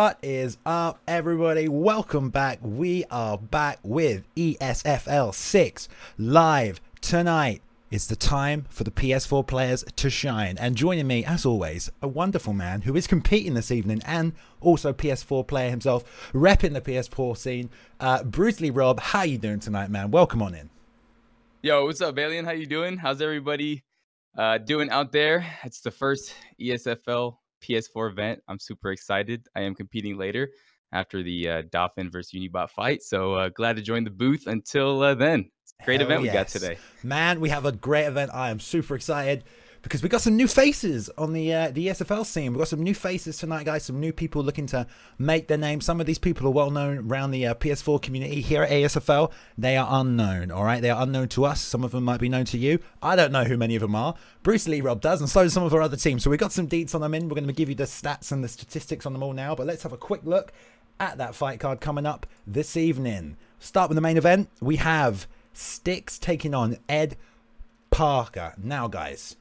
What is up, everybody? Welcome back. We are back with ESFL 6 live tonight. It's the time for the PS4 players to shine. And joining me, as always, a wonderful man who is competing this evening and also PS4 player himself, repping the PS4 scene. Bruce Lee Rob, how you doing tonight, man? Welcome on in. Yo, what's up, Alien? How you doing? How's everybody doing out there? It's the first ESFL PS4 event. I'm super excited. I am competing later after the Dolphin versus Unibot fight. So glad to join the booth. Until then, it's a great event we got today. Man, we have a great event. I am super excited because we got some new faces on the ESFL scene. We've got some new faces tonight, guys. Some new people looking to make their name. Some of these people are well known around the PS4 community here at ESFL. They are unknown, all right? They are unknown to us. Some of them might be known to you. I don't know who many of them are. Bruce Lee Rob does, and so do some of our other teams. So we got some deets on them in. We're going to give you the stats and the statistics on them all now. But let's have a quick look at that fight card coming up this evening. Start with the main event. We have Styx taking on Ed Parker. Now, guys,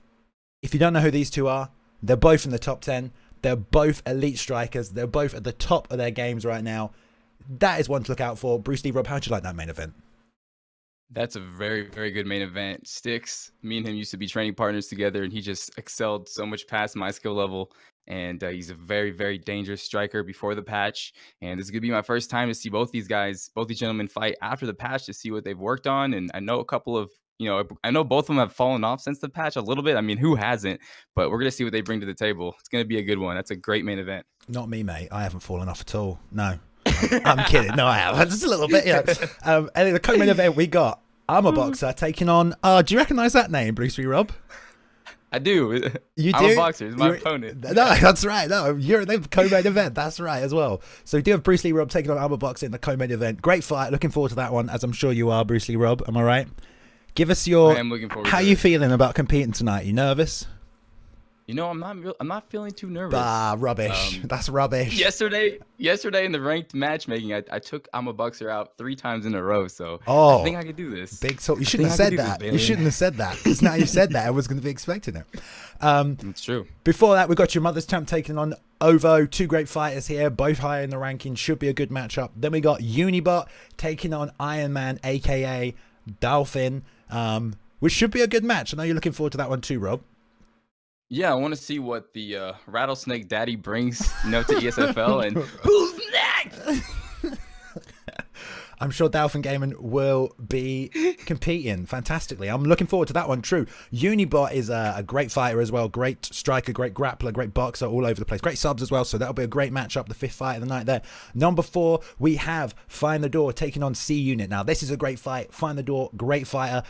if you don't know who these two are, they're both in the top 10. They're both elite strikers. They're both at the top of their games right now. That is one to look out for. Bruce Lee Rob, how'd you like that main event? That's a very, very good main event. Styx, me and him used to be training partners together, and he just excelled so much past my skill level. And he's a very, very dangerous striker before the patch. And this is going to be my first time to see both these guys, both these gentlemen fight after the patch to see what they've worked on. And I know a couple of, I know both of them have fallen off since the patch a little bit. I mean, who hasn't? But we're going to see what they bring to the table. It's going to be a good one. That's a great main event. Not me, mate. I haven't fallen off at all. No. I'm kidding. No, I haven't. Just a little bit, yeah. And in the co-main event, we got Armor Boxer taking on... do you recognize that name, Bruce Lee Rob? I do. You I'm do? a boxer. He's my opponent. No, that's right. No, you're in the co-main event. That's right as well. So we do have Bruce Lee Rob taking on Armor Boxer in the co-main event. Great fight. Looking forward to that one, as I'm sure you are, Bruce Lee Rob. Am I right? Give us your... I am looking forward How to you it. feeling about competing tonight? You nervous? You know, I'm not feeling too nervous. Ah, rubbish. That's rubbish. Yesterday in the ranked matchmaking, I took I'm a Boxer out 3 times in a row, so Oh, I think I could do this. big talk. You shouldn't have said that. You shouldn't have said that, because now you've said that, I was going to be expecting it. It's true. Before that, we got your mother's champ taking on Ovo. Two great fighters here, both high in the ranking. Should be a good matchup. Then we got Unibot taking on Iron Man, aka Dolphin, which should be a good match. I know you're looking forward to that one too, Rob. Yeah, I want to see what the Rattlesnake Daddy brings, to ESFL, and who's next? I'm sure Dolphin Gaming will be competing fantastically. I'm looking forward to that one, true. Unibot is a great fighter as well. Great striker, great grappler, great boxer, all over the place. Great subs as well, so that'll be a great matchup, the 5th fight of the night there. Number 4, we have Find the Door taking on C Unit. Now, this is a great fight. Find the Door, great fighter,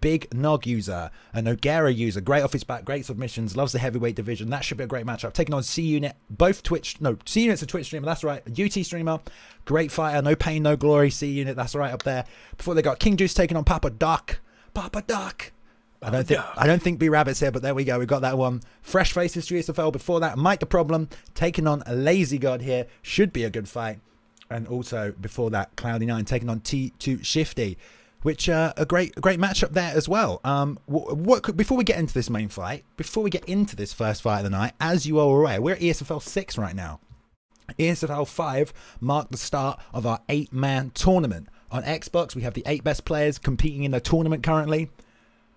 big Nog user, a Nogara user, great off his back, great submissions, loves the heavyweight division. That should be a great matchup. Taking on C Unit, both C Unit's a Twitch streamer, that's right, a UT streamer. Great fighter, no pain, no glory. C Unit, that's right up there. Before they got King Juice taking on Papa Doc. Papa Doc. I don't think B Rabbit's here, but there we go. We got that one. Fresh faces to ESFL. Before that, Mike the Problem taking on Lazy God here. Should be a good fight. And also before that, Cloudy9 taking on T2 Shifty, which a great matchup there as well. Before we get into this main fight, before we get into this first fight of the night, as you are aware, we're at ESFL 6 right now. ESFL 5 marked the start of our 8-man tournament. On Xbox, we have the 8 best players competing in the tournament currently.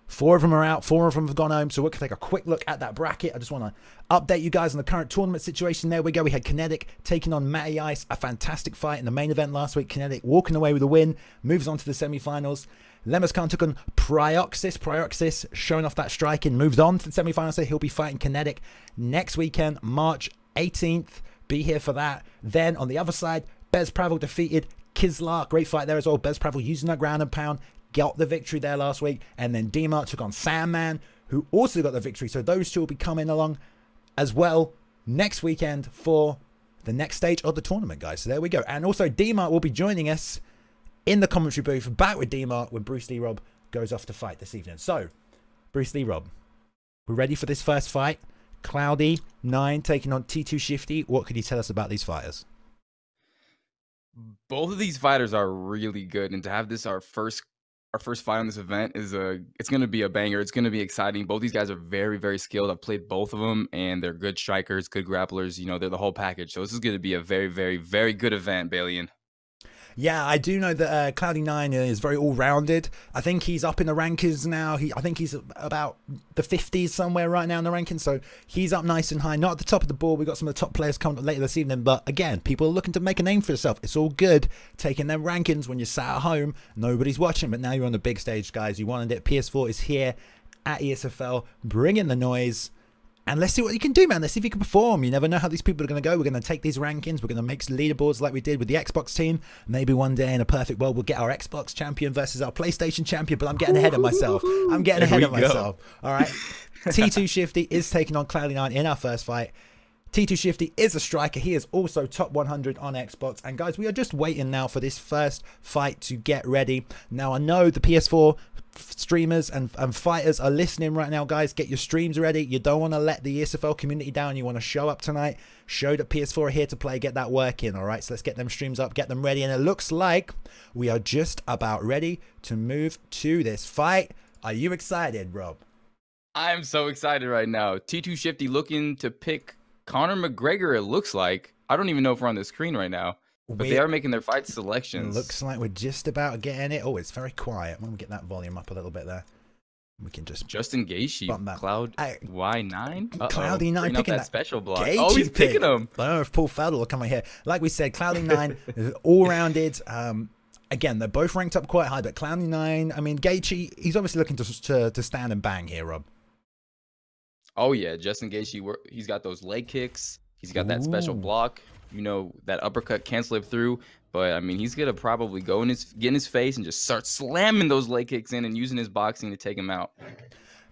4 of them are out, 4 of them have gone home, so we'll take a quick look at that bracket. I just want to update you guys on the current tournament situation. There we go. We had Kinetic taking on Matty Ice, a fantastic fight in the main event last week. Kinetic walking away with a win, moves on to the semi-finals. Lemmus Khan took on Prioxis. Prioxis showing off that striking, moves on to the semi-finals, so he'll be fighting Kinetic next weekend, March 18th. Be here for that. Then on the other side, Bez Pravel defeated Kislar. Great fight there as well. Bez Pravel using that ground and pound, got the victory there last week. And then D-Mart took on Sandman, who also got the victory. So those two will be coming along as well next weekend for the next stage of the tournament, guys. So there we go. And also D-Mart will be joining us in the commentary booth, back with D-Mart when Bruce Lee Rob goes off to fight this evening. So, Bruce Lee Rob, we're ready for this first fight. Cloudy9 taking on T2 Shifty. What could you tell us about these fighters? Both of these fighters are really good, and to have this our first our first fight on this event is it's going to be a banger. It's going to be exciting. Both these guys are very, very skilled. I've played both of them, and they're good strikers, good grapplers. You know, they're the whole package. So this is going to be a very, very, very good event, Balian. Yeah, I do know that Cloudy9 is very all-rounded. I think he's up in the rankings now. I think he's about the 50s somewhere right now in the rankings, so he's up nice and high. Not at the top of the board. We've got some of the top players coming up later this evening, but again, people are looking to make a name for yourself. It's all good taking them rankings when you're sat at home. Nobody's watching, but now you're on the big stage, guys. You wanted it. PS4 is here at ESFL, bringing the noise. And let's see what you can do, man. Let's see if you can perform. You never know how these people are going to go. We're going to take these rankings. We're going to make leaderboards like we did with the Xbox team. Maybe one day in a perfect world, we'll get our Xbox champion versus our PlayStation champion. But I'm getting ahead of myself. I'm getting ahead of myself. All right. T2 Shifty is taking on Cloudy9 in our first fight. T2 Shifty is a striker. He is also top 100 on Xbox. And guys, we are just waiting now for this first fight to get ready. Now, I know the PS4 streamers and fighters are listening right now, guys. Get your streams ready. You don't want to let the ESFL community down. You want to show up tonight, show that PS4 are here to play, get that work in. All right, so let's get them streams up, get them ready. And it looks like we are just about ready to move to this fight. Are you excited, Rob? I'm so excited right now. T2 Shifty looking to pick Conor McGregor, it looks like. I don't even know if we're on the screen right now. But they are making their fight selections. Looks like we're just about getting it. Oh, it's very quiet. Let me get that volume up a little bit there. We can just Justin Gaethje, Cloud Y9, Cloudy9 picking that special block. Gaethje oh, he's picking him. I don't know if Paul Feldel will come in here. Like we said, Cloudy9 is all-rounded. Again, they're both ranked up quite high, but Cloudy9, I mean, Gaethje, he's obviously looking to stand and bang here, Rob. Oh yeah, Justin Gaethje, he's got those leg kicks. He's got that special block. You know, that uppercut can't slip through, but I mean, he's gonna probably go in get in his face and just start slamming those leg kicks in and using his boxing to take him out.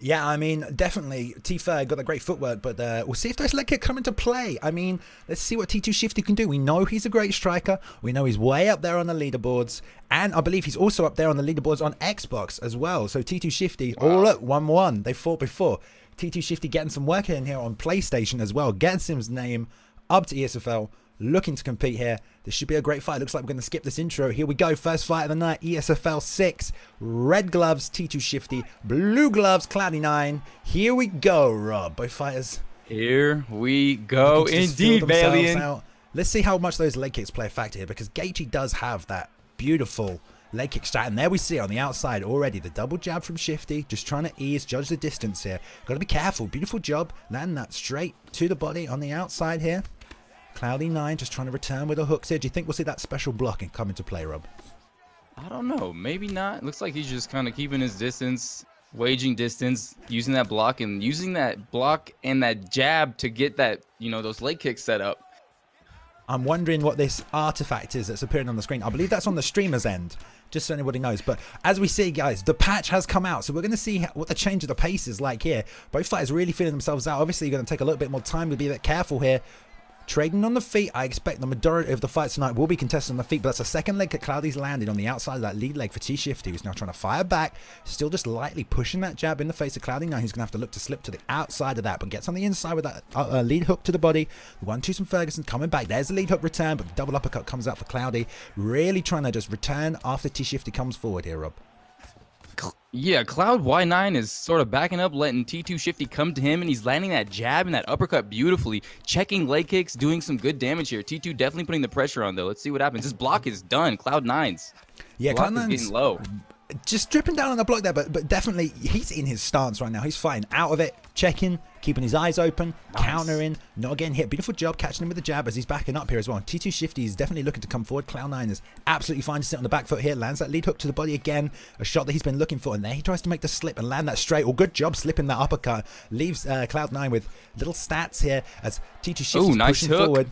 Yeah, I mean, definitely T-Ferg got that great footwork, but we'll see if those leg kicks come into play. I mean, let's see what T2 Shifty can do. We know he's a great striker. We know he's way up there on the leaderboards, and I believe he's also up there on the leaderboards on Xbox as well. So T2 Shifty, oh look, 1-1. They fought before. T2 Shifty getting some work in here on PlayStation as well. Getting his name up to ESFL. Looking to compete here. This should be a great fight. Looks like we're going to skip this intro. Here we go. First fight of the night. ESFL 6. Red gloves, T2 Shifty. Blue gloves, Cloudy9. Here we go, Rob. Both fighters. Here we go. Indeed, Balian. Let's see how much those leg kicks play a factor here, because Gaethje does have that beautiful leg kick strat. And there we see on the outside already the double jab from Shifty. Just trying to judge the distance here. Got to be careful. Beautiful job. Landing that straight to the body on the outside here. Cloudy9 just trying to return with the hooks here. Do you think we'll see that special blocking come into play, Rob? I don't know. Maybe not. Looks like he's just kind of keeping his distance, waging distance, using that block and that jab to get that, you know, those leg kicks set up. I'm wondering what this artifact is that's appearing on the screen. I believe that's on the streamer's end, just so anybody knows. But as we see, guys, the patch has come out, so we're going to see what the change of the pace is like here. Both fighters really feeling themselves out. Obviously, you're going to take a little bit more time to be a bit careful here. Trading on the feet. I expect the majority of the fights tonight will be contested on the feet, but that's a second leg that Cloudy's landed on the outside of that lead leg for T Shifty, who's now trying to fire back, still just lightly pushing that jab in the face of Cloudy. Now he's going to have to look to slip to the outside of that, but gets on the inside with that lead hook to the body. The 1-2 from Ferguson coming back. There's the lead hook return, but the double uppercut comes out for Cloudy. Really trying to just return after T Shifty comes forward here, Rob. Yeah, Cloud Y9 is sort of backing up, letting T2 Shifty come to him, and he's landing that jab and that uppercut beautifully, checking leg kicks, doing some good damage here. T2 definitely putting the pressure on, though. Let's see what happens. This block is done. Cloud9's. Yeah, Cloud9's getting low. Just dripping down on the block there, but definitely he's in his stance right now. He's fighting out of it, checking, keeping his eyes open, countering, not getting hit. Beautiful job catching him with the jab as he's backing up here as well. T2 Shifty is definitely looking to come forward. Cloud9 is absolutely fine to sit on the back foot here. Lands that lead hook to the body again. A shot that he's been looking for. And there he tries to make the slip and land that straight. Oh, good job slipping that uppercut. Leaves Cloud9 with little stats here as T2 Shifty is pushing forward.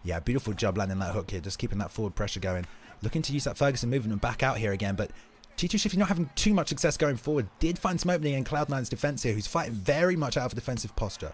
Yeah, beautiful job landing that hook here. Just keeping that forward pressure going. Looking to use that Ferguson movement and back out here again. But T2 Shifty not having too much success going forward. Did find some opening in Cloud9's defense here, who's fighting very much out of a defensive posture.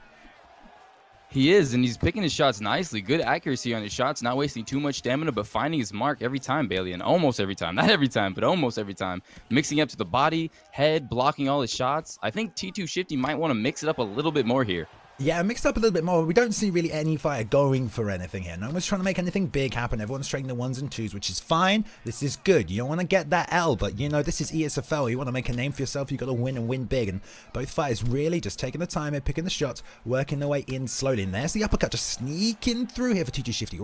He is, and he's picking his shots nicely. Good accuracy on his shots, not wasting too much stamina, but finding his mark every time, Balian. Almost every time. Not every time, but almost every time. Mixing up to the body, head, blocking all his shots. I think T2 Shifty might want to mix it up a little bit more here. Yeah, mixed up a little bit more. We don't see really any fighter going for anything here. No one's trying to make anything big happen. Everyone's trading the ones and twos, which is fine. This is good. You don't want to get that L, but you know, this is ESFL. You want to make a name for yourself. You've got to win and win big. And both fighters really just taking the time here, picking the shots, working their way in slowly. And there's the uppercut just sneaking through here for T2 Shifty.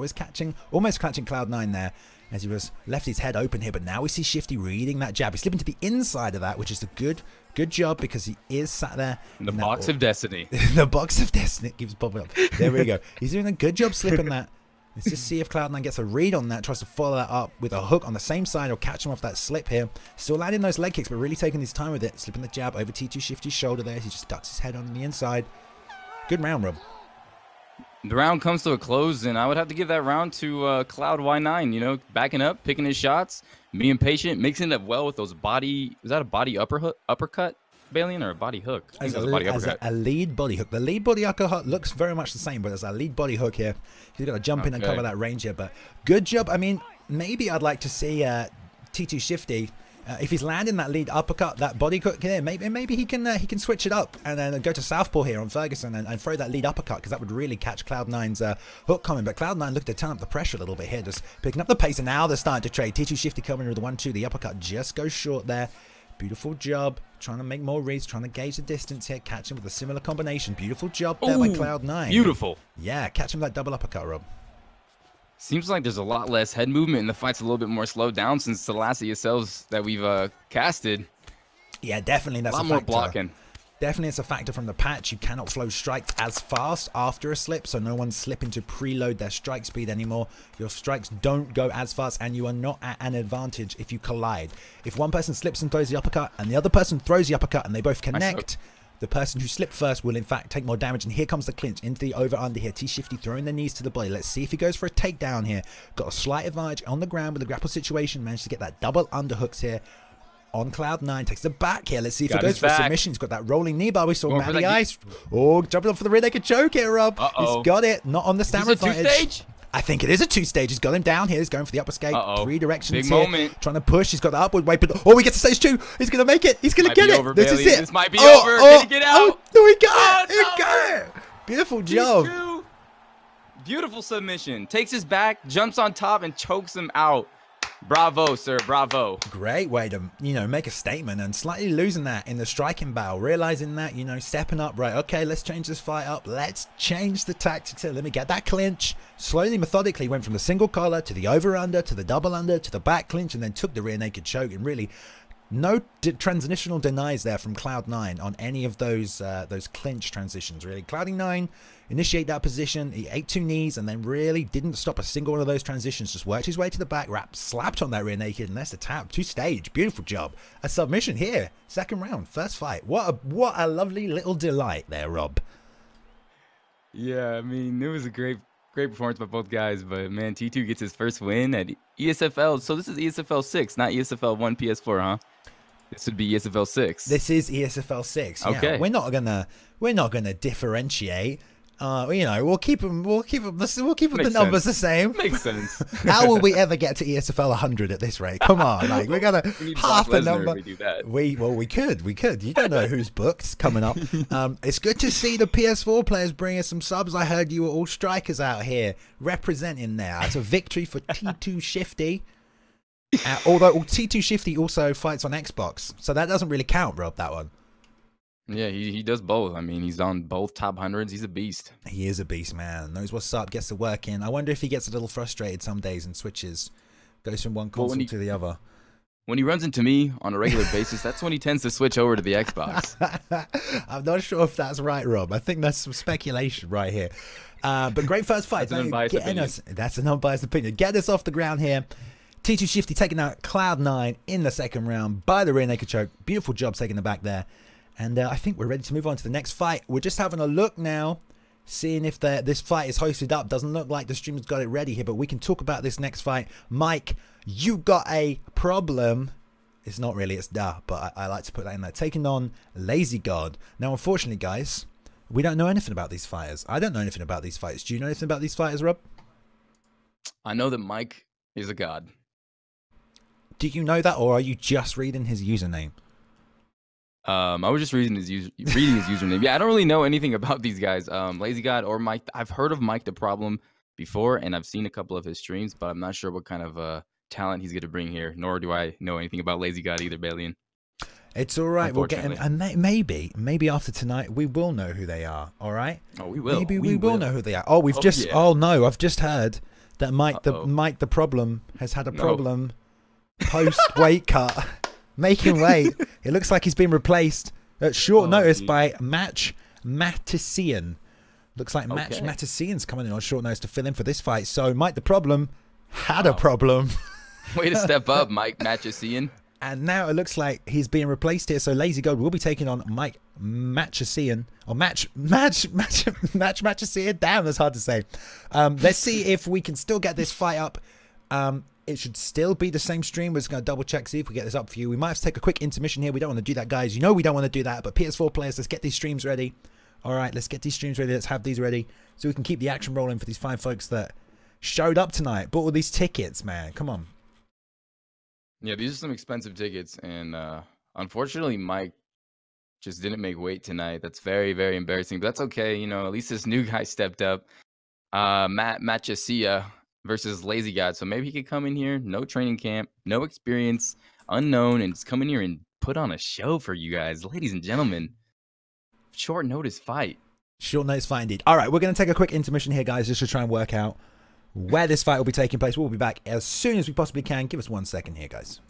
Almost catching Cloud9 there, as he was left his head open here. But now we see Shifty reading that jab. He's slipping to the inside of that, which is a good job, because he is sat there in the box of destiny. The box of destiny keeps popping up. There we go. He's doing a good job slipping that. Let's just see if Cloud9 gets a read on that, tries to follow that up with a hook on the same side or catch him off that slip here. Still landing those leg kicks, but really taking his time with it. Slipping the jab over T2 Shifty's shoulder there. He just ducks his head on the inside. Good round, Rob. The round comes to a close, and I would have to give that round to Cloud Y9. You know, backing up, picking his shots, being patient, mixing it up well with those body. Was that a body uppercut, Balian, or a body hook? I think that was a body uppercut. A lead body hook. The lead body uppercut looks very much the same, but there's a lead body hook here. He's got to jump in and cover that range here. But good job. I mean, maybe I'd like to see T2 Shifty. If he's landing that lead uppercut, that body hook here, maybe he can switch it up and then go to southpaw here on Ferguson and throw that lead uppercut, because that would really catch Cloud9's hook coming. But Cloud9 looked to turn up the pressure a little bit here, just picking up the pace, and now they're starting to trade. T2 Shifty coming with the 1-2. The uppercut just goes short there. Beautiful job, trying to make more reads, trying to gauge the distance here, catch him with a similar combination. Beautiful job there by Cloud9. Beautiful. Yeah, catch him with that double uppercut, Rob. Seems like there's a lot less head movement, and the fight's a little bit more slowed down since the last ESLs that we've casted. Yeah, definitely. That's a lot more blocking. Definitely, it's a factor from the patch. You cannot flow strikes as fast after a slip, so no one's slipping to preload their strike speed anymore. Your strikes don't go as fast, and you are not at an advantage if you collide. If one person slips and throws the uppercut, and the other person throws the uppercut, and they both connect, the person who slipped first will in fact take more damage. And here comes the clinch into the over-under here. T Shifty throwing the knees to the body. Let's see if he goes for a takedown here. Got a slight advantage on the ground with the grapple situation. Managed to get that double underhooks here on Cloud9. Takes the back here. Let's see if he goes for a submission. He's got that rolling knee bar. We saw Matty Ice. Oh, jumping up for the rear naked choke here, Rob. He's got it. Not on the stamina advantage. I think it is a two-stage. He's got him down here. He's going for the upper skate. Three directions Big here. Moment. Trying to push. He's got the upward weight. But oh, he gets to stage 2. He's going to make it. He's going to get it. This is it. This might be over. Can he get out? No, he got it. He got it. Beautiful job. Beautiful submission. Takes his back, jumps on top, and chokes him out. Bravo, sir. Bravo. Great way to, make a statement, and slightly losing that in the striking battle. Realizing that, stepping up, right, okay, let's change this fight up. Let's change the tactics here. Let me get that clinch. Slowly, methodically went from the single collar to the over-under to the double-under to the back clinch, and then took the rear naked choke. And really, no transitional denies there from Cloud9 on any of those clinch transitions, really. Cloud9 initiate that position. He ate 2 knees and then really didn't stop a single one of those transitions. Just worked his way to the back, wrap, slapped on that rear naked, and that's the tap. 2-stage. Beautiful job. A submission here. Second round. First fight. What a lovely little delight there, Rob. Yeah, I mean, it was a great performance by both guys, but man, T2 gets his first win at ESFL. So this is ESFL 6, not ESFL 1 PS4, huh? This would be ESFL 6. This is ESFL 6. Yeah, okay. We're not gonna differentiate. We'll keep them the numbers the same. Makes sense. How will we ever get to ESFL 100 at this rate? Come on, like we're gonna half the number. We do that. We could. You don't know who's booked coming up. It's good to see the PS4 players bringing some subs. I heard you were all strikers out here representing there. It's a victory for T2 Shifty. Although T2 Shifty also fights on Xbox, so that doesn't really count, Rob. That one. Yeah, he does both. I mean, he's on both top hundreds. He's a beast. He is a beast, man. Knows what's up, gets the work in. I wonder if he gets a little frustrated some days and switches, goes from one console to the other. When he runs into me on a regular basis, that's when he tends to switch over to the Xbox. I'm not sure if that's right, Rob. I think that's some speculation right here. But great first fight. That's an unbiased opinion. That's an unbiased opinion. Get us off the ground here. T2 Shifty taking out Cloud9 in the second round by the rear naked choke. Beautiful job taking the back there. And I think we're ready to move on to the next fight. We're just having a look now, seeing if this fight is hosted up. Doesn't look like the streamer's got it ready here, but we can talk about this next fight. Mike, you got a problem. It's not really, it's duh, but I like to put that in there. Taking on Lazy God. Now, unfortunately, guys, we don't know anything about these fighters. I don't know anything about these fighters. Do you know anything about these fighters, Rob? I know that Mike is a god. Do you know that, or are you just reading his username? I was just reading his username. Yeah, I don't really know anything about these guys. Lazy God or Mike. I've heard of Mike the Problem before, and I've seen a couple of his streams, but I'm not sure what kind of talent he's gonna bring here. Nor do I know anything about Lazy God either, Balian. It's all right. We'll get him, and maybe after tonight we will know who they are. All right. Oh, we will. Maybe we will know who they are. Oh, we've just. Yeah. Oh no, I've just heard that Mike the Problem has had a problem post weight cut. Making weight. It looks like he's been replaced at short notice by Match Matisian. Looks like Match Matisian's coming in on short notice to fill in for this fight. So Mike the Problem had a problem. Way to step up, Mike Matisian. And now it looks like he's being replaced here. So Lazy God will be taking on Mike Matisian. Or Match Matisian. Damn, that's hard to say. Let's see if we can still get this fight up. It should still be the same stream. We're just going to double check, see if we get this up for you. We might have to take a quick intermission here. We don't want to do that, guys. You know we don't want to do that. But PS4 players, let's get these streams ready. All right, let's get these streams ready. Let's have these ready so we can keep the action rolling for these fine folks that showed up tonight. Bought all these tickets, man. Come on. Yeah, these are some expensive tickets. And unfortunately, Mike just didn't make weight tonight. That's very, very embarrassing. But that's okay. You know, at least this new guy stepped up. Matt Chasia versus Lazy God. So maybe he could come in here, no training camp, no experience, unknown, and just come in here and put on a show for you guys. Ladies and gentlemen, short notice fight. Short notice fight indeed. All right, we're going to take a quick intermission here, guys, just to try and work out where this fight will be taking place. We'll be back as soon as we possibly can. Give us 1 second here, guys.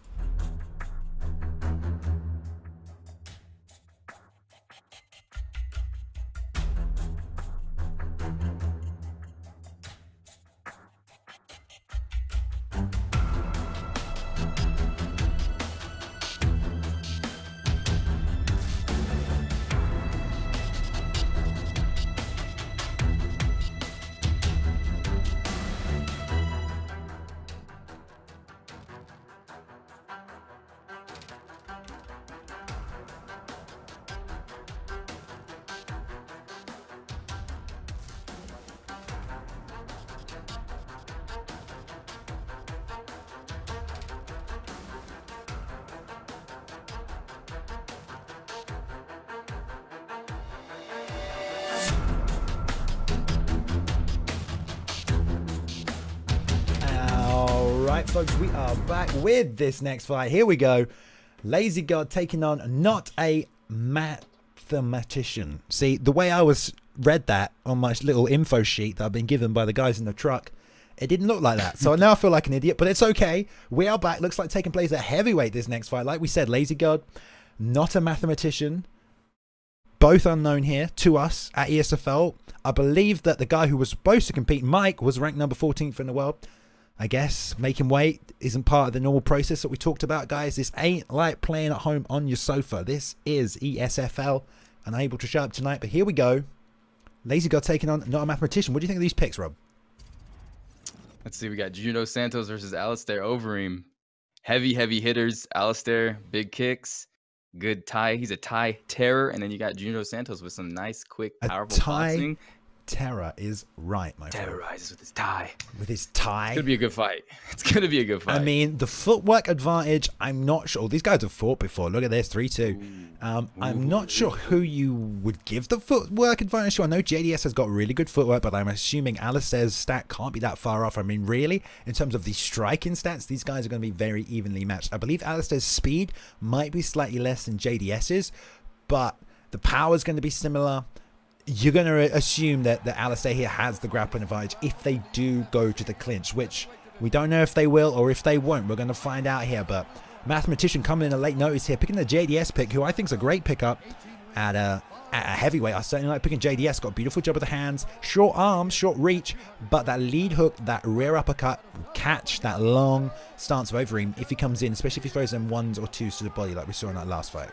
Right, folks, we are back with this next fight. Here we go. Lazy God taking on not a mathematician. See, the way I read that on my little info sheet that I've been given by the guys in the truck, it didn't look like that. So now I feel like an idiot, but it's okay. We are back. Looks like taking place at heavyweight this next fight. Like we said, Lazy God, not a mathematician. Both unknown here to us at ESFL. I believe that the guy who was supposed to compete, Mike, was ranked number 14th in the world. I guess making weight isn't part of the normal process that we talked about, guys. This ain't like playing at home on your sofa. This is ESFL. Unable to show up tonight, but here we go. Lazy God taking on not a mathematician. What do you think of these picks, Rob? Let's see. We got Juno Santos versus Alistair Overeem. Heavy hitters. Alistair, big kicks. Good tie. He's a tie terror. And then you got Juno Santos with some nice, quick, powerful boxing. Terror is right, my friend. Terrorizes with his tie. With his tie. It's going to be a good fight. It's going to be a good fight. I mean, the footwork advantage, I'm not sure. These guys have fought before. Look at this, 3-2. I'm not sure who you would give the footwork advantage to. I know JDS has got really good footwork, but I'm assuming Alistair's stat can't be that far off. I mean, really, in terms of the striking stats, these guys are going to be very evenly matched. I believe Alistair's speed might be slightly less than JDS's, but the power is going to be similar. You're going to assume that Alistair here has the grappling advantage if they do go to the clinch, which we don't know if they will or if they won't. We're going to find out here, but Mathematician coming in a late notice here, picking the JDS pick, who I think is a great pickup at a heavyweight. I certainly like picking JDS. Got a beautiful job with the hands, short arms, short reach, but that lead hook, that rear uppercut, catch that long stance of Overeem if he comes in, especially if he throws them ones or twos to the body like we saw in that last fight.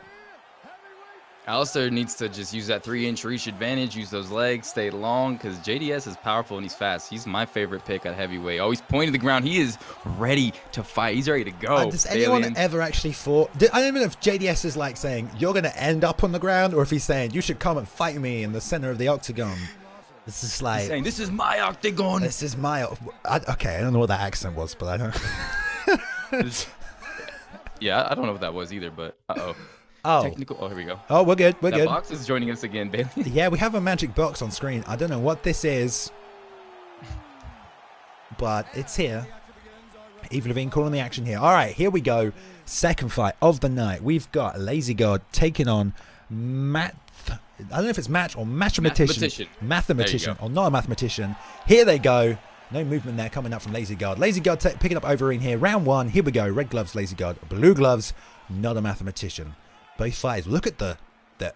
Alistair needs to just use that 3-inch reach advantage, use those legs, stay long, because JDS is powerful and he's fast. He's my favorite pick at heavyweight. Always pointing to the ground. He is ready to fight. He's ready to go. Does anyone ever actually fought? I don't know if JDS is like saying, you're going to end up on the ground, or if he's saying, you should come and fight me in the center of the octagon. This is like... He's saying, this is my octagon. This is my... Okay, I don't know what that accent was, but I don't... Yeah, I don't know what that was either, but uh-oh. Oh. Technical. Oh, here we go. Oh, we're good. We're That good. box is joining us again, Bailey. Yeah, we have a magic box on screen. I don't know what this is, but it's here. Evil Levine calling the action here. All right, here we go. Second fight of the night. We've got Lazy God taking on I don't know if it's match or mathematician. Mathematician or not a mathematician. Here they go. No movement there coming up from Lazy God. Lazy God picking up Overeem here. Round one. Here we go. Red gloves, Lazy God. Blue gloves, not a mathematician. Both fighters. Look at the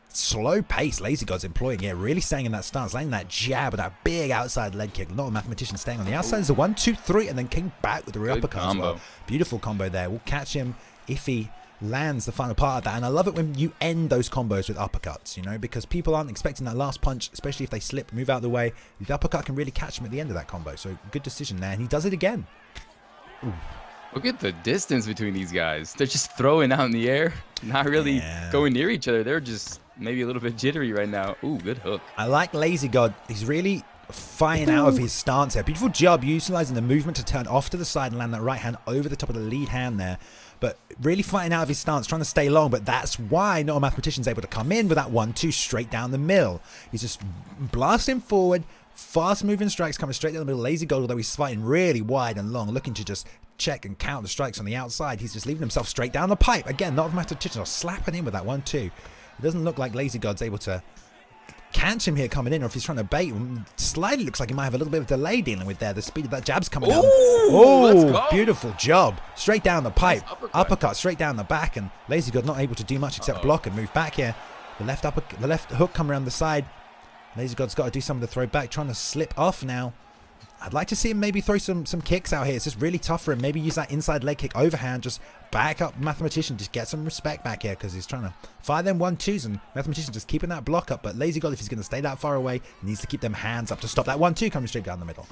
slow pace Lazy God's employing here. Really staying in that stance. Landing that jab and that big outside leg kick. Not a mathematician staying on the outside. There's a 1, 2, 3 and then came back with the rear uppercut as well. Beautiful combo there. We'll catch him if he lands the final part of that. And I love it when you end those combos with uppercuts, you know, because people aren't expecting that last punch, especially if they slip, move out of the way. The uppercut can really catch him at the end of that combo. So good decision there. And he does it again. Ooh. Look at the distance between these guys. They're just throwing out in the air, not really going near each other. They're just maybe a little bit jittery right now. Ooh, good hook. I like Lazy God. He's really fighting out of his stance here. Beautiful job utilizing the movement to turn off to the side and land that right hand over the top of the lead hand there. But really fighting out of his stance, trying to stay long. But that's why not a mathematician's able to come in with that 1-2 straight down the middle. He's just blasting forward, fast moving strikes coming straight down the middle. Lazy God, although he's fighting really wide and long, looking to just check and count the strikes on the outside. He's just leaving himself straight down the pipe. Again, not a mathematician, slapping in with that 1-2. It doesn't look like Lazy God's able to catch him here coming in, or if he's trying to bait him. Slightly looks like he might have a little bit of delay dealing with there. The speed of that jab's coming out. Oh, beautiful job. Straight down the pipe. Nice uppercut straight down the back, and Lazy God not able to do much except block and move back here. The left hook come around the side. Lazy God's got to do some of the throw back, trying to slip off now. I'd like to see him maybe throw some kicks out here. It's just really tough for him. Maybe use that inside leg kick overhand. Just back up Mathematician. Just get some respect back here because he's trying to fire them 1-2s. And Mathematician just keeping that block up. But Lazy God, if he's going to stay that far away, needs to keep them hands up to stop that 1-2 coming straight down the middle.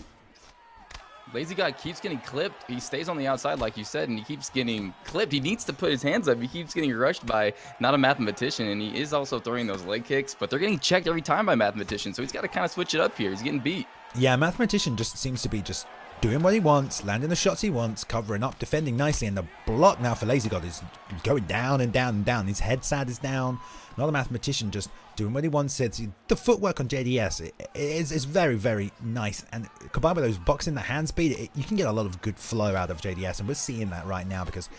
Lazy God keeps getting clipped. He stays on the outside, like you said, and he keeps getting clipped. He needs to put his hands up. He keeps getting rushed by not a mathematician, and he is also throwing those leg kicks, but they're getting checked every time by mathematician, so he's got to kind of switch it up here. He's getting beat. Yeah, Mathematician just seems to be just doing what he wants, landing the shots he wants, covering up, defending nicely, and the block now for Lazy God is going down and down and down. His head sad is down. Another Mathematician just doing what he wants. The footwork on JDS is very, very nice, and combined with those boxing the hand speed, you can get a lot of good flow out of JDS, and we're seeing that right now because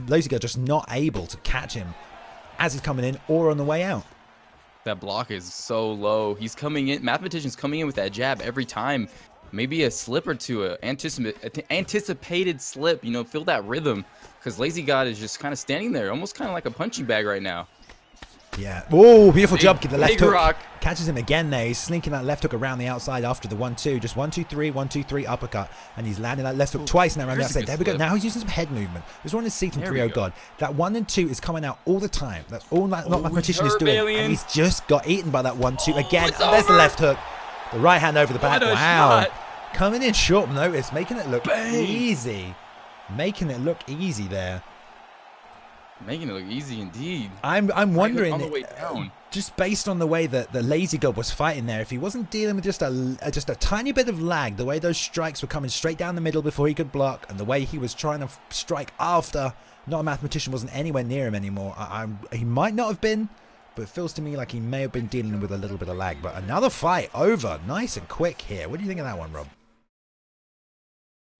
Lazy God just not able to catch him as he's coming in or on the way out. That block is so low. He's coming in. Mathematician's coming in with that jab every time. Maybe a slip or two, anticipated slip. You know, feel that rhythm. Because Lazy God is just kind of standing there, almost kind of like a punching bag right now. Yeah. Oh, beautiful job. The left hook rock. Catches him again there. He's slinking that left hook around the outside after the 1-2. Just 1-2-3, 1-2-3 uppercut. And he's landing that left hook twice now around the outside. There we go. Now he's using some head movement. There's one to see from 3-0 God. That 1 and 2 is coming out all the time. That's all that Mathematician is doing. Alien. And he's just got eaten by that 1-2 again. And there's the left hook. The right hand over the back. Wow. Coming in short notice, making it look easy. Making it look easy there. Making it look easy indeed. I'm wondering, on the way down. Just based on the way that the Lazy God was fighting there, if he wasn't dealing with just a tiny bit of lag, the way those strikes were coming straight down the middle before he could block, and the way he was trying to strike after, not a Mathematician wasn't anywhere near him anymore. He might not have been, but it feels to me like he may have been dealing with a little bit of lag. But another fight over, nice and quick here. What do you think of that one, Rob?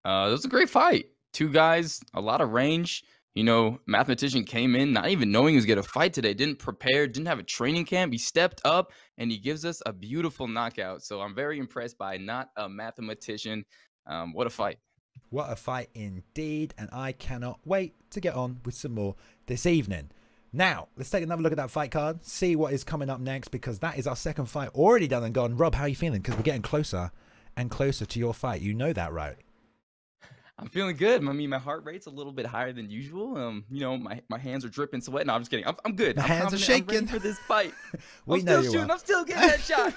It was a great fight. Two guys, a lot of range. You know, Mathematician came in not even knowing he was going to fight today. Didn't prepare, didn't have a training camp. He stepped up, and he gives us a beautiful knockout. So I'm very impressed by not a Mathematician. What a fight. What a fight indeed, and I cannot wait to get on with some more this evening. Now, let's take another look at that fight card, see what is coming up next, because that is our second fight already done and gone. Rob, how are you feeling? Because we're getting closer and closer to your fight. You know that, right? I'm feeling good. I mean, my heart rate's a little bit higher than usual. You know, my hands are dripping sweat. No, I'm just kidding. I'm good. My hands are shaking. I'm ready for this fight. We know you are. I'm still getting that shot.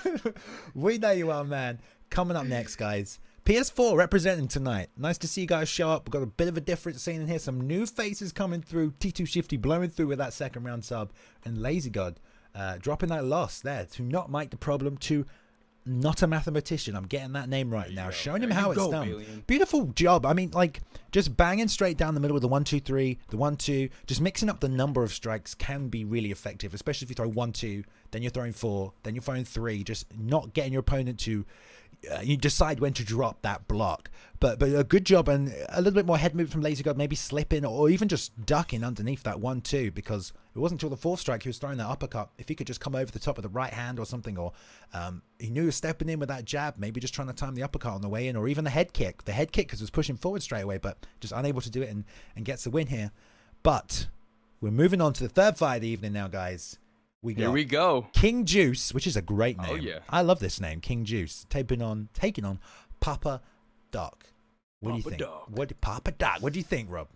We know you are, man. Coming up next, guys. PS4 representing tonight. Nice to see you guys show up. We've got a bit of a different scene in here. Some new faces coming through. T2 Shifty blowing through with that second round sub. And Lazy God dropping that loss there to not Mike the Problem, to not a mathematician. I'm getting that name right now. Showing him There how you it's go, done. Alien. Beautiful job. I mean, like, just banging straight down the middle with the 1-2-3, the 1-2. Just mixing up the number of strikes can be really effective, especially if you throw 1-2, then you're throwing 4, then you're throwing 3. Just not getting your opponent to. You decide when to drop that block, but a good job and a little bit more head movement from Lazy God, maybe slipping or even just ducking underneath that 1-2, because it wasn't until the 4th strike he was throwing that uppercut. If he could just come over the top of the right hand or something, or he knew he was stepping in with that jab, maybe just trying to time the uppercut on the way in, or even the head kick because it was pushing forward straight away, but just unable to do it and gets the win here. But we're moving on to the 3rd fight of the evening now, guys. Here we go. King Juice, which is a great name. Oh, yeah. I love this name, King Juice. Taking on Papa Doc. What do you think? Papa Doc. What do you think, Rob?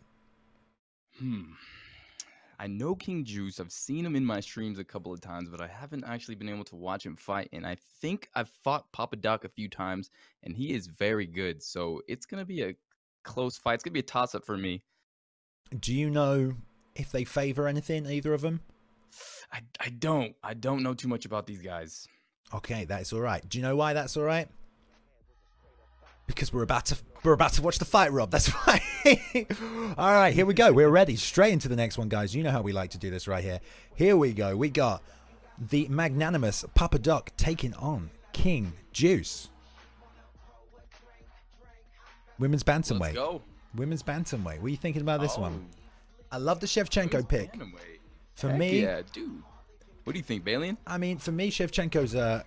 I know King Juice. I've seen him in my streams a couple of times, but I haven't actually been able to watch him fight. And I think I've fought Papa Doc a few times, and he is very good. So it's going to be a close fight. It's going to be a toss-up for me. Do you know if they favor anything, either of them? I don't know too much about these guys. Okay, that's all right. Do you know why that's all right? Because we're about to watch the fight, Rob. That's right. All right, here we go. We're ready. Straight into the next one, guys. You know how we like to do this right here. Here we go. We got the magnanimous Papa Doc taking on King Juice. Women's bantamweight. Let's go. Women's bantamweight. What are you thinking about this one? I love the Shevchenko pick. For me, yeah, dude. What do you think, Balian? I mean, for me, Shevchenko's a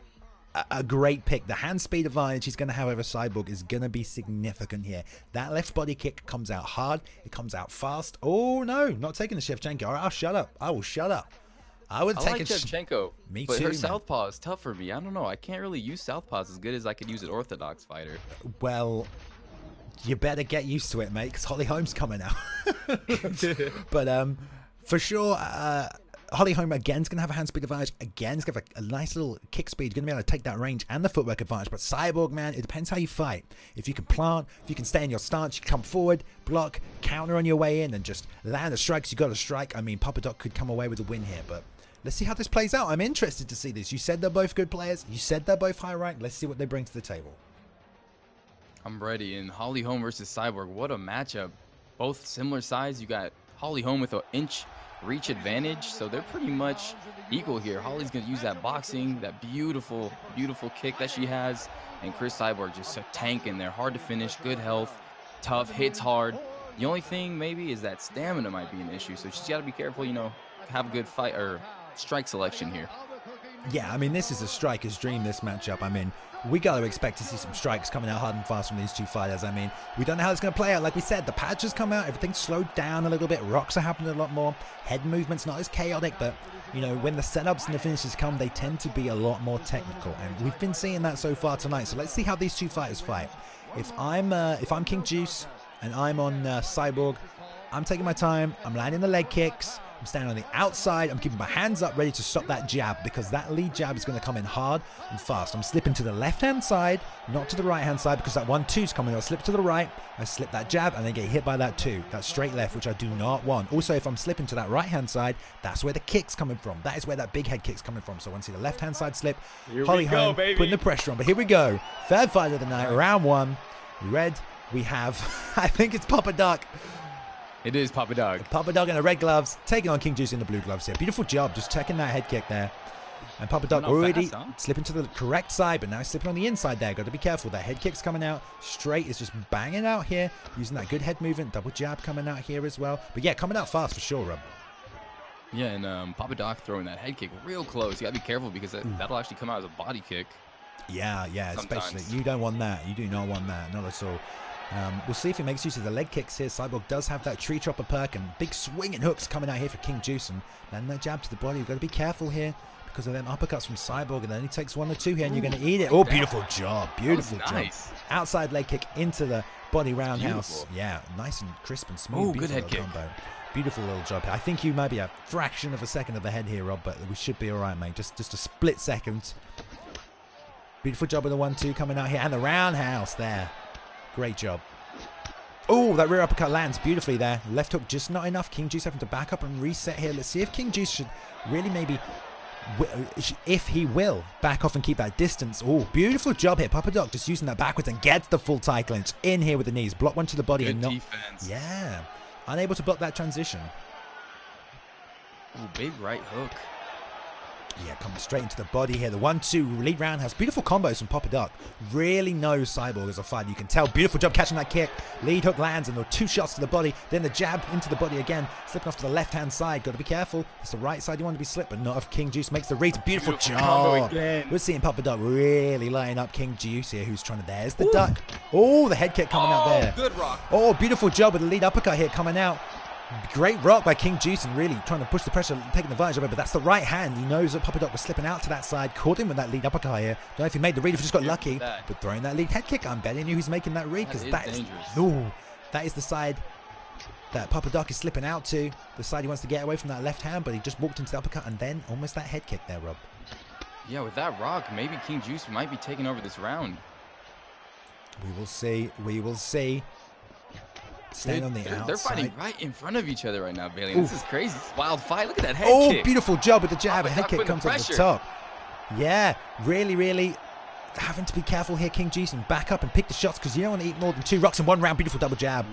great pick. The hand speed advantage he's going to have over Cyborg is going to be significant here. That left body kick comes out hard. It comes out fast. Oh, no, not taking the Shevchenko. All right, I'll shut up. I will shut up. I would take like Shevchenko. Me but too, her man. southpaw is tough for me. I don't know. I can't really use southpaws as good as I could use an orthodox fighter. Well, you better get used to it, mate, because Holly Holm's coming out. But for sure, Holly Holm again is going to have a hand speed advantage. Again, he's going to have a nice little kick speed. Going to be able to take that range and the footwork advantage. But Cyborg, man, it depends how you fight. If you can plant, if you can stay in your stance, you can come forward, block, counter on your way in, and just land the strikes you got to strike. I mean, Papa Doc could come away with a win here, but let's see how this plays out. I'm interested to see this. You said they're both good players. You said they're both high ranked. Let's see what they bring to the table. I'm ready. And Holly Holm versus Cyborg, what a matchup. Both similar size. You got Holly Holm with an inch reach advantage, so they're pretty much equal here. Holly's going to use that boxing, that beautiful, beautiful kick that she has, and Chris Cyborg just a tank in there. Hard to finish, good health, tough, hits hard. The only thing maybe is that stamina might be an issue, so she's got to be careful, you know, have a good fight or strike selection here. Yeah, I mean, this is a striker's dream, this matchup. I mean, we got to expect to see some strikes coming out hard and fast from these two fighters. I mean, we don't know how it's going to play out. Like we said, the patches come out, everything's slowed down a little bit. Rocks are happening a lot more. Head movement's not as chaotic, but, you know, when the setups and the finishes come, they tend to be a lot more technical. And we've been seeing that so far tonight. So let's see how these two fighters fight. If I'm King Juice and I'm on Cyborg, I'm taking my time. I'm landing the leg kicks. I'm standing on the outside. I'm keeping my hands up ready to stop that jab because that lead jab is going to come in hard and fast. I'm slipping to the left-hand side, not to the right-hand side because that 1-2 is coming. I'll slip to the right. I slip that jab and then get hit by that 2. That straight left, which I do not want. Also, if I'm slipping to that right-hand side, that's where the kick's coming from. That is where that big head kick's coming from. So I want to see the left-hand side slip. Holly Holm putting the pressure on. But here we go. 3rd fight of the night, round 1. Red, we have, I think it's Papa Doc. It is Papa Doc. Papa Doc in the red gloves, taking on King Juice in the blue gloves here. Beautiful job, just checking that head kick there. And Papa Doc already slipping to the correct side, but now he's slipping on the inside there. Got to be careful. That head kick's coming out straight. Is just banging out here, using that good head movement. Double jab coming out here as well. But yeah, coming out fast for sure, Rob. Yeah, and Papa Doc throwing that head kick real close. You got to be careful because that'll actually come out as a body kick. Yeah, especially. You don't want that. You do not want that. Not at all. We'll see if he makes use of the leg kicks here. Cyborg does have that tree chopper perk and big swinging hooks coming out here for King Juice, and then that jab to the body. You've got to be careful here because of them uppercuts from Cyborg, and then he takes 1 or 2 here and you're going to eat it. Oh, beautiful job. Beautiful job. Nice. Outside leg kick into the body roundhouse. Yeah, nice and crisp and smooth. Oh, good head kick. Combo. Beautiful little job here. I think you might be a fraction of a second of the head here, Rob, but we should be all right, mate. Just a split second. Beautiful job with the 1-2 coming out here and the roundhouse there. Great job. Oh, that rear uppercut lands beautifully there. Left hook just not enough. King Juice having to back up and reset here. Let's see if King Juice should really maybe if he will back off and keep that distance. Oh, beautiful job here. Papa Doc just using that backwards and gets the full tie clinch in here with the knees. Block one to the body. Good and not, defense. Yeah. Unable to block that transition. Ooh, big right hook. Yeah, coming straight into the body here. The 1-2 lead roundhouse. Beautiful combos from Papa Doc. Really knows Cyborg as a fighter. You can tell. Beautiful job catching that kick. Lead hook lands and the 2 shots to the body. Then the jab into the body again. Slipping off to the left-hand side. Got to be careful. It's the right side you want to be slipped, but not if King Juice makes the read. Beautiful job. We're seeing Papa Doc really lighting up King Juice here, who's trying to... There's the duck. Oh, the head kick coming out there. Good rock. Oh, beautiful job with the lead uppercut here coming out. Great rock by King Juice and really trying to push the pressure, taking advantage of it, but that's the right hand. He knows that Papa Doc was slipping out to that side, caught him with that lead uppercut here. Don't know if he made the read, if he just got lucky, but throwing that lead head kick, I'm betting you he's making that read, because that is that is the side that Papa Doc is slipping out to, the side he wants to get away from that left hand, but he just walked into the uppercut and then almost that head kick there, Rob. Yeah, with that rock, maybe King Juice might be taking over this round. We will see. We will see. Staying on the outside. They're fighting right in front of each other right now, Bailey. This is crazy. It's a wild fight. Look at that head kick. Oh, beautiful job with the jab. A head kick comes off the top. Yeah, really, really having to be careful here, King Juice, and back up and pick the shots because you don't want to eat more than 2 rocks in 1 round. Beautiful double jab.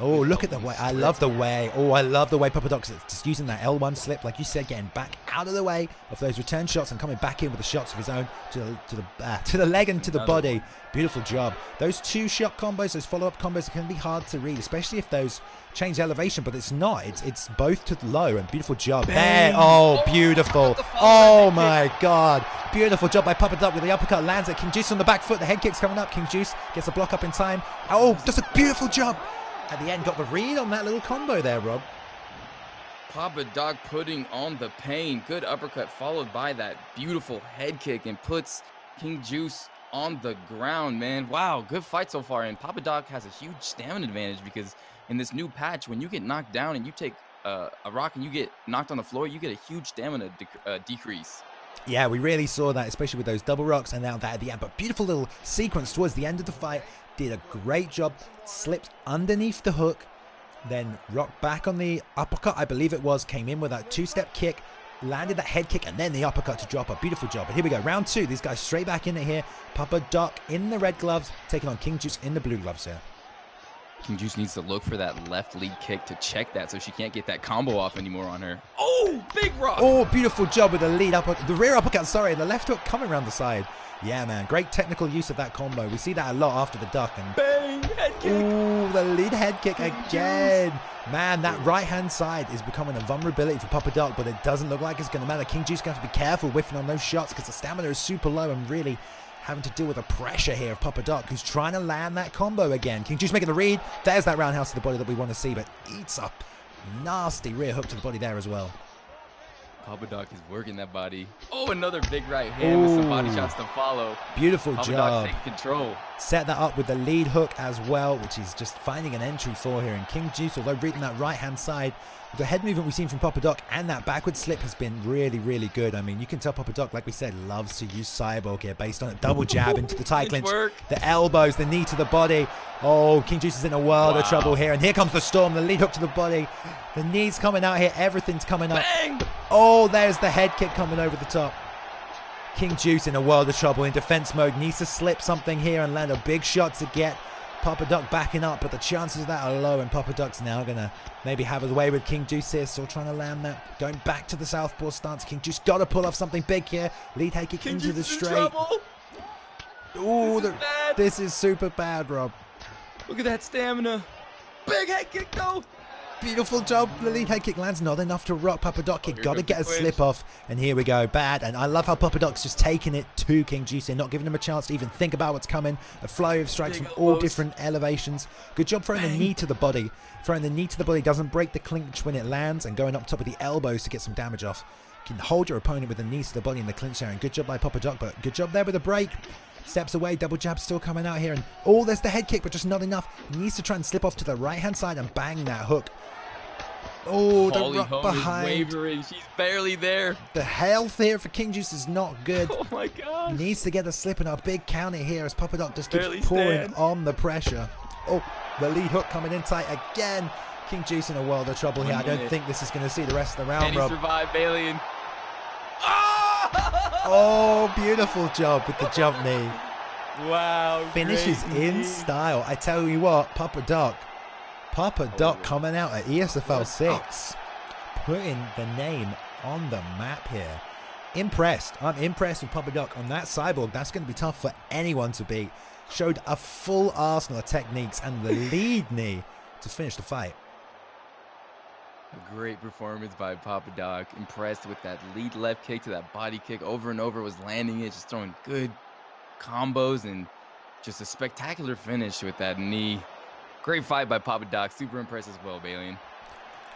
Oh, look at the way. I love the way. Oh, I love the way Papa Doc's just using that L1 slip, like you said, getting back out of the way of those return shots and coming back in with the shots of his own to the leg and to the body. Beautiful job. Those 2-shot combos, those follow-up combos can be hard to read, especially if those change elevation, but it's not. It's both to the low, and beautiful job. There. Oh, beautiful. Oh, my God. Beautiful job by Papa Doc with the uppercut. Lands at King Juice on the back foot. The head kick's coming up. King Juice gets a block up in time. Oh, just a beautiful job. At the end, got the read on that little combo there, Rob. Papa Doc putting on the pain. Good uppercut followed by that beautiful head kick and puts King Juice on the ground, man. Wow, good fight so far. And Papa Doc has a huge stamina advantage because in this new patch, when you get knocked down and you take a rock and you get knocked on the floor, you get a huge stamina decrease. Yeah, we really saw that, especially with those double rocks and now that at the end. But beautiful little sequence towards the end of the fight. Did a great job, slipped underneath the hook, then rocked back on the uppercut, I believe it was, came in with that 2-step kick, landed that head kick, and then the uppercut to drop a beautiful job. But here we go, round 2, these guys straight back in it here. Papa Doc in the red gloves, taking on King Juice in the blue gloves here. King Juice needs to look for that left lead kick to check that so she can't get that combo off anymore on her. Oh, big rock! Oh, beautiful job with the lead uppercut, the rear uppercut, sorry, and the left hook coming around the side. Yeah, man, great technical use of that combo. We see that a lot after the duck. And bang, head kick. Ooh, the lead head kick again. Man, that right-hand side is becoming a vulnerability for Papa Doc, but it doesn't look like it's going to matter. King Juice going to have to be careful whiffing on those shots because the stamina is super low and really having to deal with the pressure here of Papa Doc, who's trying to land that combo again. King Juice making the read. There's that roundhouse to the body that we want to see, but eats up. Nasty rear hook to the body there as well. Papa Doc is working that body. Oh, another big right hand with some body shots to follow. Beautiful job. Papa Doc taking control. Set that up with the lead hook as well, which he's just finding an entry for here. And King Juice, although reading that right-hand side, the head movement we've seen from Papa Doc and that backward slip has been really, really good. I mean, you can tell Papa Doc, like we said, loves to use Cyborg here based on a double jab into the tie clinch. The elbows, the knee to the body. Oh, King Juice is in a world of trouble here. And here comes the storm, the lead hook to the body. The knees coming out here. Everything's coming up. Bang! Oh, there's the head kick coming over the top. King Juice in a world of trouble in defense mode. Needs to slip something here and land a big shot to get Papa Doc backing up, but the chances of that are low, and Papa Doc's now going to maybe have his way with King Juice here, still trying to land that. Going back to the southpaw stance. King Juice got to pull off something big here. Lead head kick into the straight. Ooh, this is super bad, Rob. Look at that stamina. Big head kick, though. Beautiful job. The lead head kick lands not enough to rock Papa Doc. He got to get a slip off. And here we go. Bad. And I love how Papa Doc's just taking it to King Juice and not giving him a chance to even think about what's coming. A flow of strikes from all different elevations. Good job throwing the knee to the body. Throwing the knee to the body doesn't break the clinch when it lands, and going up top of the elbows to get some damage off. You can hold your opponent with the knees to the body in the clinch there. And good job by Papa Doc, but good job there with the break. Steps away, double jab still coming out here. And oh, there's the head kick, but just not enough. He needs to try and slip off to the right-hand side and bang that hook. Oh, the rock behind. Wavering. She's barely there. The health here for King Juice is not good. Oh my God. He needs to get a slip and a big counter here as Papa Doc just keeps pouring on the pressure. Oh, the lead hook coming in tight again. King Juice in a world of trouble here. I don't think this is going to see the rest of the round, Rob. Can he survive, Bailey? Oh! Oh, beautiful job with the jump knee. Wow. Finishes in style. I tell you what, Papa Doc coming out at ESFL 6, putting the name on the map here. Impressed. I'm impressed with Papa Doc on that cyborg. That's going to be tough for anyone to beat. Showed a full arsenal of techniques and the lead knee to finish the fight. A great performance by Papa Doc. Impressed with that lead left kick to that body kick. Over and over was landing it, just throwing good combos and just a spectacular finish with that knee. Great fight by Papa Doc. Super impressed as well, Balian.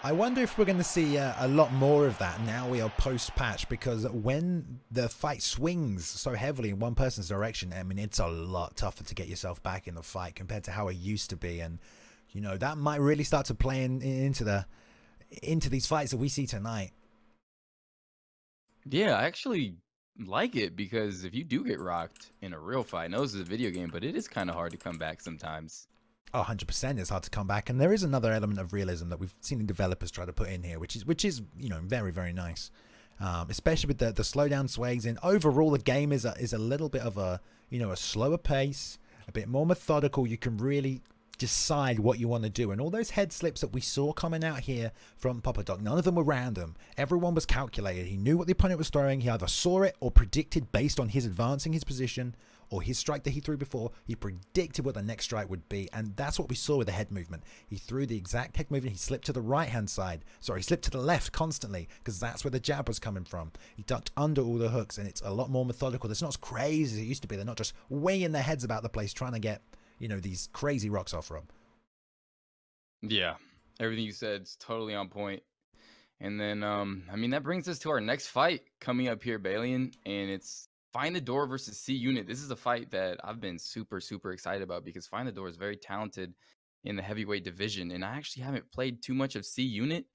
I wonder if we're going to see a lot more of that now we are post-patch, because when the fight swings so heavily in one person's direction, I mean, it's a lot tougher to get yourself back in the fight compared to how it used to be. And, you know, that might really start to play into these fights that we see tonight. Yeah, I actually like it, because if you do get rocked in a real fight, I know this is a video game, but it is kind of hard to come back sometimes. Oh, 100%, it's hard to come back, and there is another element of realism that we've seen the developers try to put in here, which is you know, very, very nice, especially with the slowdown sways. And overall, the game is a little bit of a, you know, a slower pace, a bit more methodical. You can really decide what you want to do, and all those head slips that we saw coming out here from Papa Doc, none of them were random. Everyone was calculated. He knew what the opponent was throwing. He either saw it or predicted based on his advancing his position or his strike that he threw before. He predicted what the next strike would be, and that's what we saw with the head movement. He threw the exact head movement. He slipped to the right hand side, sorry, he slipped to the left constantly, because that's where the jab was coming from. He ducked under all the hooks, and it's a lot more methodical. It's not as crazy as it used to be. They're not just weighing their heads about the place trying to get, you know, these crazy rocks off, Rob. Yeah, everything you said is totally on point. And then, I mean, that brings us to our next fight coming up here, Balian, and it's Find the Door versus C Unit. This is a fight that I've been super, super excited about, because Find the Door is very talented in the heavyweight division, and I actually haven't played too much of C Unit,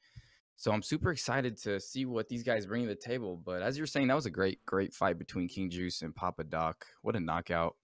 so I'm super excited to see what these guys bring to the table. But as you're saying, that was a great fight between King Juice and Papa Doc. What a knockout.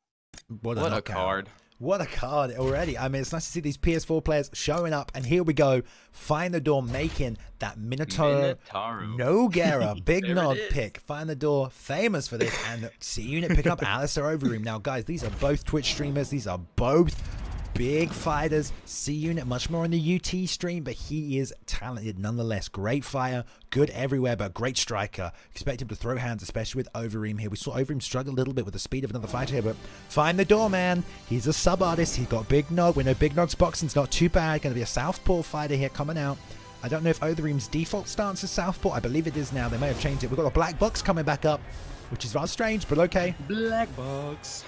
What a card. What a card already. I mean, it's nice to see these PS4 players showing up. And here we go. Find the Door making that Minotauro Nogueira big nod pick. Find the Door, famous for this. And C Unit picking up Alistair Overeem. Now, guys, these are both Twitch streamers. These are both big fighters. C Unit much more on the UT stream, but he is talented nonetheless. Great fighter, good everywhere, but great striker. Expect him to throw hands, especially with Overeem here. We saw Overeem struggle a little bit with the speed of another fighter here, but Find the Door, man. He's a sub artist. He's got Big Nog. We know Big Nog's boxing's not too bad. Going to be a southpaw fighter here coming out. I don't know if Overeem's default stance is southpaw. I believe it is now. They may have changed it. We've got a black box coming back up, which is rather strange, but okay. Black box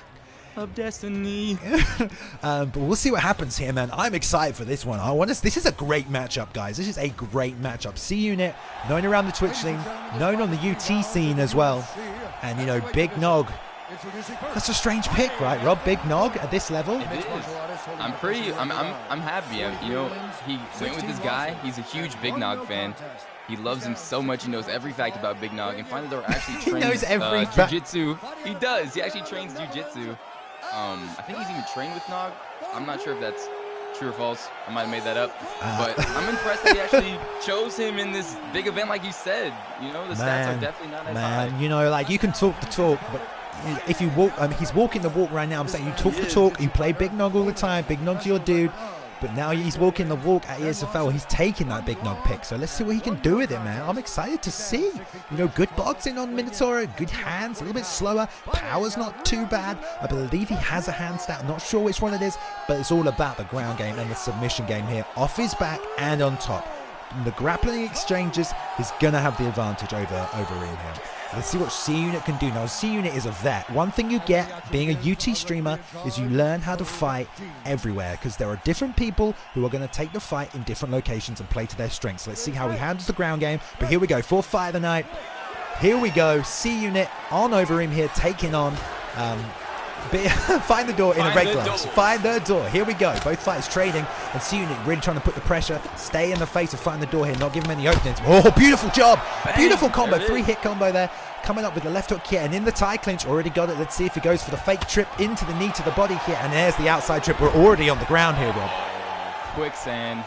of destiny. But we'll see what happens here, man. I'm excited for this one. This is a great matchup, guys. This is a great matchup. C Unit, known around the Twitch scene, known on the UT scene as well. And, you know, Big Nog. That's a strange pick, right, Rob? Big Nog at this level? It is. I'm happy. You know, he went with this guy. He's a huge Big Nog fan. He loves him so much. He knows every fact about Big Nog. And Find the Door actually trains he knows every fact. jiu-jitsu. He does. He actually trains jiu-jitsu. I think he's even trained with Nog. I'm not sure if that's true or false. I might have made that up. But I'm impressed that he actually chose him in this big event, like you said. You know, the stats are definitely not as high. You know, like, you can talk the talk, but if you walk, I mean, he's walking the walk right now. I'm saying you talk the talk. You play Big Nog all the time. Big Nog's your dude. But now he's walking the walk at ESFL. He's taking that Big Nog pick. So let's see what he can do with it, man. I'm excited to see. You know, good boxing on Minotauro. Good hands. A little bit slower. Power's not too bad. I believe he has a hand stat. I'm not sure which one it is. But it's all about the ground game and the submission game here. Off his back and on top. In the grappling exchanges, he's going to have the advantage over Overeem here. Let's see what C Unit can do. Now, C Unit is a vet. One thing you get being a UT streamer is you learn how to fight everywhere, because there are different people who are going to take the fight in different locations and play to their strengths. Let's see how he handles the ground game. But here we go. Fourth fight of the night. Here we go. C Unit on Overeem here, taking on Find the Door in a red gloves. Find the Door. Here we go. Both fighters trading, and C Unit really trying to put the pressure, stay in the face of Find the Door here, not give him any openings. Oh, beautiful job. Beautiful combo. 3-hit combo there. Coming up with the left hook here, and in the tie clinch, already got it. Let's see if he goes for the fake trip into the knee to the body here, and there's the outside trip. We're already on the ground here, Rob. Quicksand.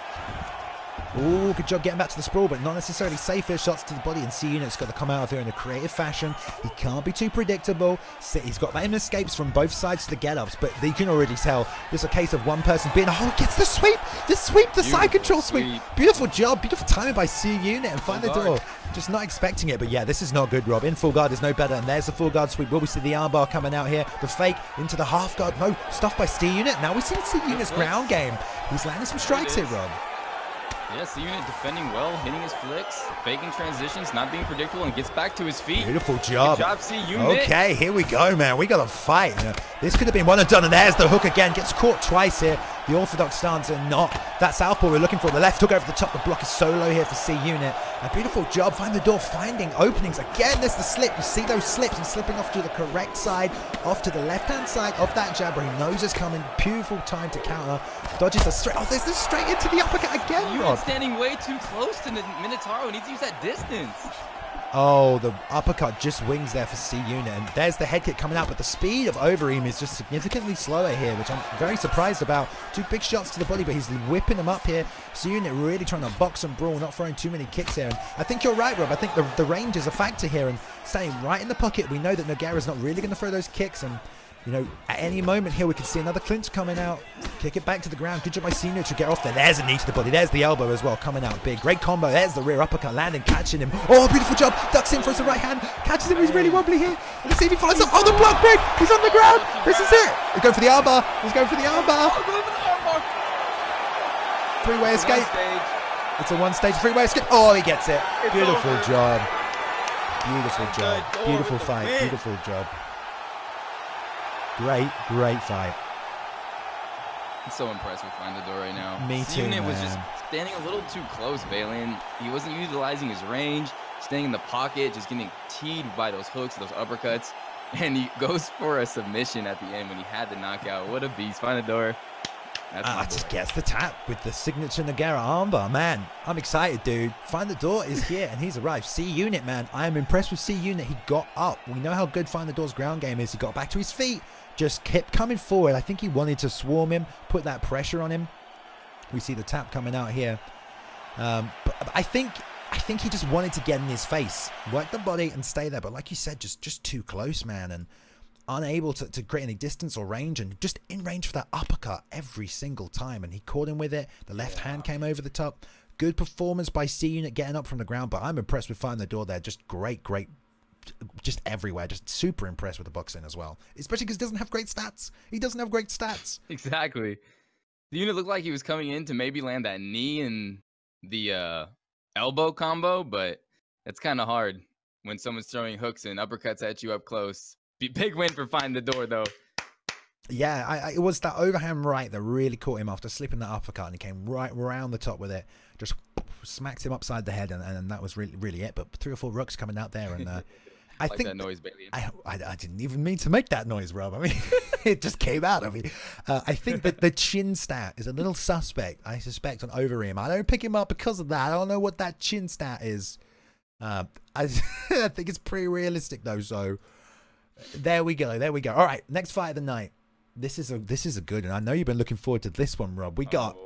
Oh, good job getting back to the sprawl, but not necessarily safer shots to the body. And C-Unit's got to come out of here in a creative fashion. He can't be too predictable. He's got that in escapes from both sides to the get-ups, but you can already tell there's a case of one person being, oh, gets the sweep, the side control sweep. Beautiful job, beautiful timing by C-Unit and find the door. Just not expecting it, but yeah, this is not good, Rob. In full guard is no better, and there's the full guard sweep. Will we see the armbar coming out here? The fake into the half guard. No, stuff by C-Unit. Now we see C-Unit's ground game. He's landing some strikes here, Rob. Yes, the unit defending well, hitting his flicks, faking transitions, not being predictable, and gets back to his feet. Beautiful job. Good job, C-Unit. Okay, here we go, man. We got a fight. This could have been one and done, and there's the hook again. Gets caught twice here. The orthodox stance and not that southpaw we're looking for. The left hook over the top. The block is solo here for C-Unit. A beautiful job. Find the door, finding openings. Again, there's the slip. You see those slips. He's slipping off to the correct side, off to the left-hand side of that jab where he knows it's coming. Beautiful time to counter. Dodges the straight. Oh, there's the straight into the uppercut again, Rob. Standing way too close to the Minotauro. Needs to use that distance. Oh, the uppercut just wings there for C-Unit. And there's the head kick coming out, but the speed of Overeem is just significantly slower here, which I'm very surprised about. 2 big shots to the body, but he's whipping them up here. C-Unit really trying to box and brawl, not throwing too many kicks here. And I think you're right, Rob. I think the range is a factor here, and staying right in the pocket. We know that Nogueira's not really going to throw those kicks, and you know, at any moment here we could see another clinch coming out. Kick it back to the ground. Good job by C-Unit to get off there. There's a knee to the body. There's the elbow as well coming out big. Great combo. There's the rear uppercut landing, catching him. Oh, beautiful job. Ducks in for the right hand. Catches him. He's really wobbly here. Let's see if he follows up. Oh, the block break. He's on the ground. This is it. He's going for the armbar. He's going for the armbar. Three-way escape. It's a one-stage three-way escape. Oh, he gets it. Beautiful job. Beautiful job. Beautiful fight. Beautiful job. Great fight. I'm so impressed with Find the Door right now. Me too, Unit man. was just standing a little too close, Balin. He wasn't utilizing his range, staying in the pocket, just getting teed by those hooks, those uppercuts. And he goes for a submission at the end when he had the knockout. What a beast. Find the Door. Just gets the tap with the signature Nogueira armbar. Man, I'm excited, dude. Find the Door is here, and he's arrived. C-Unit, man. I am impressed with C-Unit. He got up. We know how good Find the Door's ground game is. He got back to his feet. Just kept coming forward. I think he wanted to swarm him, put that pressure on him. We see the tap coming out here. But I think he just wanted to get in his face, work the body, and stay there. But like you said, just too close, man, and unable to create any distance or range, and just in range for that uppercut every single time. And he caught him with it. The left hand came over the top. Good performance by C-Unit getting up from the ground. But I'm impressed with Find the Door there. Just great. Just everywhere. Just super impressed with the boxing as well. Especially because he doesn't have great stats. He doesn't have great stats. Exactly. The unit looked like he was coming in to maybe land that knee and the elbow combo, but that's kind of hard when someone's throwing hooks and uppercuts at you up close. Big win for Find the Door, though. Yeah, it was that overhand right that really caught him after slipping that uppercut, and he came right around the top with it. Just smacked him upside the head, and that was really it. But 3 or 4 rooks coming out there, and I think that noise, Bailey. I didn't even mean to make that noise, Rob. I mean, it just came out of me. I think that the chin stat is a little suspect. I suspect on Overeem. I don't pick him up because of that. I don't know what that chin stat is. I think it's pretty realistic though. So there we go. All right, next fight of the night. This is a good, and I know you've been looking forward to this one, Rob. We got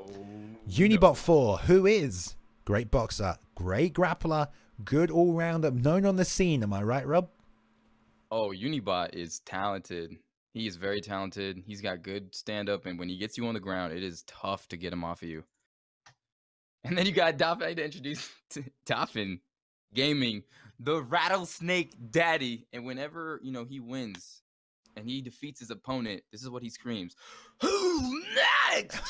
Unibot 4, who is great boxer, great grappler, good all-rounder, known on the scene. Am I right, Rob? Oh, Unibot is talented. He is very talented. He's got good stand-up, and when he gets you on the ground, it is tough to get him off of you. And then you got Dauphin to introduce Dauphin Gaming, the Rattlesnake Daddy. And whenever, he wins and he defeats his opponent, this is what he screams. Who's next?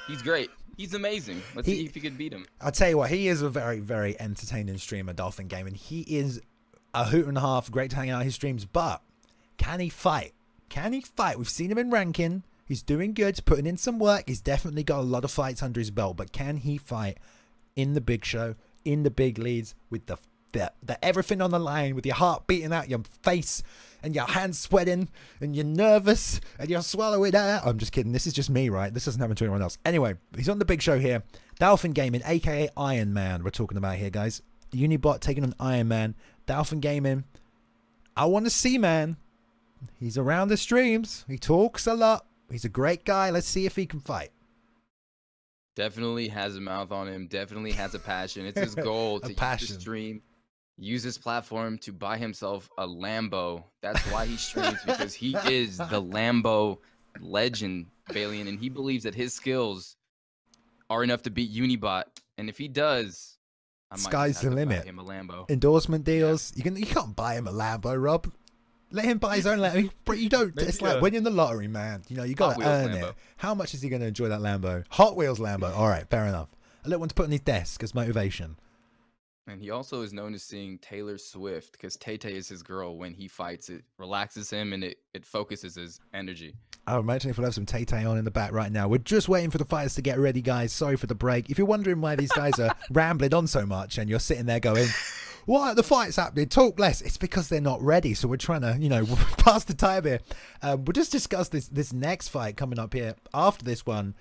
He's great. He's amazing. Let's see if he could beat him. I'll tell you what, he is a very, very entertaining streamer, Dolphin Game, and he is a hoot and a half. Great to hang out his streams, but can he fight? Can he fight? We've seen him in ranking. He's doing good, putting in some work. He's definitely got a lot of fights under his belt, but can he fight in the big show, in the big leads, with the everything on the line, with your heart beating out your face and your hands sweating and you're nervous and you're swallowing air? I'm just kidding. This is just me, right? This doesn't happen to anyone else. Anyway, he's on the big show here. Dolphin Gaming, aka Iron Man, we're talking about here, guys. Unibot taking on Iron Man. Dolphin Gaming. I want to see, man. He's around the streams. He talks a lot. He's a great guy. Let's see if he can fight. Definitely has a mouth on him. Definitely has a passion. It's his goal to use the stream, use this platform to buy himself a Lambo. That's why he streams, because he is the Lambo legend, Balian, and he believes that his skills are enough to beat Unibot. And if he does, I might sky's the limit. buy him a Lambo. Endorsement deals. Yeah. You can't buy him a Lambo, Rob. Let him buy his own Lambo. You don't. It's like winning the lottery, man. You know, you got to earn it. How much is he going to enjoy that Lambo? Hot Wheels Lambo. All right, fair enough. A little one to put on his desk as motivation. And he also is known as seeing Taylor Swift, because Tay-Tay is his girl. When he fights, it relaxes him and it focuses his energy. I imagine if we'll have some Tay-Tay on in the back right now. We're just waiting for the fighters to get ready, guys. Sorry for the break. If you're wondering why these guys are rambling on so much and you're sitting there going, what? The fight's happening. Talk less. It's because they're not ready. So we're trying to, you know, pass the time here. We'll just discuss this next fight coming up here after this one.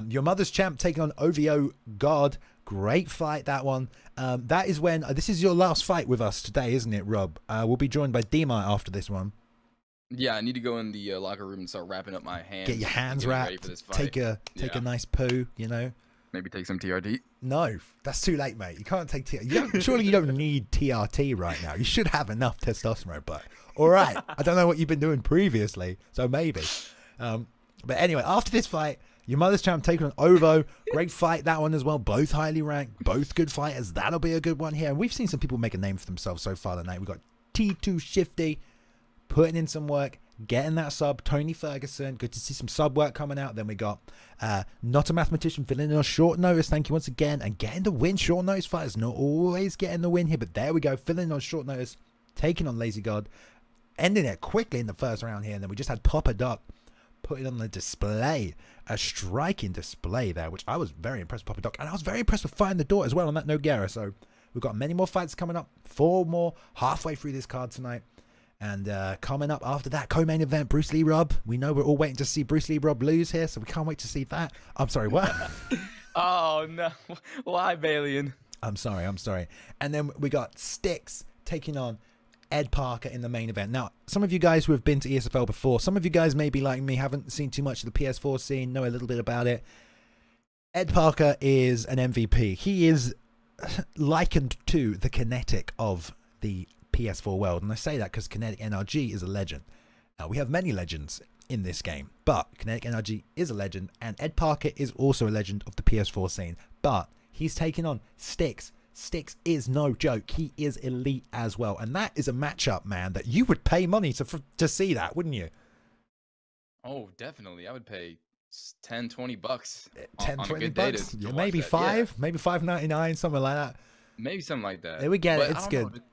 Your Mother's Champ taking on OVO God. Great fight, that one. That is when this is your last fight with us today, isn't it, Rob? We'll be joined by D-Mite after this one. Yeah, I need to go in the locker room and start wrapping up my hands. Get your hands wrapped. Take a nice poo, you know. Maybe take some TRT. No, that's too late, mate. You can't take TRT. Surely you don't need TRT right now. You should have enough testosterone, but all right. I don't know what you've been doing previously, so maybe. But anyway, after this fight, Your Mother's Champ taking on OVO. Great fight, that one as well. Both highly ranked, both good fighters. That'll be a good one here. And we've seen some people make a name for themselves so far tonight. We've got T2 Shifty putting in some work, getting that sub. Tony Ferguson, good to see some sub work coming out. Then we got Not a Mathematician filling in on short notice. Thank you once again. And getting the win. Short notice fighters not always getting the win here, but there we go. Filling in on short notice, taking on Lazy God, ending it quickly in the first round here. And then we just had Papa Doc putting on the display, a striking display there, which I was very impressed with Papa Doc. And I was very impressed with Find the Door as well on that Noguera. So we've got many more fights coming up. 4 more halfway through this card tonight. And coming up after that co-main event, Bruce Lee Rob. We know we're all waiting to see Bruce Lee Rob lose here, so we can't wait to see that. I'm sorry, what? Oh, no. Why, Balian? I'm sorry. And then we got Styx taking on Ed Parker in the main event. Now, some of you guys who have been to ESFL before, some of you guys maybe like me, haven't seen too much of the PS4 scene, know a little bit about it. Ed Parker is an MVP. He is likened to the Kinetic of the PS4 world, and I say that because Kinetic NRG is a legend. We have many legends in this game, but Kinetic NRG is a legend, and Ed Parker is also a legend of the PS4 scene, but he's taking on Styx. Styx is no joke. He is elite as well, and that is a matchup, man, that you would pay money to see that, wouldn't you? Oh, definitely. I would pay 10, 20 bucks 10, on 20 a good day bucks? to maybe watch that. $5, Yeah. maybe $5.99, something like that. Maybe something like that. There we get it. It's good.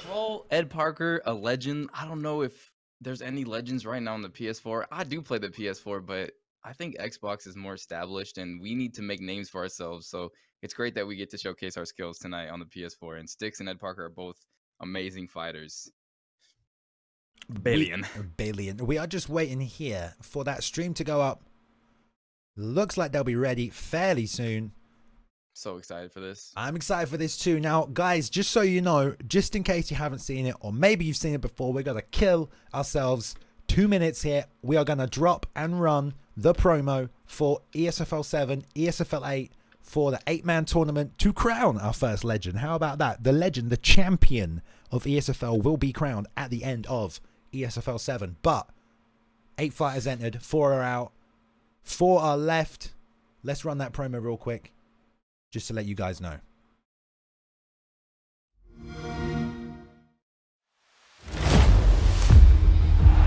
Well, Ed Parker, a legend. I don't know if there's any legends right now on the PS4. I do play the PS4, but I think Xbox is more established, and we need to make names for ourselves. So it's great that we get to showcase our skills tonight on the PS4. And Styx and Ed Parker are both amazing fighters. Balian. We are just waiting here for that stream to go up. Looks like they'll be ready fairly soon. So excited for this. I'm excited for this too. Now, guys, just so you know, just in case you haven't seen it, or maybe you've seen it before, we're going to kill ourselves 2 minutes here. We are going to drop and run the promo for ESFL 7, ESFL 8 for the 8-man tournament to crown our first legend. How about that? The legend, the champion of ESFL will be crowned at the end of ESFL 7. But 8 fighters entered, 4 are out, 4 are left. Let's run that promo real quick, just to let you guys know.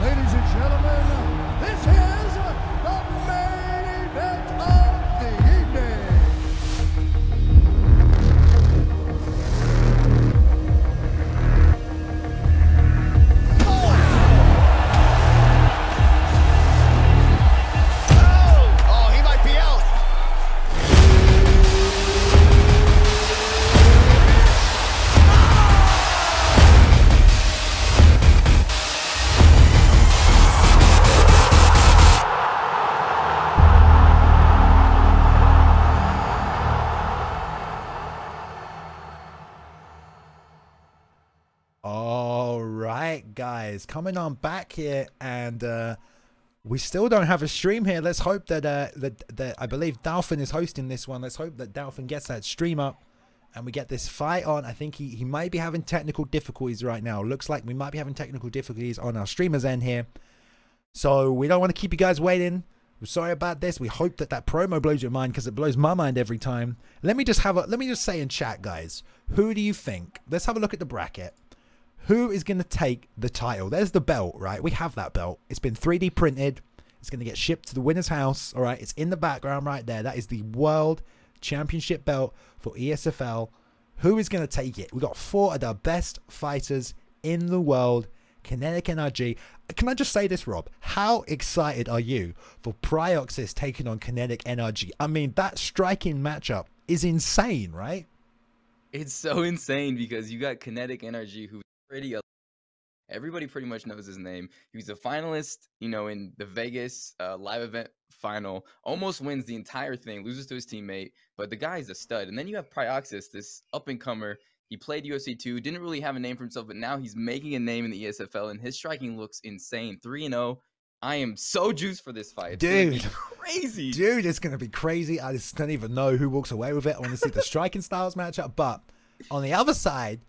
Ladies and gentlemen, this is the main event of the evening. Oh, he might be out. All right, guys, coming on back here, and We still don't have a stream here. Let's hope that that I believe Dolphin is hosting this one. Let's hope that Dolphin gets that stream up and we get this fight on. I think he might be having technical difficulties right now. Looks like we might be having technical difficulties on our streamer's end here. So we don't want to keep you guys waiting. We're sorry about this. We hope that that promo blows your mind, because it blows my mind every time. Let me just say in chat, guys, who do you think? Let's have a look at the bracket. Who is going to take the title? There's the belt, right? We have that belt. It's been 3D printed. It's going to get shipped to the winner's house. All right. It's in the background right there. That is the World Championship belt for ESFL. Who is going to take it? We got 4 of the best fighters in the world. Kinetic NRG. Can I just say this, Rob? How excited are you for Prioxis taking on Kinetic NRG? I mean, that striking matchup is insane, right? It's so insane because you got Kinetic NRG, who's pretty. Everybody pretty much knows his name. He was a finalist, you know, in the Vegas live event final. Almost wins the entire thing, loses to his teammate, but the guy's a stud. And then you have Prioxis, this up-and-comer. He played UFC 2, didn't really have a name for himself, but now he's making a name in the ESFL, and his striking looks insane. 3-0. I am so juiced for this fight. Dude, crazy. Dude, it's going to be crazy. I just don't even know who walks away with it. I want to see the striking styles matchup. But on the other side,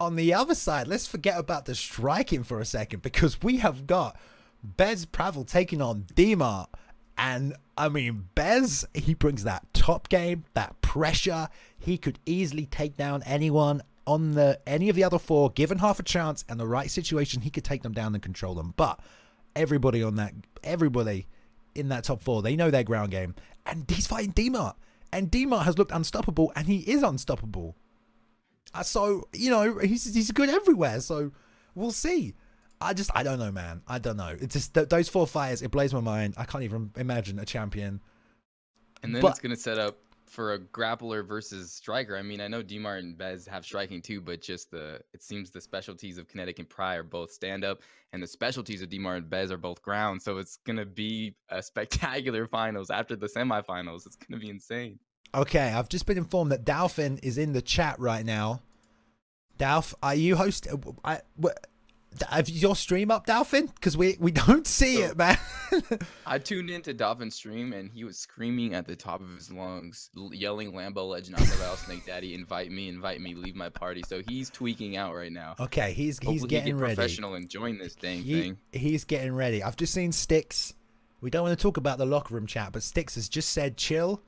let's forget about the striking for a second, because we have got Bez Pravel taking on Dimar. And I mean, Bez, he brings that top game, that pressure. He could easily take down anyone on any of the other 4, given half a chance and the right situation. He could take them down and control them. But everybody in that top 4, they know their ground game, and he's fighting Dimar, and Dimar has looked unstoppable, and he is unstoppable. So you know, he's good everywhere. So we'll see. I don't know, man. I don't know. It's just those 4 fighters. It blows my mind. I can't even imagine a champion. And then it's gonna set up for a grappler versus striker. I mean, I know Dimar and Bez have striking too, but just it seems the specialties of Kinetic and Pry are both stand up, and the specialties of Dimar and Bez are both ground. So it's gonna be a spectacular finals after the semifinals. It's gonna be insane. Okay, I've just been informed that Dolphin is in the chat right now. Dolph, are you host? Have your stream up, Dolphin? Because we don't see it, man. I tuned into Dolphin's stream, and he was screaming at the top of his lungs, yelling Lambo Legend, I'm the Snake Daddy, invite me, leave my party. So he's tweaking out right now. Okay, he's getting ready. Professional and join this thing. He's getting ready. I've just seen Sticks. We don't want to talk about the locker room chat, but Sticks has just said, chill,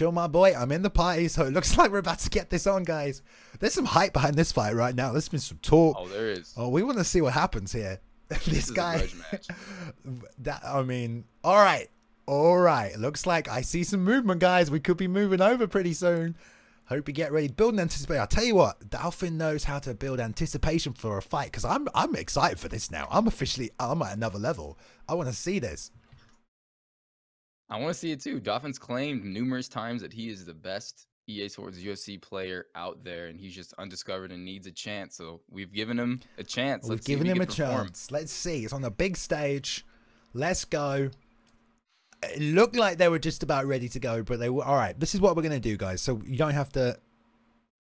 my boy. I'm in the party, so it looks like we're about to get this on, guys. There's some hype behind this fight right now. There's been some talk. Oh, there is. Oh, we want to see what happens here. This guy. Is a grudge match. I mean, all right. Looks like I see some movement, guys. We could be moving over pretty soon. Hope you get ready. Building anticipation. I'll tell you what, Dolphin knows how to build anticipation for a fight, because I'm excited for this now. I'm at another level. I want to see this. I want to see it too. Dolphin's claimed numerous times that he is the best EA Sports UFC player out there, and he's just undiscovered and needs a chance. So we've given him a chance. We've given him a chance. Let's see. It's on the big stage. Let's go. It looked like they were just about ready to go, but they were. All right, this is what we're going to do, guys. So you don't have to.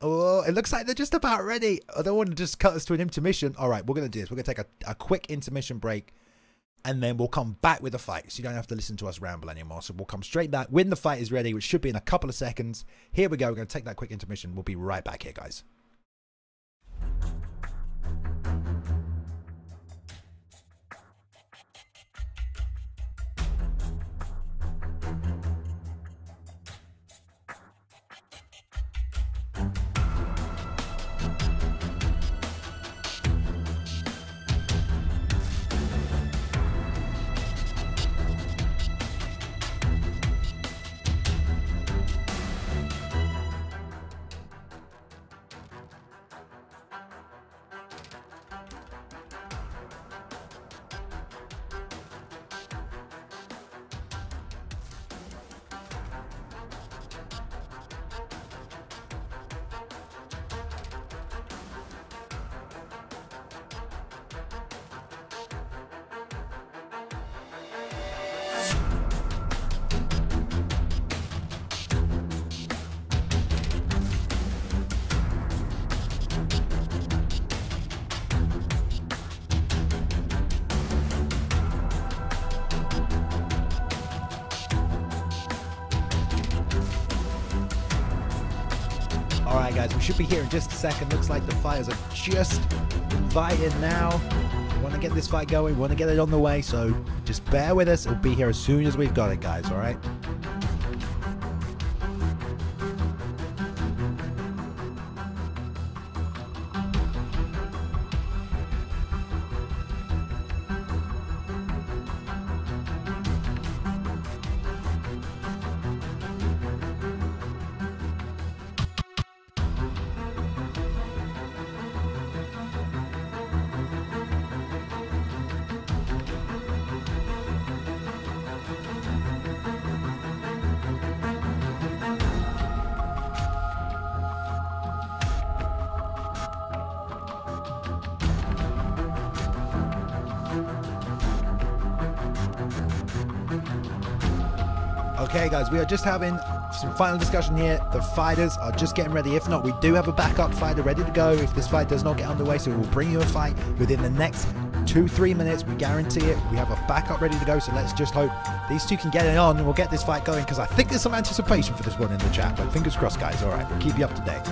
Oh, it looks like they're just about ready. I don't want to just cut us to an intermission. All right, we're going to do this. We're going to take a quick intermission break, and then we'll come back with the fight, so you don't have to listen to us ramble anymore. So we'll come straight back when the fight is ready, which should be in a couple of seconds. Here we go. We're going to take that quick intermission. We'll be right back here, guys. right, guys, we should be here in just a second. Looks like the fighters are just invited now. We want to get this fight going. We want to get it on the way, so just bear with us. It'll be here as soon as we've got it, guys, all right? Okay, guys, we are just having some final discussion here. The fighters are just getting ready. If not, we do have a backup fighter ready to go if this fight does not get underway. So we'll bring you a fight within the next 2-3 minutes. We guarantee it. We have a backup ready to go. So let's just hope these two can get it on and we'll get this fight going, because I think there's some anticipation for this one in the chat. But fingers crossed, guys. All right, we'll keep you up to date.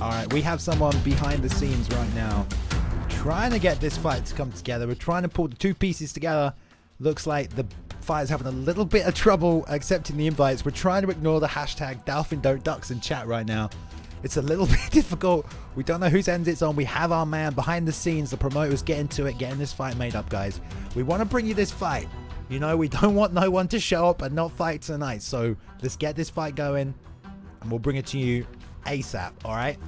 All right, we have someone behind the scenes right now trying to get this fight to come together. We're trying to pull the two pieces together. Looks like the fighter's having a little bit of trouble accepting the invites. We're trying to ignore the hashtag #DalphinDon'tDucks in chat right now. It's a little bit difficult. We don't know whose end it's on. We have our man behind the scenes, the promoters getting to it, getting this fight made up, guys. We want to bring you this fight. You know, we don't want no one to show up and not fight tonight. So let's get this fight going and we'll bring it to you ASAP, all right?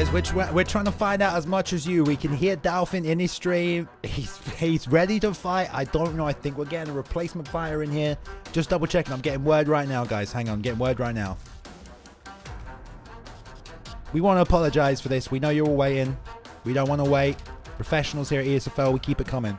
guys, we're trying to find out as much as you. We can hear Dolphin in his stream. He's ready to fight. I don't know. I think we're getting a replacement fighter in here. Just double checking. I'm getting word right now, guys. Hang on, I'm getting word right now. We want to apologize for this. We know you're all waiting. We don't want to wait. Professionals here at ESFL, we keep it coming.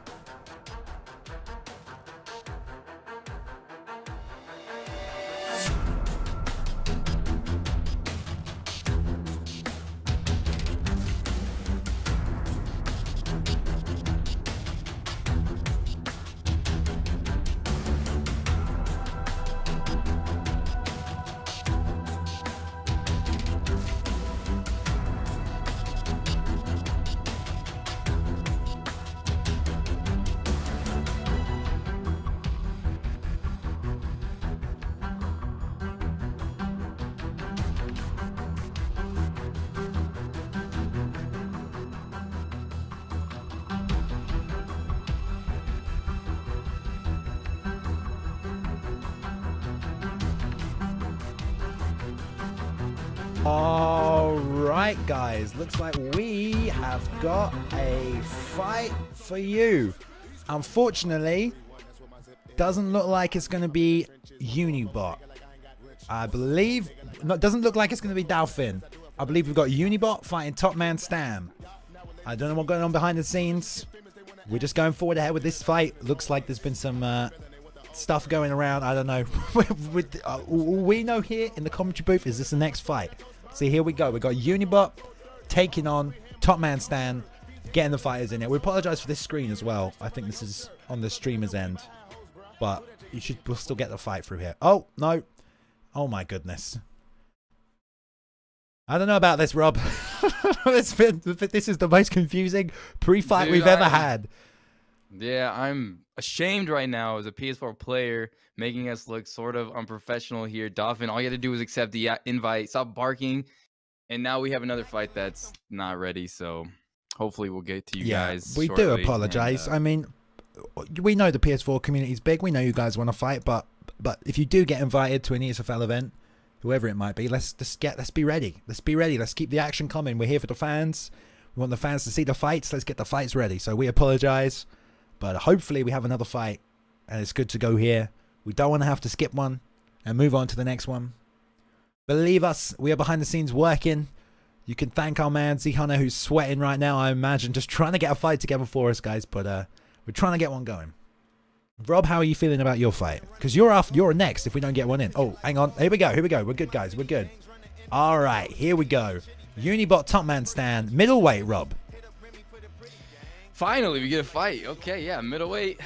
Alright guys, looks like we have got a fight for you. Unfortunately, doesn't look like it's going to be Unibot. I believe, no, doesn't look like it's going to be Dolphin. I believe we've got Unibot fighting Top Man Stam. I don't know what's going on behind the scenes. We're just going forward ahead with this fight. Looks like there's been some stuff going around. I don't know. All we know here in the commentary booth is this the next fight. See, here we go. We got Unibot taking on Top Man Stan, getting the fighters in it. We apologize for this screen as well. I think this is on the streamer's end, but we'll still get the fight through here. Oh no! Oh my goodness! I don't know about this, Rob. This is the most confusing pre-fight we've ever had. Yeah, I'm ashamed right now as a PS4 player, making us look sort of unprofessional here. Dolphin, all you had to do was accept the invite, stop barking, and now we have another fight that's not ready. So hopefully we'll get to you guys. We do apologize. I mean, we know the PS4 community is big. We know you guys want to fight, but if you do get invited to an ESFL event, whoever it might be, let's be ready. Let's be ready. Let's keep the action coming. We're here for the fans. We want the fans to see the fights. Let's get the fights ready. So we apologize. But hopefully we have another fight, and it's good to go here. We don't want to have to skip one and move on to the next one. Believe us, we are behind the scenes working. You can thank our man Z Hunter, who's sweating right now, I imagine, just trying to get a fight together for us, guys. But we're trying to get one going. Rob, how are you feeling about your fight? Because you're next if we don't get one in. Oh, hang on. Here we go. Here we go. We're good, guys. We're good. All right, here we go. Unibot Top Man Stand, middleweight, Rob. Finally, we get a fight. Okay, yeah, middleweight.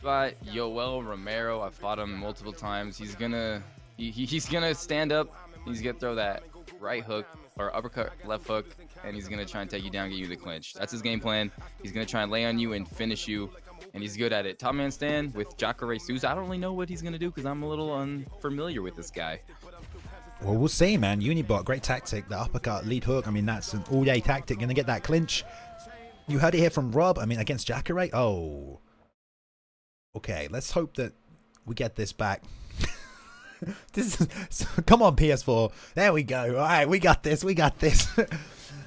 But Yoel Romero, I fought him multiple times. He's gonna stand up. He's gonna throw that right hook or uppercut, left hook, and he's gonna try and take you down, get you the clinch. That's his game plan. He's gonna try and lay on you and finish you, and he's good at it. Top Man Stand with Jacare Souza. I don't really know what he's gonna do because I'm a little unfamiliar with this guy. Well, we'll see, man. Unibot, great tactic. The uppercut, lead hook. I mean, that's an all-day tactic. Gonna get that clinch. You heard it here from Rob. I mean, against Jacare. Oh. Okay, let's hope that we get this back. Come on, PS4. There we go. All right, we got this. We got this.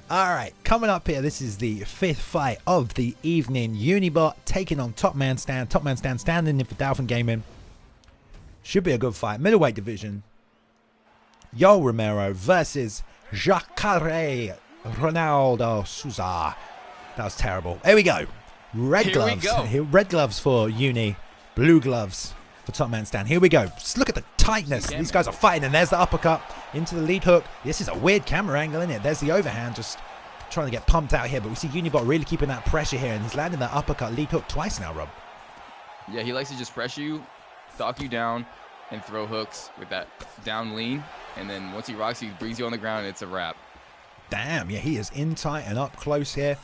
All right, coming up here, this is the 5th fight of the evening. Unibot taking on Top Man Stand. Top Man Stand standing in for Dolphin Gaming. Should be a good fight. Middleweight division. Yoel Romero versus Jacare Ronaldo Souza. That was terrible. Here we go. Red gloves. Red gloves for Uni. Blue gloves for Top Man Stand. Here we go. Just look at the tightness. These guys are fighting, and there's the uppercut into the lead hook. This is a weird camera angle, isn't it? There's the overhand, just trying to get pumped out here. But we see Unibot really keeping that pressure here, and he's landing that uppercut lead hook twice now, Rob. Yeah, he likes to just pressure you, knock you down, and throw hooks with that down lean. And then once he rocks you, he brings you on the ground, and it's a wrap. Damn, yeah, he is in tight and up close here.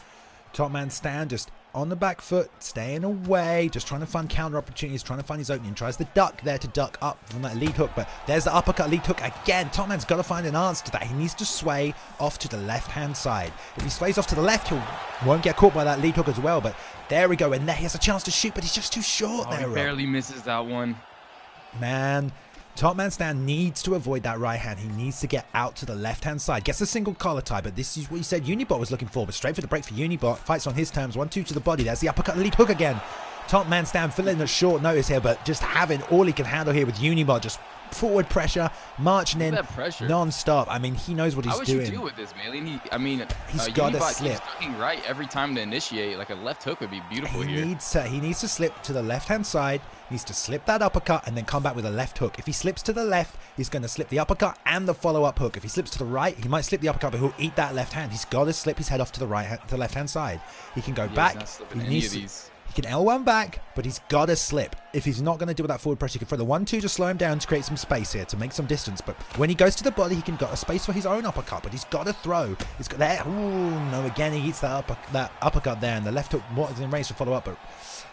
Top Man Stand just on the back foot, staying away, just trying to find counter opportunities, trying to find his opening. Tries the duck there to duck up from that lead hook, but there's the uppercut lead hook again. Top Man's got to find an answer to that. He needs to sway off to the left-hand side. If he sways off to the left, he won't get caught by that lead hook as well, but there we go. And there he has a chance to shoot, but he's just too short there, He barely misses that one. Man, Top Man Stan needs to avoid that right hand. He needs to get out to the left-hand side. Gets a single collar tie, but this is what he said Unibot was looking for. But straight for the break for Unibot. Fights on his terms. 1-2 to the body. There's the uppercut lead hook again. Top Man Stan filling a short notice here, but just having all he can handle here with Unibot. Just forward pressure, marching in non-stop. I mean, he knows what he's doing. How would you deal with this, Bailey? I mean, he's got to slip. Keeps ducking right every time to initiate. Like a left hook would be beautiful here. He needs to slip to the left-hand side. He needs to slip that uppercut and then come back with a left hook. If he slips to the left, he's going to slip the uppercut and the follow-up hook. If he slips to the right, he might slip the uppercut, but he'll eat that left hand. He's got to slip his head off to the left-hand side. He can go back. He can L1 back, but he's got to slip. If he's not going to do that forward pressure, he can throw the 1-2 to slow him down to create some space here, to make some distance. But when he goes to the body, he can got a space for his own uppercut, but he's got to throw. He's got that. Ooh, no, again, he eats that uppercut there, and the left hook was in range to follow up, but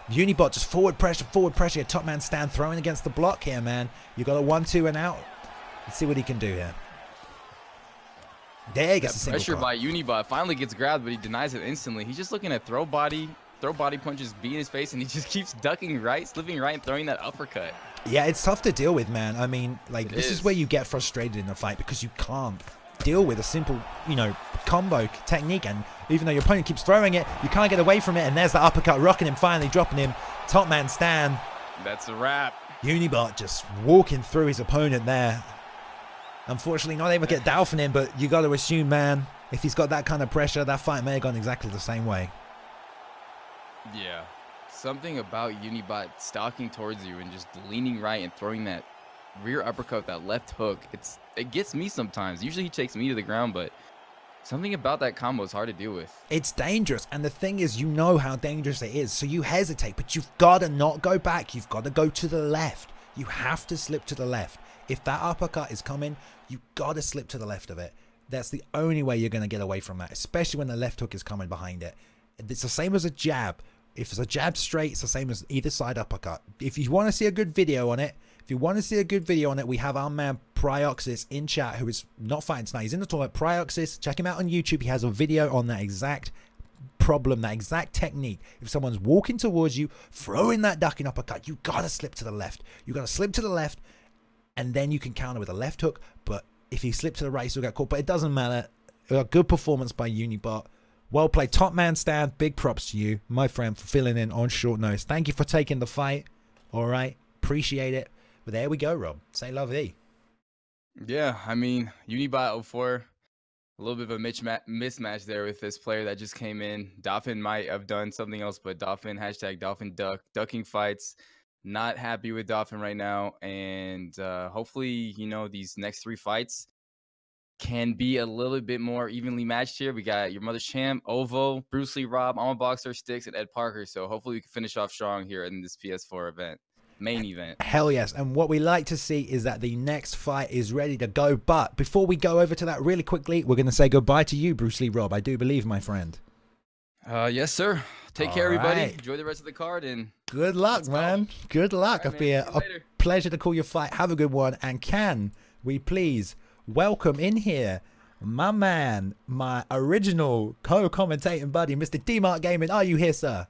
Unibot just forward pressure. Top Man Stan throwing against the block here, man. You got a 1-2 and out. Let's see what he can do here. There he gets the single pressure by Unibot. Finally gets grabbed, but he denies it instantly. He's just looking to throw body punches, be in his face, and he just keeps ducking right, slipping right, and throwing that uppercut. Yeah, it's tough to deal with, man. I mean, like, this is where you get frustrated in a fight because you can't deal with a simple, combo technique. And even though your opponent keeps throwing it, you can't get away from it. And there's the uppercut, rocking him, finally dropping him. Top Man Stan. That's a wrap. Unibot just walking through his opponent there. Unfortunately, not able to get down from him, but you got to assume, man, if he's got that kind of pressure, that fight may have gone exactly the same way. Yeah, something about Unibot stalking towards you and just leaning right and throwing that rear uppercut, that left hook. It gets me sometimes. Usually he takes me to the ground, but something about that combo is hard to deal with. It's dangerous, and the thing is, you know how dangerous it is, so you hesitate, but you've got to not go back. You've got to go to the left. You have to slip to the left. If that uppercut is coming, you got to slip to the left of it. That's the only way you're going to get away from that, especially when the left hook is coming behind it. It's the same as a jab. If it's a jab straight, it's the same as either side uppercut. If you want to see a good video on it, we have our man Prioxis in chat, who is not fighting tonight. He's in the tournament. Prioxis, check him out on YouTube. He has a video on that exact problem, that exact technique. If someone's walking towards you, throwing that ducking uppercut, you gotta slip to the left. You gotta slip to the left, and then you can counter with a left hook. But if you slip to the right, you still get caught. But it doesn't matter. A good performance by Unibot. Well played. Top Man Stan, big props to you, my friend, for filling in on short notice. Thank you for taking the fight. All right. Appreciate it. But there we go, Rob. Say la vie. Yeah, I mean, Unibot 04, a little bit of a mismatch there with this player that just came in. Dolphin might have done something else, but Dolphin, hashtag Dolphin ducking fights. Not happy with Dolphin right now. And hopefully, these next 3 fights can be a little bit more evenly matched here. We got your mother's champ, Ovo, Bruce Lee, Rob, I'm a Boxer, Sticks, and Ed Parker. So hopefully we can finish off strong here in this PS4 event, main event. Hell yes. And what we like to see is that the next fight is ready to go. But before we go over to that really quickly, we're going to say goodbye to you, Bruce Lee, Rob. I do believe, my friend. Yes, sir. Take care, everybody. Enjoy the rest of the card. And good luck, man. Good luck. It'll be a pleasure to call your fight. Have a good one. And can we please welcome in here my man, my original co-commentating buddy, Mr. D-Mark Gaming. Are you here, sir?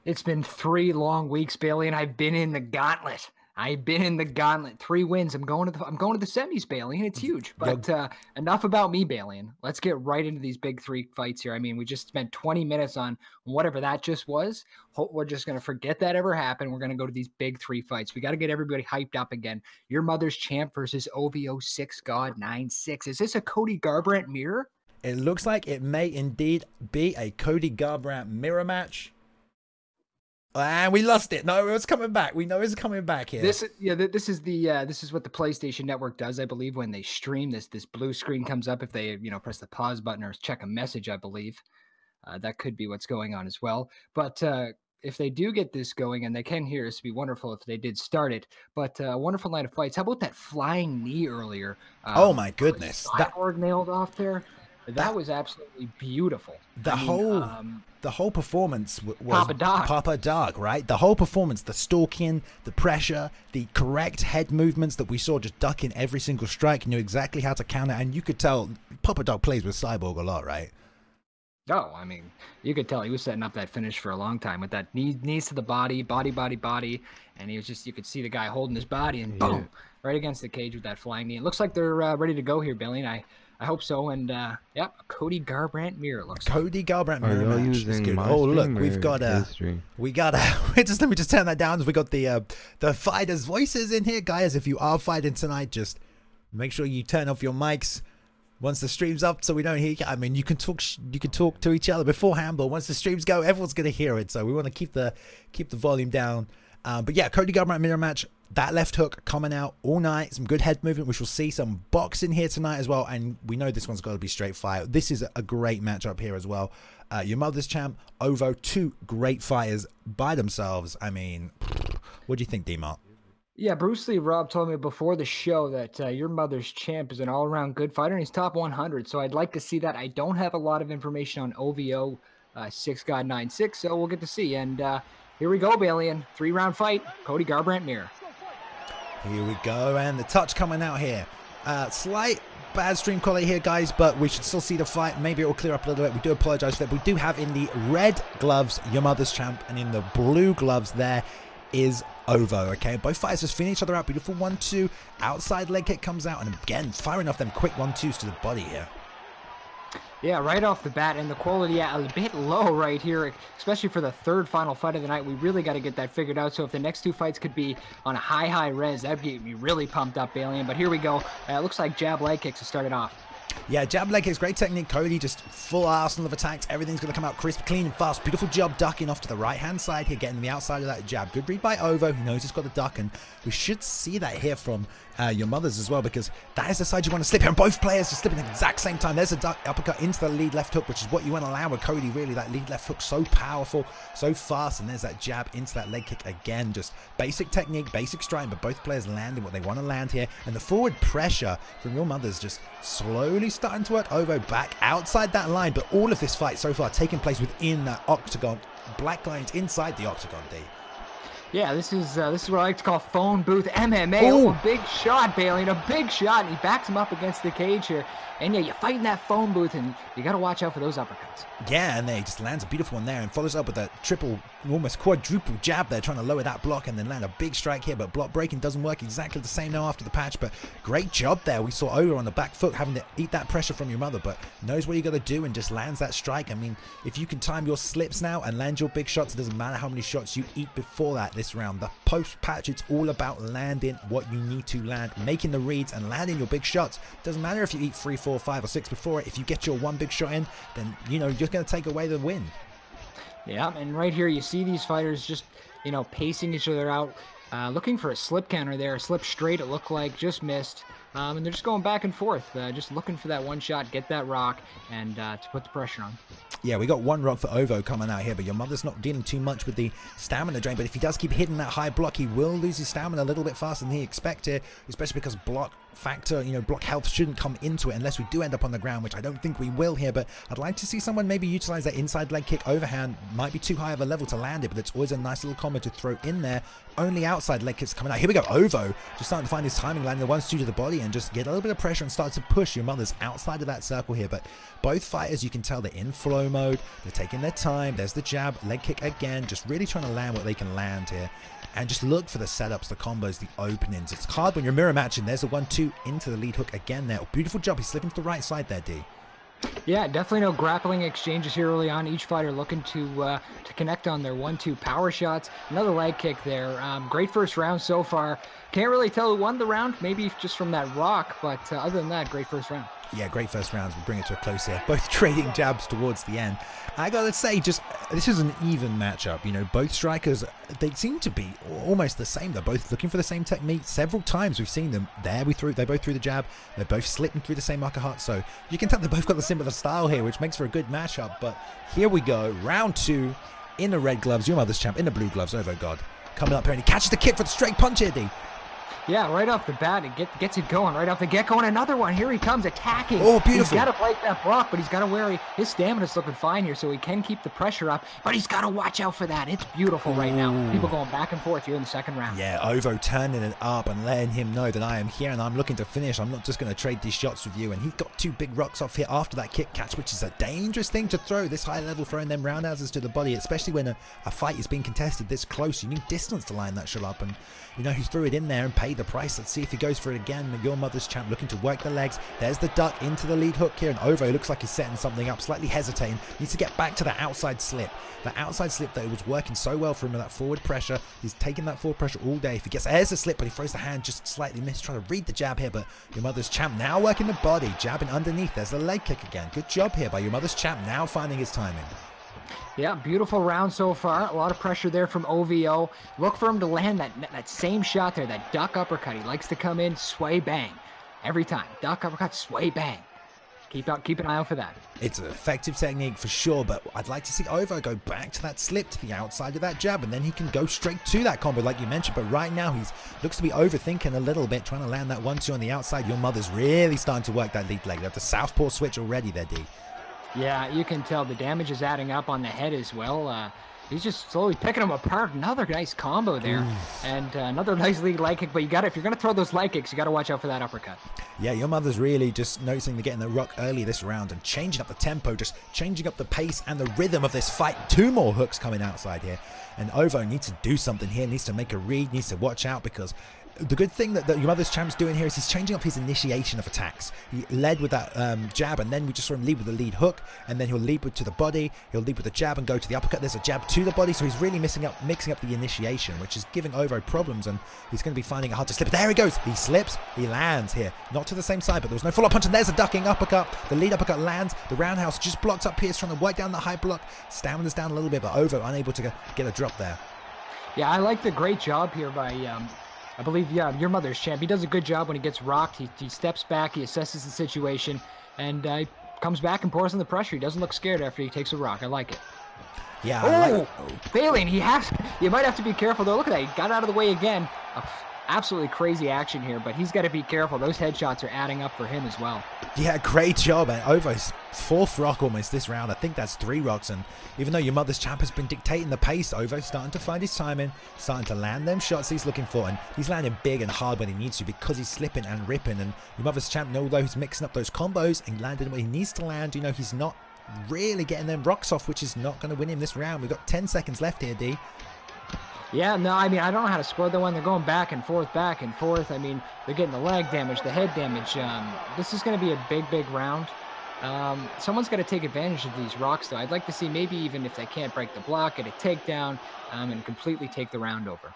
It's been 3 long weeks, Bailey, and I've been in the gauntlet. 3 wins. I'm going to the semis, Bailey, and it's huge. But enough about me, Bailey. Let's get right into these big 3 fights here. I mean, we just spent 20 minutes on whatever that just was. We're just going to forget that ever happened. We're going to go to these big 3 fights. We got to get everybody hyped up again. Your mother's champ versus OVO 6 God 9-6. Is this a Cody Garbrandt mirror? It looks like it may indeed be a Cody Garbrandt mirror match. And we lost it. No, it's coming back. We know it's coming back here. This is what the PlayStation Network does, I believe, when they stream this. This blue screen comes up if they, press the pause button or check a message, I believe. That could be what's going on as well. But if they do get this going, and they can hear us, it'd be wonderful if they did start it. But a wonderful night of fights. How about that flying knee earlier? Oh my goodness! That nailed off there. That was absolutely beautiful. The whole performance was Papa Dog, right? The whole performance, the stalking, the pressure, the correct head movements that we saw, just ducking every single strike, knew exactly how to counter, and you could tell Papa Dog plays with Cyborg a lot, right? Oh, I mean, you could tell he was setting up that finish for a long time with that knees to the body, body, and he was just, you could see the guy holding his body and boom, right against the cage with that flying knee. It looks like they're ready to go here, Billy, and I hope so. And yep, Cody Garbrandt mirror, it looks Cody Garbrandt Are mirror y'all match. It's using good. my Oh look, stream we've or got his stream? let me just turn that down. We got the fighters' voices in here, guys. If you are fighting tonight, just make sure you turn off your mics once the stream's up, so we don't hear you. I mean, you can talk to each other beforehand, but once the streams go, everyone's gonna hear it. So we want to keep the volume down. But yeah, Cody Garbrandt mirror match. That left hook coming out all night. Some good head movement. We shall see some boxing here tonight as well. And we know this one's got to be straight fire. This is a great matchup here as well. Your mother's champ, Ovo, two great fighters by themselves. I mean, what do you think, D-Mart? Yeah, Bruce Lee Rob told me before the show that your mother's champ is an all-around good fighter and he's top 100. So I'd like to see that. I don't have a lot of information on OVO 6God96, so we'll get to see. And here we go, Balian. 3-round fight. Cody Garbrandt mirror. Here we go, and the touch coming out here. Slight bad stream quality here, guys, but we should still see the fight. Maybe it will clear up a little bit. We do apologize for that. We do have in the red gloves your mother's champ, and in the blue gloves there is Ovo. Okay, both fighters just finish each other out. Beautiful 1-2. Outside leg kick comes out, and again firing off them quick 1-2s to the body here. Yeah, right off the bat, and the quality a bit low right here, especially for the third final fight of the night. We really got to get that figured out. So if the next two fights could be on a high res, that'd get me really pumped up, Balian. But here we go. It looks like jab leg kicks to start it off. Yeah, jab leg kicks, great technique. Cody just full arsenal of attacks. Everything's going to come out crisp, clean, and fast. Beautiful job ducking off to the right-hand side here, getting the outside of that jab. Good read by Ovo. He knows he's got the duck, and we should see that here from your mothers as well, because that is the side you want to slip here. And both players are slipping at the exact same time. There's a duck uppercut into the lead left hook, which is what you want to allow with Cody, really. That lead left hook so powerful, so fast, and there's that jab into that leg kick again. Just basic technique, basic striking, but both players landing what they want to land here. And the forward pressure from your mothers just slowly starting to work. Ovo back outside that line, but all of this fight so far taking place within that octagon. Black lines inside the octagon, D. Yeah, this is what I like to call phone booth MMA. Ooh. Oh, a big shot, Balian, a big shot, and he backs him up against the cage here. And yeah, you fight in that phone booth, and you got to watch out for those uppercuts. Yeah, and they just lands a beautiful one there and follows up with a triple, almost quadruple jab there, trying to lower that block and then land a big strike here. But block breaking doesn't work exactly the same now after the patch, but great job there. We saw Ola on the back foot having to eat that pressure from your mother, but knows what you got to do and just lands that strike. I mean, if you can time your slips now and land your big shots, it doesn't matter how many shots you eat before that this round. The post patch, it's all about landing what you need to land, making the reads and landing your big shots. Doesn't matter if you eat 3, 4, 5, or 6 before it. If you get your one big shot in, then you know you're going to take away the win. Yeah, and right here you see these fighters just, you know, pacing each other out, looking for a slip counter there, a slip straight it looked like, just missed. And they're just going back and forth, just looking for that one shot, get that rock, and to put the pressure on. Yeah, we got one rock for Ovo coming out here, but your mother's not dealing too much with the stamina drain. But if he does keep hitting that high block, he will lose his stamina a little bit faster than he expected, especially because block factor, you know, block health shouldn't come into it unless we do end up on the ground, which I don't think we will here. But I'd like to see someone maybe utilize that inside leg kick overhand. Might be too high of a level to land it, but it's always a nice little combo to throw in there. Only outside leg kicks coming out. Here we go. Ovo just starting to find his timing, landing the 1-2 to the body and just get a little bit of pressure and start to push your mothers outside of that circle here. But both fighters, you can tell they're in flow mode. They're taking their time. There's the jab, leg kick again, just really trying to land what they can land here. And just look for the setups, the combos, the openings. It's hard when you're mirror matching. There's a 1-2 into the lead hook again there. Beautiful job. He's slipping to the right side there, D. Yeah, definitely no grappling exchanges here early on. Each fighter looking to connect on their 1-2 power shots. Another leg kick there. Great first round so far. Can't really tell who won the round, maybe just from that rock, but other than that, great first round. Yeah, great first rounds. We'll bring it to a close here. Both trading jabs towards the end. I gotta say, just this is an even matchup. You know, both strikers, they seem to be almost the same. They're both looking for the same technique. Several times we've seen them there. They both threw the jab. They're both slipping through the same uppercut. So you can tell they both got the similar style here, which makes for a good matchup. But here we go, round 2 in the red gloves. Your mother's champ in the blue gloves. Ovo God coming up here, and he catches the kick for the straight punch here, D. Yeah, right off the bat, it gets it going right off the get-go. And another one. Here he comes attacking. Oh, beautiful. He's got to break that block, but he's got to wear his stamina's looking fine here, so he can keep the pressure up. But he's got to watch out for that. It's beautiful right now. People going back and forth here in the second round. Yeah, Ovo turning it up and letting him know that I am here and I'm looking to finish. I'm not just going to trade these shots with you. And he's got 2 big rocks off here after that kick catch, which is a dangerous thing to throw. This high level, throwing them roundhouses to the body, especially when a fight is being contested this close. You need distance to line that shot up. And you know, he threw it in there and paid the price. Let's see if he goes for it again. Your Mother's Champ looking to work the legs. There's the duck into the lead hook here. And Ovo looks like he's setting something up, slightly hesitating. Needs to get back to the outside slip. The outside slip that was working so well for him with that forward pressure. He's taking that forward pressure all day. If he gets, there's a slip, but he throws the hand just slightly missed. Trying to read the jab here, but Your Mother's Champ now working the body. Jabbing underneath. There's the leg kick again. Good job here by Your Mother's Champ, now finding his timing. Yeah, beautiful round so far. A lot of pressure there from OVO. Look for him to land that same shot there, that duck uppercut. He likes to come in, sway, bang. Every time. Duck uppercut, sway, bang. Keep an eye out for that. It's an effective technique for sure, but I'd like to see Ovo go back to that slip to the outside of that jab, and then he can go straight to that combo like you mentioned. But right now he's looks to be overthinking a little bit, trying to land that 1-2 on the outside. Your Mother's really starting to work that lead leg. They have the southpaw switch already there, D. Yeah, you can tell the damage is adding up on the head as well. He's just slowly picking them apart. Another nice combo there. And another nice lead leg kick. But if you're going to throw those leg kicks, you got to watch out for that uppercut. Yeah, Your Mother's really just noticing they're getting the rock early this round and changing up the tempo, just changing up the pace and the rhythm of this fight. 2 more hooks coming outside here. And Ovo needs to do something here, needs to make a read, needs to watch out, because the good thing that Your Mother's Champ's doing here is he's changing up his initiation of attacks. He led with that jab, and then we just saw him lead with the lead hook, and then he'll lead to the body, he'll lead with the jab and go to the uppercut. There's a jab to the body, so he's really mixing up the initiation, which is giving Ovo problems, and he's going to be finding it hard to slip. There he goes. He slips, he lands here. Not to the same side, but there was no follow-up punch, and there's a ducking uppercut. The lead uppercut lands. The roundhouse just blocked up Pierce, trying to work down the high block. Stamina's down a little bit, but Ovo unable to get a drop there. Yeah, I like the great job here by I believe, yeah, Your Mother's Champ. He does a good job when he gets rocked. He steps back, he assesses the situation, and he comes back and pours on the pressure. He doesn't look scared after he takes a rock. I like it. Yeah, Balian, you might have to be careful, though. Look at that. He got out of the way again. Absolutely crazy action here, but he's got to be careful. Those headshots are adding up for him as well. Yeah, great job. And Ovo's 4th rock almost this round. I think that's 3 rocks. And even though Your Mother's Champ has been dictating the pace, Ovo's starting to find his timing, starting to land them shots he's looking for. And he's landing big and hard when he needs to, because he's slipping and ripping. And Your Mother's Champ, although he's mixing up those combos and landing what he needs to land, you know, he's not really getting them rocks off, which is not going to win him this round. We've got 10 seconds left here, D. Yeah, no, I mean, I don't know how to score the one. They're going back and forth. I mean, they're getting the leg damage, the head damage. This is going to be a big round. Someone's got to take advantage of these rocks, though. I'd like to see maybe even if they can't break the block, get a takedown, and completely take the round over.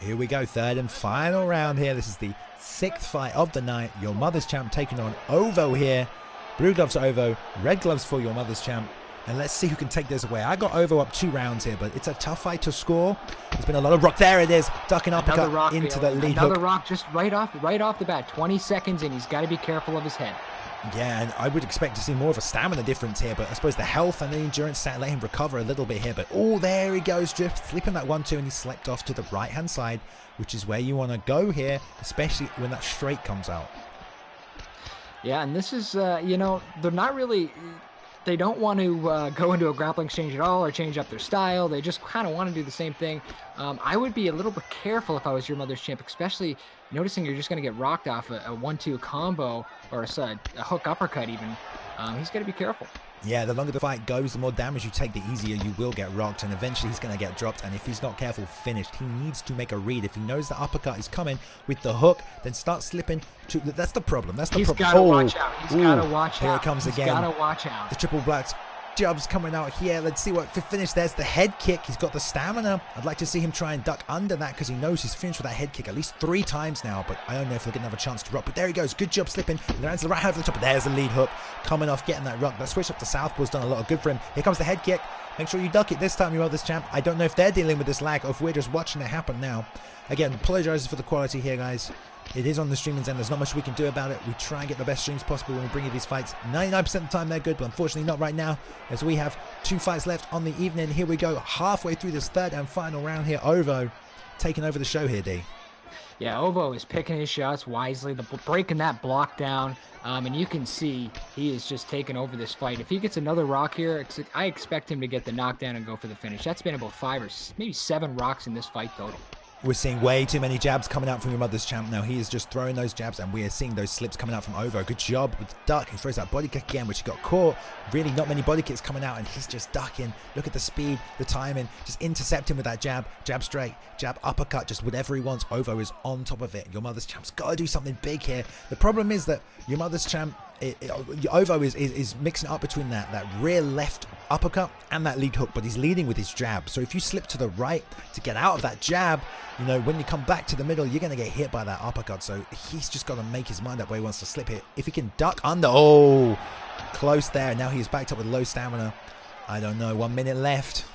Here we go, 3rd and final round here. This is the 6th fight of the night. Your Mother's Champ taking on Ovo here. Blue gloves Ovo, red gloves for Your Mother's Champ. And let's see who can take this away. I got Ovo up 2 rounds here, but it's a tough fight to score. There's been a lot of rock. There it is. Ducking uppercut into the lead hook. Another rock just right off the bat. 20 seconds in. He's got to be careful of his head. Yeah, and I would expect to see more of a stamina difference here, but I suppose the health and the endurance let him recover a little bit here. But oh, there he goes, just slipping that 1-2, and he slept off to the right-hand side, which is where you want to go here, especially when that straight comes out. Yeah, and this is, you know, they're not really... They don't want to go into a grappling exchange at all or change up their style. They just kind of want to do the same thing. I would be a little bit careful if I was Your Mother's Champ, especially noticing you're just going to get rocked off a 1-2 combo or a hook uppercut even. He's got to be careful. Yeah, the longer the fight goes, the more damage you take, the easier you will get rocked, and eventually he's going to get dropped, and if he's not careful, finished. He needs to make a read. If he knows the uppercut is coming with the hook, then start slipping. That's the problem. That's the problem. He's got to watch out. He's got to watch out. Here it comes again. He's got to watch out. The triple blacks. Jobs coming out here. Let's see what finish. There's the head kick. He's got the stamina. I'd like to see him try and duck under that, because he knows he's finished with that head kick at least 3 times now, but I don't know if he'll get another chance to rock. But there he goes. Good job slipping. And lands the right hand over the top. There's the lead hook coming off, getting that rock. That switch up to southpaw's done a lot of good for him. Here comes the head kick. Make sure you duck it this time, Your Mother's Champ. I don't know if they're dealing with this lag or if we're just watching it happen now. Again, apologizes for the quality here, guys. It is on the streaming's end. There's not much we can do about it. We try and get the best streams possible when we bring you these fights. 99% of the time they're good, but unfortunately not right now, as we have 2 fights left on the evening. Here we go, halfway through this 3rd and final round here. Ovo taking over the show here, D. Yeah, Ovo is picking his shots wisely, breaking that block down, and you can see he is just taking over this fight. If he gets another rock here, I expect him to get the knockdown and go for the finish. That's been about 5 or maybe 7 rocks in this fight total. We're seeing way too many jabs coming out from your mother's champ now. He is just throwing those jabs, and we are seeing those slips coming out from Ovo. Good job with the duck. He throws that body kick again, which he got caught. Really not many body kicks coming out, and he's just ducking. Look at the speed, the timing, just intercepting with that jab. Jab straight, jab uppercut, just whatever he wants. Ovo is on top of it. Your mother's champ's got to do something big here. The problem is that your mother's champ, Ovo is mixing up between that rear left uppercut and that lead hook, but he's leading with his jab. So if you slip to the right to get out of that jab, you know, when you come back to the middle, you're going to get hit by that uppercut. So he's just got to make his mind up where he wants to slip it. If he can duck under, oh, close there. Now he's backed up with low stamina. I don't know, 1 minute left.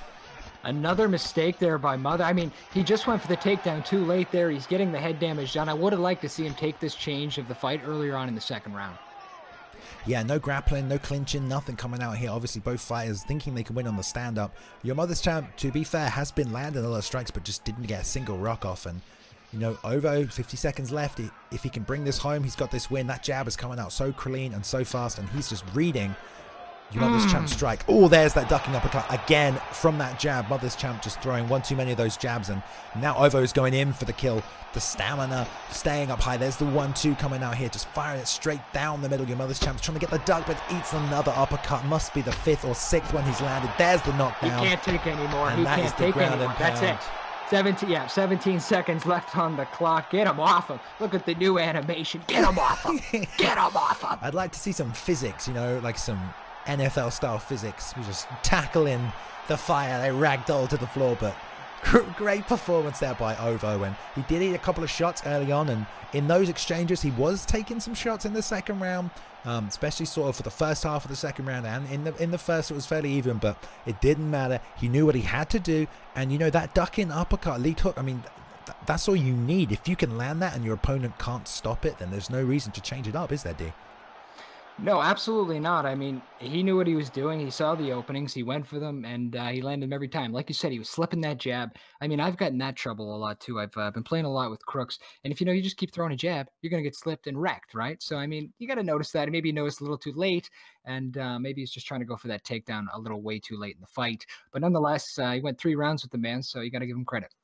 Another mistake there by Mother. I mean, he just went for the takedown too late there. He's getting the head damage done. I would have liked to see him take this change of the fight earlier on in the second round. Yeah, no grappling, no clinching, nothing coming out here. Obviously, both fighters thinking they can win on the stand-up. Your mother's champ, to be fair, has been landing a lot of strikes, but just didn't get a single rock off. And, you know, Ovo, 50 seconds left. If he can bring this home, he's got this win. That jab is coming out so clean and so fast, and he's just reading your mother's champ strike. Oh, there's that ducking uppercut again from that jab. Mother's champ just throwing one too many of those jabs, and now Ovo is going in for the kill. The stamina staying up high. There's the 1-2 coming out here, just firing it straight down the middle. Your mother's champ's trying to get the duck, but eats another uppercut. Must be the 5th or 6th one he's landed. There's the knockdown. He can't take anymore. And he that can't is the take ground anymore. and That's it. 17 seconds left on the clock. Get him off him. Look at the new animation. Get him off him. Get him off him. I'd like to see some physics, you know, like some NFL style physics. We just tackling the fire. They ragdoll to the floor, but great performance there by Ovo, and he did eat a couple of shots early on, and in those exchanges he was taking some shots in the second round, especially sort of for the first half of the second round, and in the first it was fairly even, but it didn't matter. He knew what he had to do, and you know, that ducking uppercut lead hook, I mean, that's all you need. If you can land that and your opponent can't stop it, then there's no reason to change it up, is there, D? No, absolutely not. I mean, he knew what he was doing. He saw the openings. He went for them, and he landed them every time. Like you said, he was slipping that jab. I mean, I've gotten that trouble a lot, too. I've been playing a lot with crooks. And if, you know, you just keep throwing a jab, you're going to get slipped and wrecked, right? So, I mean, you got to notice that. Maybe he noticed a little too late, and maybe he's just trying to go for that takedown a little way too late in the fight. But nonetheless, he went 3 rounds with the man, so you got to give him credit.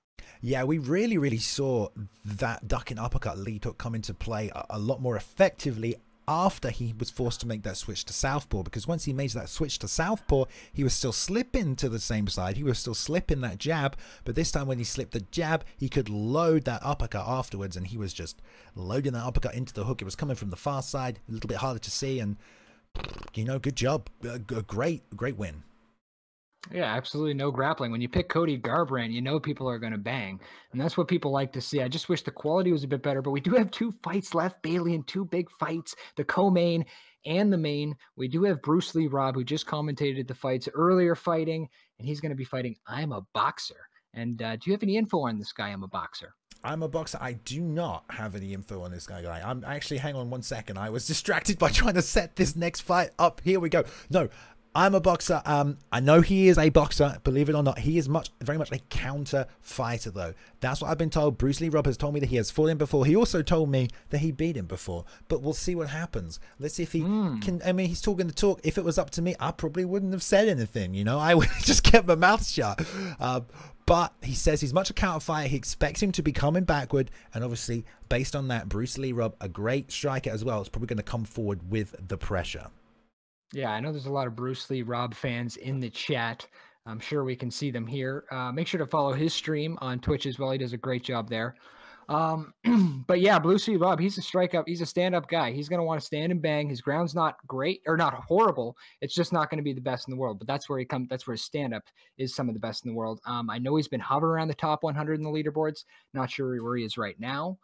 Yeah, we really saw that ducking uppercut lead hook come into play a lot more effectively after he was forced to make that switch to southpaw, because once he made that switch to southpaw, he was still slipping to the same side. He was still slipping that jab, but this time when he slipped the jab, he could load that uppercut afterwards, and he was just loading that uppercut into the hook. It was coming from the far side, a little bit harder to see, and, you know, good job. A great win. Yeah, absolutely no grappling. When you pick Cody Garbrandt, you know people are going to bang. And that's what people like to see. I just wish the quality was a bit better, but we do have 2 fights left, Bailey, and 2 big fights, the co-main and the main. We do have Bruce Lee Robb, who just commentated the fights earlier fighting, and he's going to be fighting I'm a Boxer. And do you have any info on this guy, I'm a Boxer? I'm a Boxer. I do not have any info on this guy. I'm actually, hang on 1 second. I was distracted by trying to set this next fight up. Here we go. No, I'm a Boxer. I know he is a boxer, believe it or not. He is very much a counter fighter, though. That's what I've been told. Bruce Lee Robb has told me that he has fought him before. He also told me that he beat him before. But we'll see what happens. Let's see if he can. I mean, he's talking the talk. If it was up to me, I probably wouldn't have said anything. You know, I would have just kept my mouth shut. But he says he's much a counter fighter. He expects him to be coming backward. And obviously, based on that, Bruce Lee Robb, a great striker as well, is probably going to come forward with the pressure. Yeah, I know there's a lot of Bruce Lee Robb fans in the chat. I'm sure we can see them here. Make sure to follow his stream on Twitch as well. He does a great job there. But yeah, Bruce Lee Robb, he's a strikeout. He's a stand-up guy. He's going to want to stand and bang. His ground's not great or not horrible. It's just not going to be the best in the world. But that's where he comes. That's where his stand-up is some of the best in the world. I know he's been hovering around the top 100 in the leaderboards. Not sure where he is right now.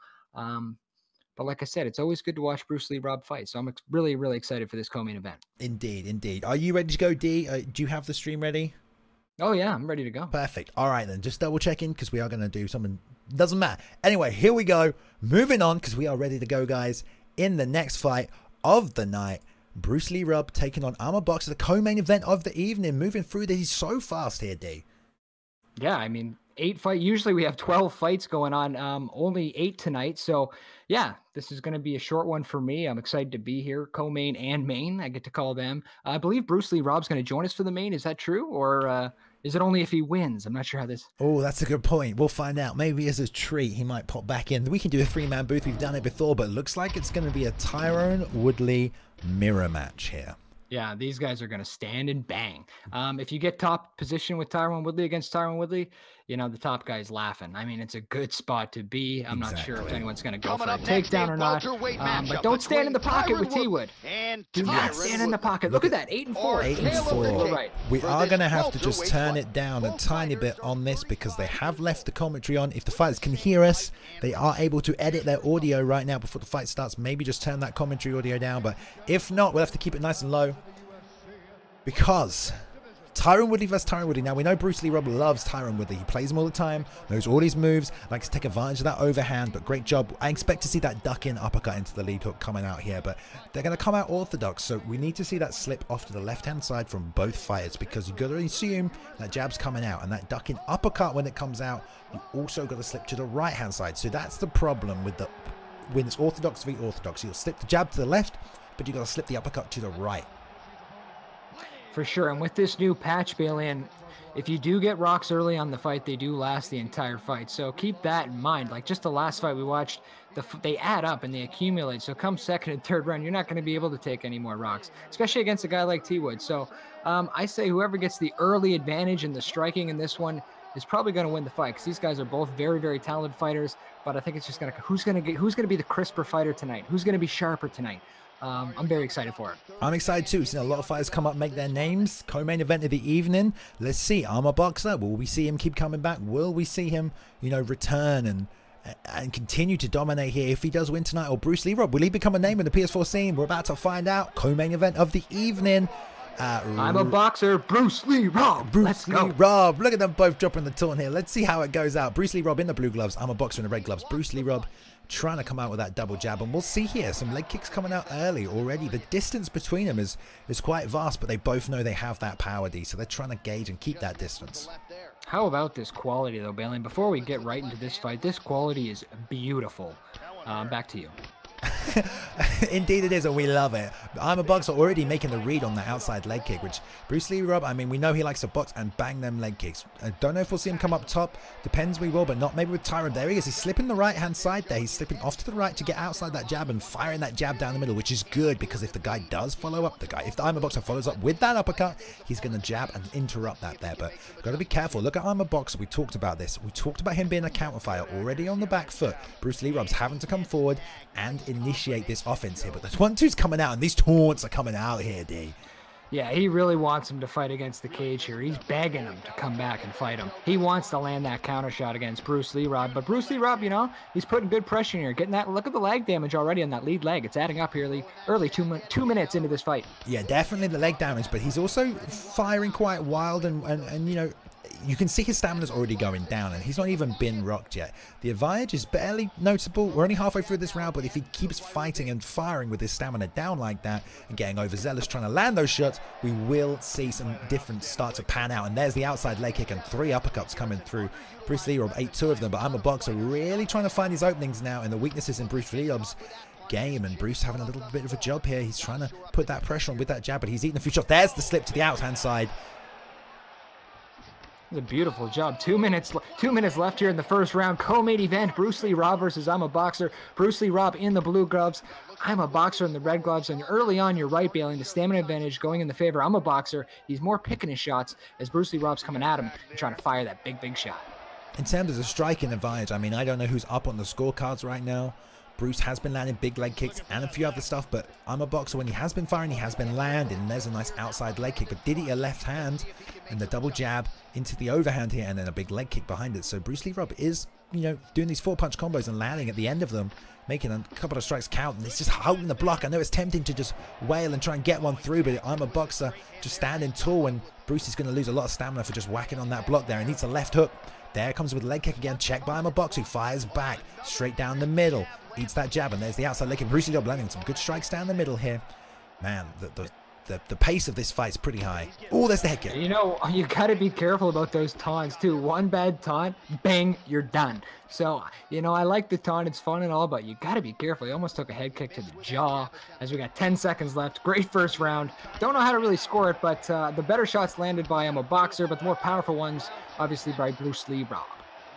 But like I said, it's always good to watch Bruce Lee Robb fight. So I'm really excited for this co-main event. Indeed. Are you ready to go, D? Do you have the stream ready? Oh, yeah, I'm ready to go. Perfect. All right, then. Just double checking because we are going to do something. Doesn't matter. Anyway, here we go. Moving on because we are ready to go, guys. In the next fight of the night, Bruce Lee Robb taking on I'm a Boxer, the co-main event of the evening. Moving through this so fast here, D. Yeah, I mean, 8 fight. Usually we have 12 fights going on. Only 8 tonight. So yeah, this is going to be a short one for me. I'm excited to be here. Co-main and main. I get to call them. I believe Bruce Lee Rob's going to join us for the main. Is that true? Or is it only if he wins? I'm not sure how this. Oh, that's a good point. We'll find out. Maybe as a treat, he might pop back in. We can do a 3-man booth. We've done it before, but it looks like it's going to be a Tyrone Woodley mirror match here. Yeah, these guys are going to stand and bang. If you get top position with Tyrone Woodley against Tyrone Woodley, you know, the top guy's laughing. I mean, it's a good spot to be. I'm not sure if anyone's going to go for a takedown or not. But don't stand in the pocket with T-Wood. Do not stand in the pocket. Look at that, 8-4. 8-4. Right. We are going to have to just turn it down a tiny bit on this because they have left the commentary on. If the fighters can hear us, they are able to edit their audio right now before the fight starts. Maybe just turn that commentary audio down. But if not, we'll have to keep it nice and low. Because Tyrone Woodley versus Tyrone Woodley. Now, we know Bruce Lee Rob loves Tyrone Woodley. He plays him all the time, knows all his moves, likes to take advantage of that overhand, but great job. I expect to see that duck-in uppercut into the lead hook coming out here, but they're going to come out orthodox, so we need to see that slip off to the left-hand side from both fighters because you've got to assume that jab's coming out, and that duck-in uppercut when it comes out, you also got to slip to the right-hand side. So that's the problem with when it's orthodox v orthodox. You'll slip the jab to the left, but you got to slip the uppercut to the right. For sure. And with this new patch, Balian, if you do get rocks early on the fight, they do last the entire fight. So keep that in mind. Like just the last fight we watched, they add up and they accumulate. So come second and third round, you're not going to be able to take any more rocks, especially against a guy like T-Wood. So I say whoever gets the early advantage in the striking in this one is probably going to win the fight because these guys are both very, very talented fighters. But I think it's just going to who's going to be the crisper fighter tonight? Who's going to be sharper tonight? I'm very excited for it. I'm excited too. We've seen a lot of fighters come up, make their names. Co-main event of the evening. Let's see. Armor Boxer. Will we see him keep coming back? Will we see him, you know, return and continue to dominate here if he does win tonight? Or Bruce Lee Rob, will he become a name in the PS4 scene? We're about to find out. Co-main event of the evening. I'm a boxer, Bruce Lee Rob. Bruce Lee Rob. Look at them both dropping the taunt here. Let's see how it goes out. Bruce Lee Rob in the blue gloves. I'm a boxer in the red gloves. Bruce Lee Rob trying to come out with that double jab, and we'll see here some leg kicks coming out early already. The distance between them is quite vast, but they both know they have that power, D, so they're trying to gauge and keep that distance. How about this quality though, Balian? Before we get right into this fight, this quality is beautiful. Back to you. Indeed it is, and we love it. I'm a boxer already making the read on that outside leg kick, which Bruce Lee Rob, I mean, we know he likes to box and bang them leg kicks. I don't know if we'll see him come up top. Depends, we will, but not maybe with Tyrone. There he is. He's slipping the right hand side there. He's slipping off to the right to get outside that jab and firing that jab down the middle, which is good because if the guy does follow up, if the I'm a boxer follows up with that uppercut, he's going to jab and interrupt that there. But got to be careful. Look at I'm a boxer. We talked about this. We talked about him being a counter fighter already on the back foot. Bruce Lee Rob's having to come forward and initiate this offense here, but the 1-2's coming out and these taunts are coming out here, D. Yeah, he really wants him to fight against the cage here. He's begging him to come back and fight him. He wants to land that counter shot against Bruce Lee Rob, but Bruce Lee Rob, you know, he's putting good pressure here, getting that. Look at the leg damage already on that lead leg. It's adding up here early 2 minutes into this fight. Yeah, definitely the leg damage, but he's also firing quite wild and you know, you can see his stamina's already going down, and he's not even been rocked yet. The advantage is barely noticeable. We're only halfway through this round, but if he keeps fighting and firing with his stamina down like that and getting overzealous trying to land those shots, we will see some different start to pan out. And there's the outside leg kick and 3 uppercuts coming through. Bruce Lee Rob ate 2 of them, but I'm a boxer really trying to find his openings now and the weaknesses in Bruce Lee Rob's game, and Bruce having a little bit of a job here. He's trying to put that pressure on with that jab, but he's eating a few shots. There's the slip to the outhand side. A beautiful job. 2 minutes left here in the first round. Co-main event, Bruce Lee Rob versus I'm a boxer. Bruce Lee Rob in the blue gloves. I'm a boxer in the red gloves. And early on, you're right, Balian, the stamina advantage going in the favor. I'm a boxer. He's more picking his shots as Bruce Lee Rob's coming at him and trying to fire that big shot. In terms of the striking advantage, I mean, I don't know who's up on the scorecards right now. Bruce has been landing big leg kicks and a few other stuff, but I'm a boxer. When he has been firing, he has been landing. And there's a nice outside leg kick, but did he a left hand and the double jab into the overhand here and then a big leg kick behind it. So Bruce Lee Rob is, you know, doing these 4-punch combos and landing at the end of them, making a couple of strikes count, and it's just holding the block. I know it's tempting to just wail and try and get one through, but I'm a boxer just standing tall, and Bruce is going to lose a lot of stamina for just whacking on that block there. He needs a left hook. There comes with a leg kick again, checked by I'm a boxer, who fires back straight down the middle, eats that jab, and there's the outside leg kick. Bruce Lee Rob landing some good strikes down the middle here. Man, the pace of this fight is pretty high. Oh, there's the head kick. You know, you got to be careful about those taunts too. One bad taunt, bang, you're done. So, you know, I like the taunt. It's fun and all, but you got to be careful. He almost took a head kick to the jaw as we got 10 seconds left. Great first round. Don't know how to really score it, but the better shots landed by I'm a Boxer, but the more powerful ones, obviously, by Bruce Lee Rob.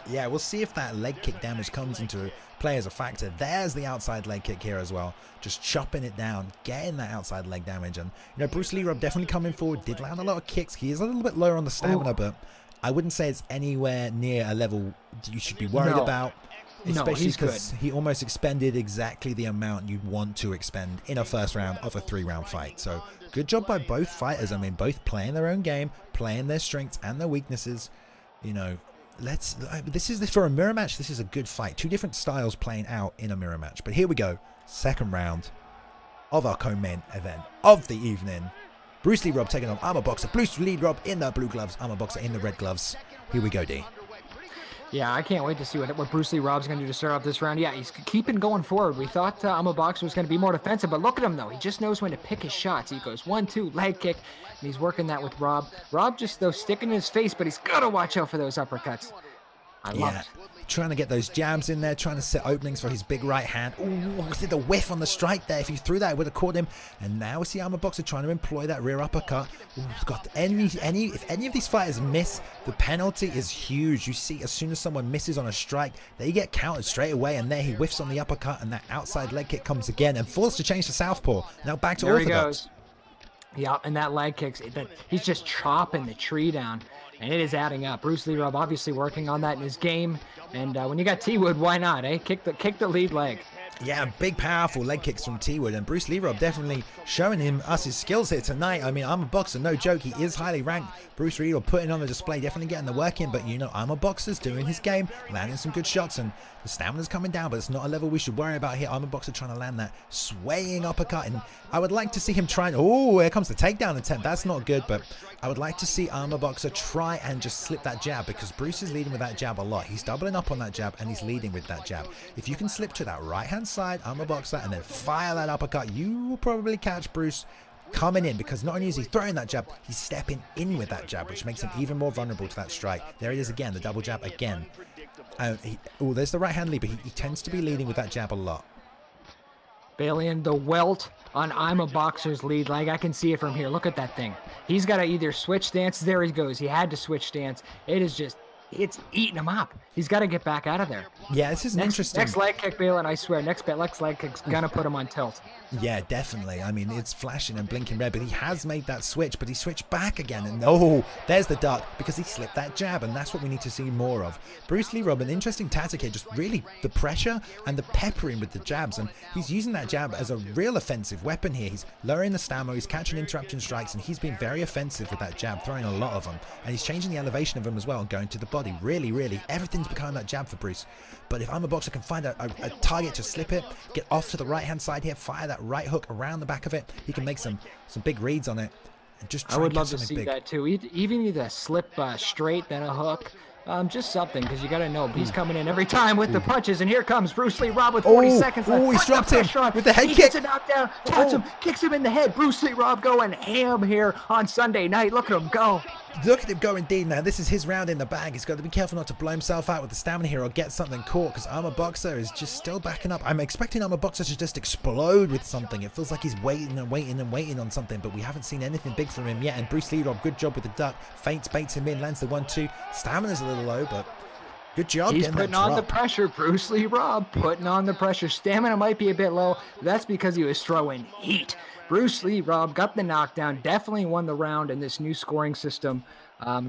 Yeah, we'll see if that leg kick damage comes into play as a factor. There's the outside leg kick here as well. Just chopping it down, getting that outside leg damage. And, you know, Bruce Lee Rob definitely coming forward, did land a lot of kicks. He is a little bit lower on the stamina, but I wouldn't say it's anywhere near a level you should be worried about. Especially because he almost expended exactly the amount you'd want to expend in a first round of a 3-round fight. So good job by both fighters. I mean, both playing their own game, playing their strengths and their weaknesses. You know, this is for a mirror match. This is a good fight. Two different styles playing out in a mirror match. But here we go. Second round of our co-main event of the evening. Bruce Lee Rob taking on I'm a Boxer. Bruce Lee Rob in the blue gloves. I'm a Boxer in the red gloves. Here we go, D. Yeah, I can't wait to see what Bruce Lee Rob's going to do to start off this round. Yeah, he's keeping going forward. We thought I'm a Boxer was going to be more defensive, but look at him, though. He just knows when to pick his shots. He goes 1-2, leg kick, and he's working that with Rob. Rob just, though, sticking in his face, but he's got to watch out for those uppercuts. I love it. Trying to get those jabs in there, trying to set openings for his big right hand. Ooh, did the whiff on the strike there. If he threw that, it would have caught him. And now we see I'm a Boxer trying to employ that rear uppercut. Ooh, got if any of these fighters miss, the penalty is huge. You see, as soon as someone misses on a strike, they get countered straight away. And there he whiffs on the uppercut, and that outside leg kick comes again and forced to change to southpaw. Now back to orthodox. There he goes. Yeah, and that leg kicks, he's just chopping the tree down, and it is adding up. Bruce Lee Rob obviously working on that in his game, and when you got T-Wood, why not, eh? Kick the lead leg. Yeah, big, powerful leg kicks from T-Wood, and Bruce Lee Rob definitely showing us his skills here tonight. I mean, I'm a Boxer, no joke. He is highly ranked. Bruce Lee Rob putting on the display, definitely getting the work in, but, you know, I'm a Boxer's doing his game, landing some good shots, and the stamina's coming down, but it's not a level we should worry about here. I'm a Boxer trying to land that swaying uppercut, and I would like to see him trying. Oh, here comes the takedown attempt. That's not good, but I would like to see I'm a Boxer try and just slip that jab, because Bruce is leading with that jab a lot. He's doubling up on that jab, and he's leading with that jab. If you can slip to that right-hand side, I'm a Boxer, and then fire that uppercut, you will probably catch Bruce coming in, because not only is he throwing that jab, he's stepping in with that jab, which makes him even more vulnerable to that strike. There it is again, the double jab again. Oh, there's the right hand lead, but he tends to be leading with that jab a lot. Balian, the welt on I'm a Boxer's lead leg. I can see it from here. Look at that thing. He's got to either switch stance. There he goes. He had to switch stance. It is just, it's eating him up. He's got to get back out of there. Yeah, this is interesting. Next leg kick, Balian, I swear. Next leg kick's going to put him on tilt. Yeah, definitely. I mean, it's flashing and blinking red, but he has made that switch, but he switched back again. And oh, there's the duck, because he slipped that jab, and that's what we need to see more of. Bruce Lee Rob, an interesting tactic here, just really the pressure and the peppering with the jabs, and he's using that jab as a real offensive weapon here. He's lowering the stamina, he's catching interrupting strikes, and he's been very offensive with that jab, throwing a lot of them, and he's changing the elevation of them as well, and going to the body. Really, everything's behind that jab for Bruce. But if I'm a Boxer, can find a target to slip it, get off to the right-hand side here, fire that right hook around the back of it, he can make some big reads on it. And just try I would and love to catch see big. that too. Even either slip straight, then a hook. Just something, because you got to know he's coming in every time with the punches, and here comes Bruce Lee Rob with 40 seconds left. Oh, he's dropped him with the head kick. He gets a knockdown, taps him, kicks him in the head. Bruce Lee Rob going ham here on Sunday night. Look at him go. Look at him go indeed now. This is his round in the bag. He's got to be careful not to blow himself out with the stamina here or get something caught, because I'm a Boxer is just still backing up. I'm expecting I'm a Boxer to just explode with something. It feels like he's waiting on something, but we haven't seen anything big from him yet. And Bruce Lee Rob, good job with the duck. Feints, baits him in, lands the 1-2. Stamina's a little low, but good job. He's putting on the pressure. Bruce Lee Rob putting on the pressure. Stamina might be a bit low, but that's because he was throwing heat. Bruce Lee Rob got the knockdown, definitely won the round in this new scoring system.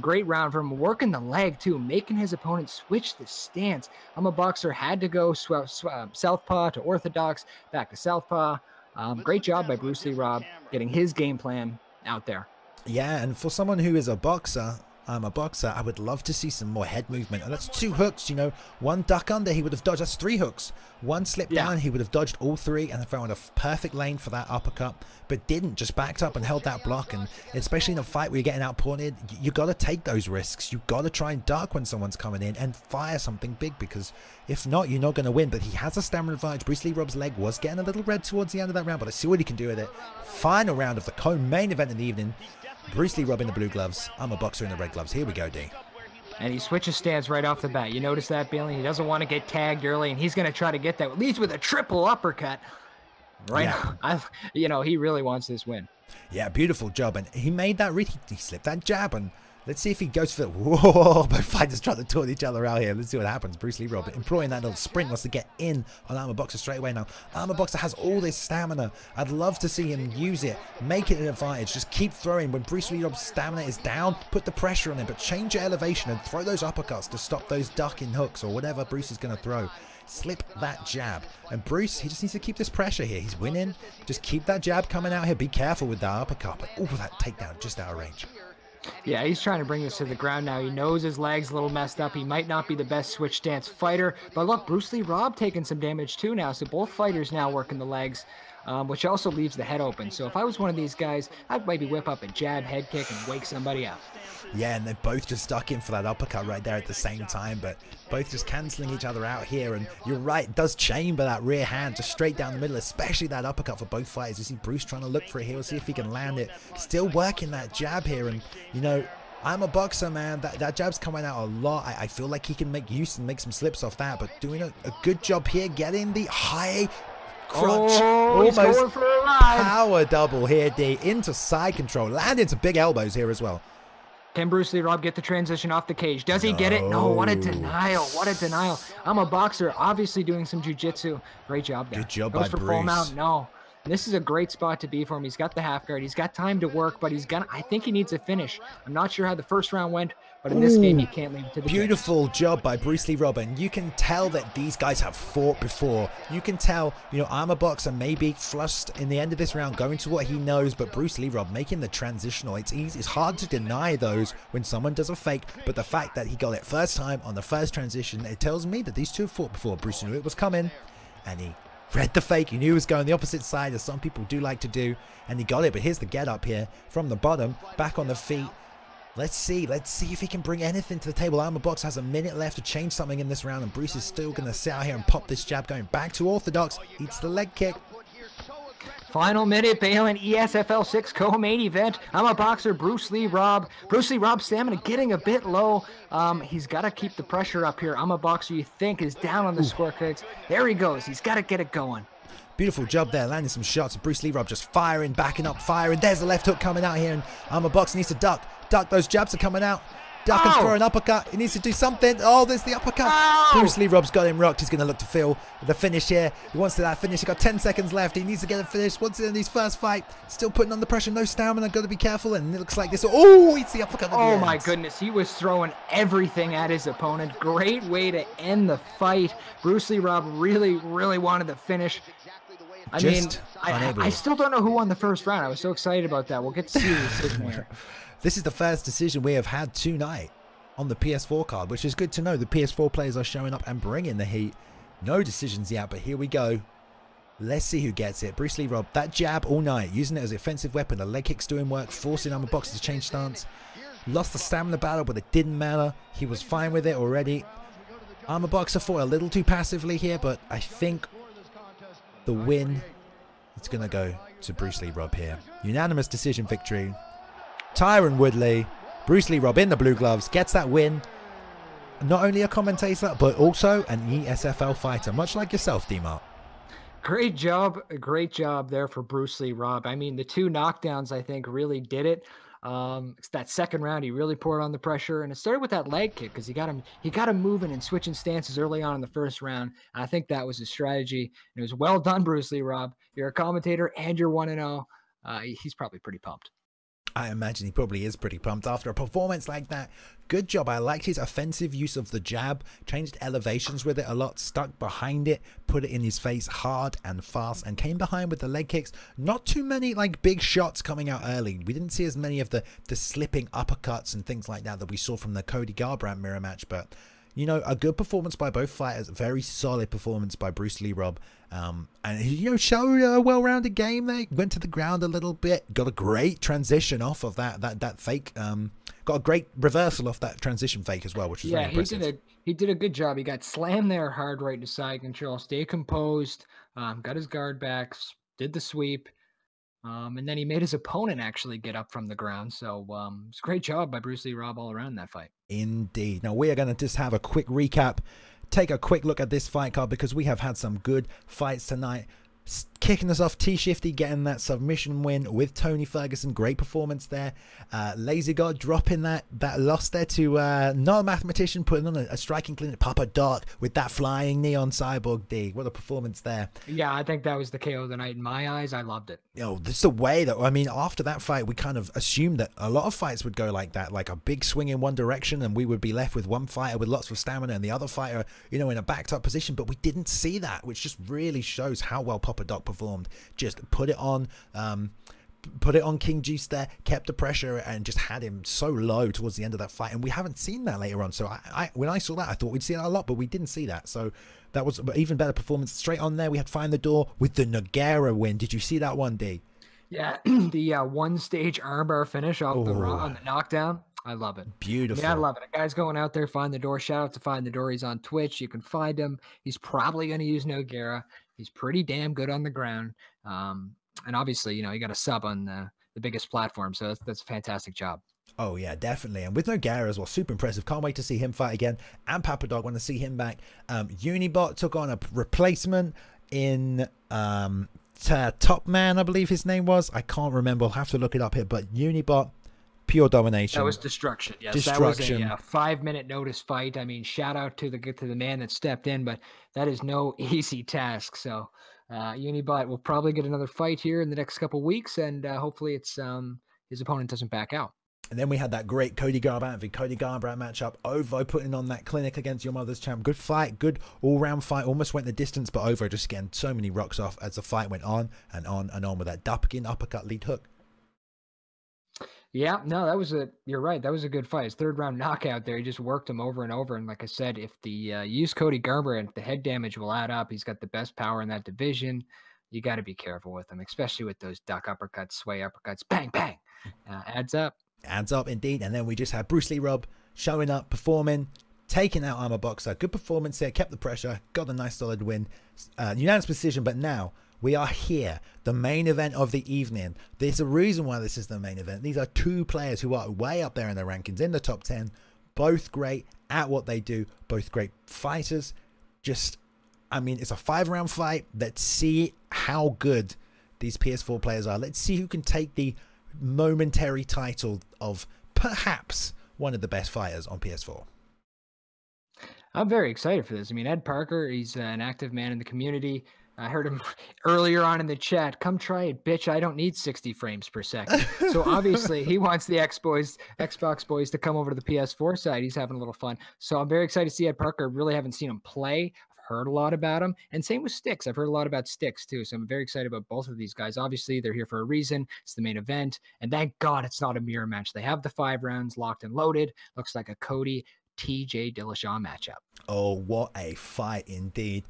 Great round from him, working the leg too, making his opponent switch the stance. I'm a Boxer had to go southpaw to orthodox, back to southpaw. Great job by Bruce Lee Rob getting his game plan out there. Yeah, and for someone who is a Boxer, I'm a boxer. I would love to see some more head movement. And that's 2 hooks, you know. 1 duck under, he would have dodged. That's 3 hooks. 1 slip down, he would have dodged all 3 and found a perfect lane for that uppercut, but didn't. Just backed up and held that block. And especially in a fight where you're getting outpointed, you got to take those risks. You got to try and duck when someone's coming in and fire something big, because if not, you're not going to win. But he has a stamina advantage. Bruce Lee Rob's leg was getting a little red towards the end of that round, but let's see what he can do with it. Final round of the co-main event in the evening. Bruce Lee Rob in the blue gloves. I'm a boxer in the red gloves. Here we go, D. And he switches stance right off the bat. You notice that, Bailey? He doesn't want to get tagged early, and he's going to try to get that, leads with a triple uppercut. Right now, you know, he really wants this win. Yeah, beautiful job. And he made that read. He slipped that jab, and let's see if he goes for it. Whoa, both fighters trying to taunt each other out here. Let's see what happens. Bruce Lee Rob employing that little sprint, wants to get in on Armor Boxer straight away now. Armor Boxer has all this stamina. I'd love to see him use it, make it an advantage. Just keep throwing. When Bruce Lee Rob's stamina is down, put the pressure on him, but change your elevation and throw those uppercuts to stop those ducking hooks or whatever Bruce is going to throw. Slip that jab. And Bruce, he just needs to keep this pressure here. He's winning. Just keep that jab coming out here. Be careful with that uppercut. But, oh, that takedown just out of range. Yeah, he's trying to bring this to the ground now. He knows his leg's a little messed up. He might not be the best switch stance fighter. But look, Bruce Lee Rob taking some damage too now. So both fighters now working the legs, which also leaves the head open. So if I was one of these guys, I'd maybe whip up a jab, head kick, and wake somebody up. Yeah, and they both just stuck in for that uppercut right there at the same time, but both just cancelling each other out here. And you're right, it does chamber that rear hand just straight down the middle, especially that uppercut for both fighters. You see Bruce trying to look for it here. We'll see if he can land it. Still working that jab here, and you know, I'm a boxer, man. That jab's coming out a lot. I feel like he can make use and make some slips off that, but doing a good job here, getting the high crunch, almost going for a ride. Power double here, D, into side control, landing some big elbows here as well. Can Bruce Lee Rob get the transition off the cage? Does he get it? No, what a denial. What a denial. I'm a boxer, obviously doing some jiu-jitsu. Great job there. Good job Goes by for Bruce. full mount. No. And this is a great spot to be for him. He's got the half guard. He's got time to work, but I think he needs a finish. I'm not sure how the first round went, but in this game, you can't leave it to the beautiful job by Bruce Lee Rob. And you can tell that these guys have fought before. You can tell, you know, I'm a boxer, maybe flushed in the end of this round, going to what he knows, but Bruce Lee Rob making the transitional. It's easy. It's hard to deny those when someone does a fake, but the fact that he got it first time on the first transition, it tells me that these two have fought before. Bruce knew it was coming, and he read the fake. He knew he was going the opposite side, as some people do like to do, and he got it. But here's the get up here from the bottom, back on the feet. Let's see if he can bring anything to the table. Armor Box has a minute left to change something in this round, and Bruce is still going to sit out here and pop this jab, going back to orthodox. Eats the leg kick. Final minute, Balin, ESFL 6 co-main event. I'm a boxer, Bruce Lee Rob. Bruce Lee Rob's stamina getting a bit low. He's got to keep the pressure up here. I'm a boxer, you think, is down on the scorecards. There he goes. He's got to get it going. Beautiful job there, landing some shots. Bruce Lee Rob just firing, backing up, firing. There's the left hook coming out here, and I'm a boxer needs to duck. Duck, those jabs are coming out. Duck and throw an uppercut. He needs to do something. Oh, there's the uppercut. Bruce Lee Rob's got him rocked. He's going to look to feel the finish here. He wants to that finish. He's got 10 seconds left. He needs to get it finished. Wants it in his first fight. Still putting on the pressure. No stamina. Got to be careful. And it looks like this. Oh, it's the uppercut. Oh, my goodness. He was throwing everything at his opponent. Great way to end the fight. Bruce Lee Rob really, really wanted the finish. I mean, I still don't know who won the first round. I was so excited about that. We'll get to see the decision here. This is the first decision we have had tonight on the PS4 card, which is good to know. The PS4 players are showing up and bringing the heat. No decisions yet, but here we go. Let's see who gets it. Bruce Lee Rob, that jab all night, using it as an offensive weapon. The leg kick's doing work, forcing Armor Boxer to change stance. Lost the stamina battle, but it didn't matter. He was fine with it already. Armor Boxer fought a little too passively here, but I think the win is going to go to Bruce Lee Rob here. Unanimous decision victory. Tyron Woodley, Bruce Lee Rob in the blue gloves, gets that win. Not only a commentator, but also an ESFL fighter, much like yourself, D-Mart. Great job there for Bruce Lee Rob. I mean, the two knockdowns, I think, really did it. That second round, he really poured on the pressure, and it started with that leg kick because he got him moving and switching stances early on in the first round. And I think that was his strategy. And it was well done, Bruce Lee Rob. You're a commentator and you're 1-0. He's probably pretty pumped. I imagine he probably is pretty pumped after a performance like that. Good job. I liked his offensive use of the jab, changed elevations with it a lot, stuck behind it, put it in his face hard and fast, and came behind with the leg kicks. Not too many like big shots coming out early. We didn't see as many of the slipping uppercuts and things like that we saw from the Cody Garbrandt mirror match, but you know, a good performance by both fighters. Very solid performance by Bruce Lee Rob. And he, you know, showed a well-rounded game there. Went to the ground a little bit. Got a great transition off of that fake. Got a great reversal off that transition fake as well, which was very impressive. He did a good job. He got slammed there hard right to side control. Stay composed. Got his guard back. Did the sweep. And then he made his opponent actually get up from the ground. So it's a great job by Bruce Lee Rob all around that fight. Indeed. Now we are going to just have a quick recap, take a quick look at this fight card because we have had some good fights tonight. Kicking us off, T-Shifty getting that submission win with Tony Ferguson. Great performance there. Lazy God dropping that loss there to not a mathematician, putting on a striking clinic. Papa Doc with that flying knee on Cyborg D. What a performance there. Yeah, I think that was the KO of the night in my eyes. I loved it. You know, this is the way that, I mean, after that fight, we kind of assumed that a lot of fights would go like that, like a big swing in one direction, and we would be left with one fighter with lots of stamina and the other fighter, you know, in a backed up position. But we didn't see that, which just really shows how well Papa Doc performed. Just put it on King Juice there, kept the pressure, and just had him so low towards the end of that fight. And we haven't seen that later on. So when I saw that, I thought we'd see that a lot, but we didn't see that. So that was an even better performance. Straight on there, we had Find the Door with the Nogueira win. Did you see that one, D? Yeah, the one stage armbar finish off the knockdown. I love it. Beautiful. Yeah, I love it. A guy's going out there, Find the Door. Shout out to Find the Door. He's on Twitch. You can find him. He's probably going to use Nogueira. He's pretty damn good on the ground. And obviously, you know, you got a sub on the biggest platform. So that's a fantastic job. Oh, yeah, definitely. And with Nogueira as well, super impressive. Can't wait to see him fight again. And Papa Dog, want to see him back. Unibot took on a replacement in Top Man, I believe his name was. I can't remember. I'll have to look it up here. But Unibot, pure domination. That was Destruction. Yes, Destruction. That was a 5-minute notice fight. I mean, shout out to the man that stepped in, but that is no easy task. So Unibot will probably get another fight here in the next couple weeks, and hopefully it's his opponent doesn't back out. And then we had that great Cody Garbrandt matchup. Ovo putting on that clinic against Your Mother's Champ. Good fight, good all-round fight. Almost went the distance, but Ovo just getting so many rocks off as the fight went on and on and on with that Dupkin uppercut lead hook. Yeah, no, you're right. That was a good fight. His third round knockout there. He just worked him over and over. And like I said, if the use Cody Garbrandt, the head damage will add up. He's got the best power in that division. You got to be careful with him, especially with those duck uppercuts, sway uppercuts, bang, bang. Adds up. Adds up indeed. And then we just had Bruce Lee Rob showing up, performing, taking out Armor Boxer. Good performance there, kept the pressure, got a nice solid win. Unanimous decision, but now we are here, the main event of the evening. There's a reason why this is the main event. These are two players who are way up there in their rankings, in the top 10, both great at what they do, both great fighters. Just, I mean, it's a 5-round fight. Let's see how good these PS4 players are. Let's see who can take the momentary title of perhaps one of the best fighters on PS4. I'm very excited for this. I mean, Ed Parker, he's an active man in the community. I heard him earlier on in the chat, come try it, bitch. I don't need 60 frames per second. So obviously he wants the Xbox boys to come over to the PS4 side. He's having a little fun. So I'm very excited to see Ed Parker. Really haven't seen him play. I've heard a lot about him. And same with Styx. I've heard a lot about Styx too. So I'm very excited about both of these guys. Obviously they're here for a reason. It's the main event. And thank God it's not a mirror match. They have the 5 rounds locked and loaded. Looks like a Cody TJ Dillashaw matchup. Oh, what a fight indeed.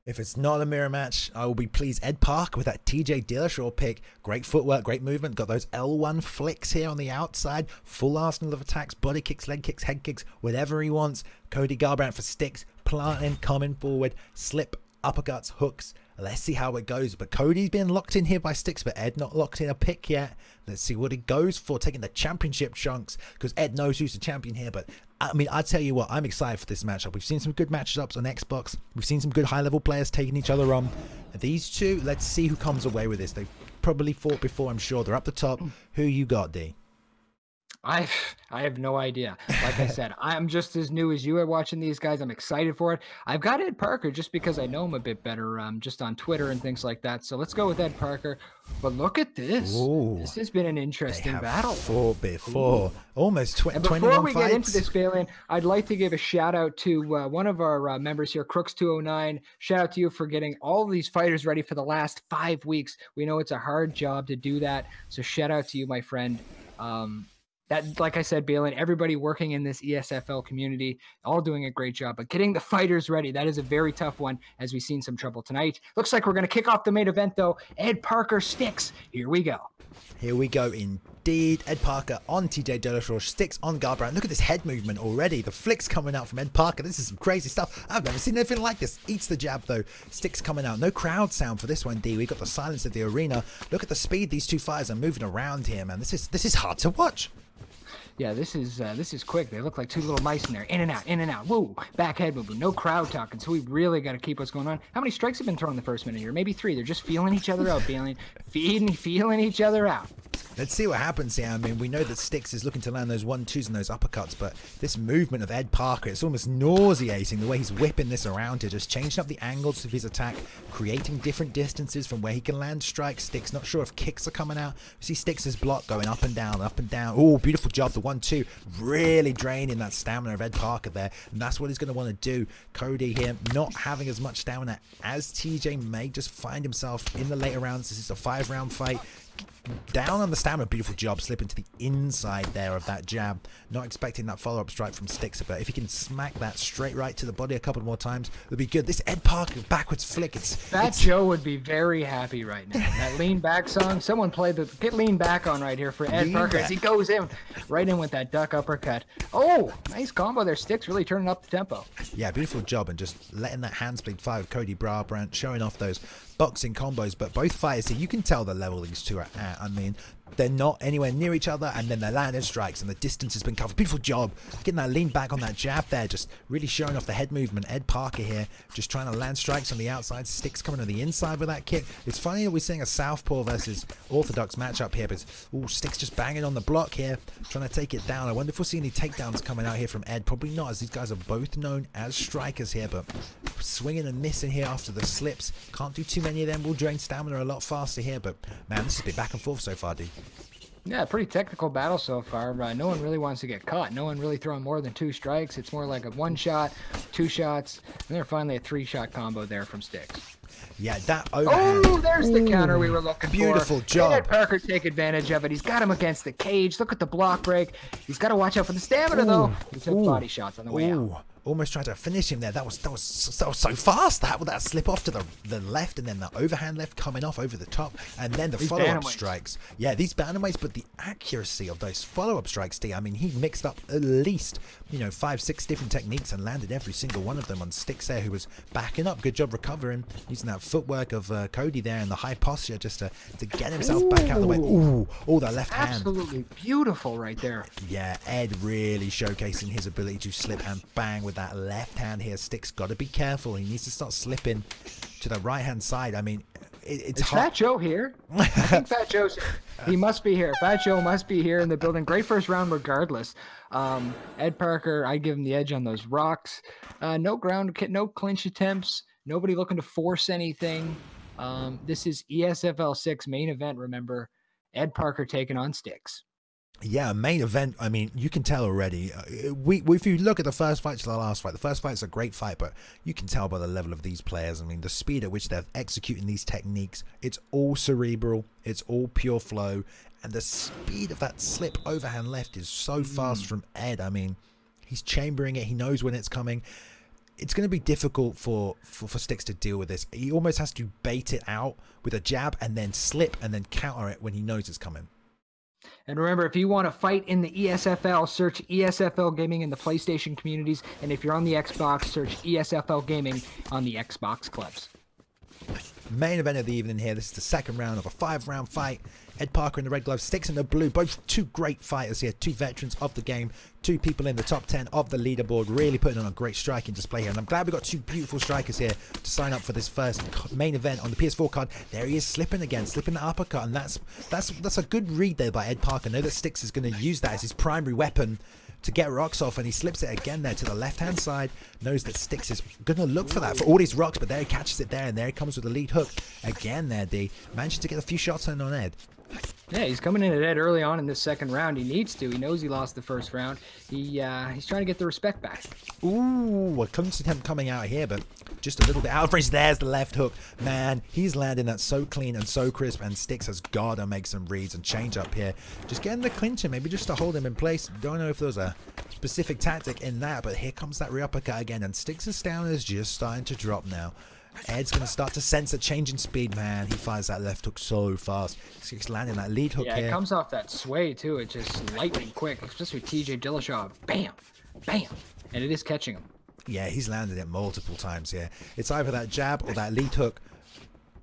If it's not a mirror match, I will be pleased. Ed Park with that TJ Dillashaw pick. Great footwork, great movement. Got those L1 flicks here on the outside. Full arsenal of attacks, body kicks, leg kicks, head kicks, whatever he wants. Cody Garbrandt for Styx, planting, coming forward, slip, uppercuts, hooks. Let's see how it goes. But Cody's been locked in here by Styx, but Ed not locked in a pick yet. Let's see what he goes for, taking the championship chunks, because Ed knows who's the champion here. But I mean, I tell you what, I'm excited for this matchup. We've seen some good matchups on Xbox. We've seen some good high-level players taking each other on. These two, let's see who comes away with this. They've probably fought before, I'm sure. They're up the top. Who you got, D? I have no idea. Like I said, I'm just as new as you at watching these guys. I'm excited for it. I've got Ed Parker just because I know him a bit better, just on Twitter and things like that. So let's go with Ed Parker. But look at this. Ooh, this has been an interesting battle. Fought before. Almost 21 fights. Before we get into this, Balian, I'd like to give a shout out to one of our members here, Crooks209. Shout out to you for getting all these fighters ready for the last 5 weeks. We know it's a hard job to do that. So shout out to you, my friend. That, like I said, Balian, everybody working in this ESFL community, all doing a great job. But getting the fighters ready, that is a very tough one, as we've seen some trouble tonight. Looks like we're going to kick off the main event, though. Ed Parker Sticks. Here we go. Here we go indeed. Ed Parker on TJ Dillashaw, Sticks on Garbrandt. Look at this head movement already. The flicks coming out from Ed Parker. This is some crazy stuff. I've never seen anything like this. Eats the jab though. Sticks coming out. No crowd sound for this one, D. We got the silence of the arena. Look at the speed these two fighters are moving around here, man. This is hard to watch. Yeah, this is quick. They look like two little mice in there. In and out, in and out. Woo! Back head movement. No crowd talking. So we really got to keep what's going on. How many strikes have been thrown in the first minute here? Maybe 3. They're just feeling each other out, feeling each other out. Let's see what happens here. I mean, we know that Sticks is looking to land those 1-2s and those uppercuts, but this movement of Ed Parker, it's almost nauseating the way he's whipping this around here, just changing up the angles of his attack, creating different distances from where he can land strikes. Sticks not sure if kicks are coming out. We see Sticks' block going up and down, up and down. Oh, beautiful job. The 1-2 really draining that stamina of Ed Parker there, and that's what he's going to want to do. Cody here not having as much stamina as TJ may just find himself in the later rounds. This is a 5-round fight. Down on the stamina, beautiful job, slipping to the inside there of that jab. Not expecting that follow-up strike from Sticks, but if he can smack that straight right to the body a couple more times, it'll be good. This Ed Parker backwards flick, Fat Joe would be very happy right now. That lean back song, someone played the get lean back on right here for Ed Parker as he goes in, right in with that duck uppercut. Oh, nice combo there. Sticks really turning up the tempo. Yeah, beautiful job, and just letting that hand split fight with Cody Garbrandt, showing off those boxing combos. But both fighters here, you can tell the level these two are at. I mean, they're not anywhere near each other, and then they're landing strikes, and the distance has been covered. Beautiful job getting that lean back on that jab there, just really showing off the head movement. Ed Parker here just trying to land strikes on the outside. Sticks coming on the inside with that kick. It's funny that we're seeing a southpaw versus orthodox matchup here, but Sticks just banging on the block here, trying to take it down. I wonder if we'll see any takedowns coming out here from Ed. Probably not, as these guys are both known as strikers here, but swinging and missing here after the slips. Can't do too many of them. Will drain stamina a lot faster here, but man, this has been back and forth so far, D. Yeah, pretty technical battle so far. No one really wants to get caught. No one really throwing more than 2 strikes. It's more like a 1 shot, 2 shots, and then finally a 3-shot combo there from Sticks. Yeah, that overhand. Oh, there's the counter we were looking for. Beautiful job. Ed Parker take advantage of it. He's got him against the cage. Look at the block break. He's got to watch out for the stamina, though. He took body shots on the way out. Almost tried to finish him there. That was so fast. That slip off to the left, and then the overhand left coming off over the top, and then the follow-up strikes. Yeah, these bantamweights, but the accuracy of those follow-up strikes, D. I mean, he mixed up at least 5-6 different techniques and landed every single one of them on Sticks there, who was backing up. Good job recovering, using that footwork of Cody there and the high posture just to get himself back out of the way. Ooh, that left hand. Absolutely beautiful right there. Yeah, Ed really showcasing his ability to slip and bang with that left hand here. Sticks got to be careful. He needs to start slipping to the right hand side. I mean, it's hard. Fat Joe here? I think Fat Joe's he must be here. Fat Joe must be here in the building. Great first round regardless. Ed Parker, I give him the edge on those rocks. No ground, no clinch attempts. Nobody looking to force anything. This is ESFL 6 main event, remember. Ed Parker taking on Sticks. Yeah, main event. I mean, you can tell already. If you look at the first fight to the last fight, the first fight's a great fight, but you can tell by the level of these players. I mean, the speed at which they're executing these techniques, it's all cerebral, it's all pure flow, and the speed of that slip overhand left is so fast from Ed. I mean, he's chambering it. He knows when it's coming. It's going to be difficult for Sticks to deal with this. He almost has to bait it out with a jab and then slip and then counter it when he knows it's coming. And remember, if you want to fight in the ESFL, search ESFL Gaming in the PlayStation communities. And if you're on the Xbox, search ESFL Gaming on the Xbox clubs. main event of the evening here. This is the second round of a 5-round fight. Ed Parker in the red gloves, Sticks in the blue. Both two great fighters here, two veterans of the game, two people in the top 10 of the leaderboard, really putting on a great striking display here. And I'm glad we got two beautiful strikers here to sign up for this first main event on the PS4 card. There he is, slipping again, slipping the uppercut, and that's a good read there by Ed Parker. I know that Sticks is going to use that as his primary weapon to get rocks off, and he slips it again there to the left-hand side. Knows that Sticks is going to look for that, for all these rocks, but there he catches it there, and there he comes with the lead hook. Again there, D. Managing to get a few shots in on Ed. Yeah, he's coming in at Ed early on in this second round. He needs to. He knows he lost the first round. He's trying to get the respect back. Ooh, a clinch attempt coming out here, but just a little bit out of range. There's the left hook. Man, he's landing that so clean and so crisp, and Sticks has got to make some reads and change up here. Just getting the clinch in, maybe just to hold him in place. Don't know if there was a specific tactic in that, but here comes that rear uppercut again, and Sticks' stamina is just starting to drop now. Ed's going to start to sense a change in speed, man. He fires that left hook so fast. He's landing that lead hook here. Yeah, it comes off that sway, too. It's just lightning quick, especially with TJ Dillashaw. Bam, bam, and it is catching him. Yeah, he's landed it multiple times here. It's either that jab or that lead hook,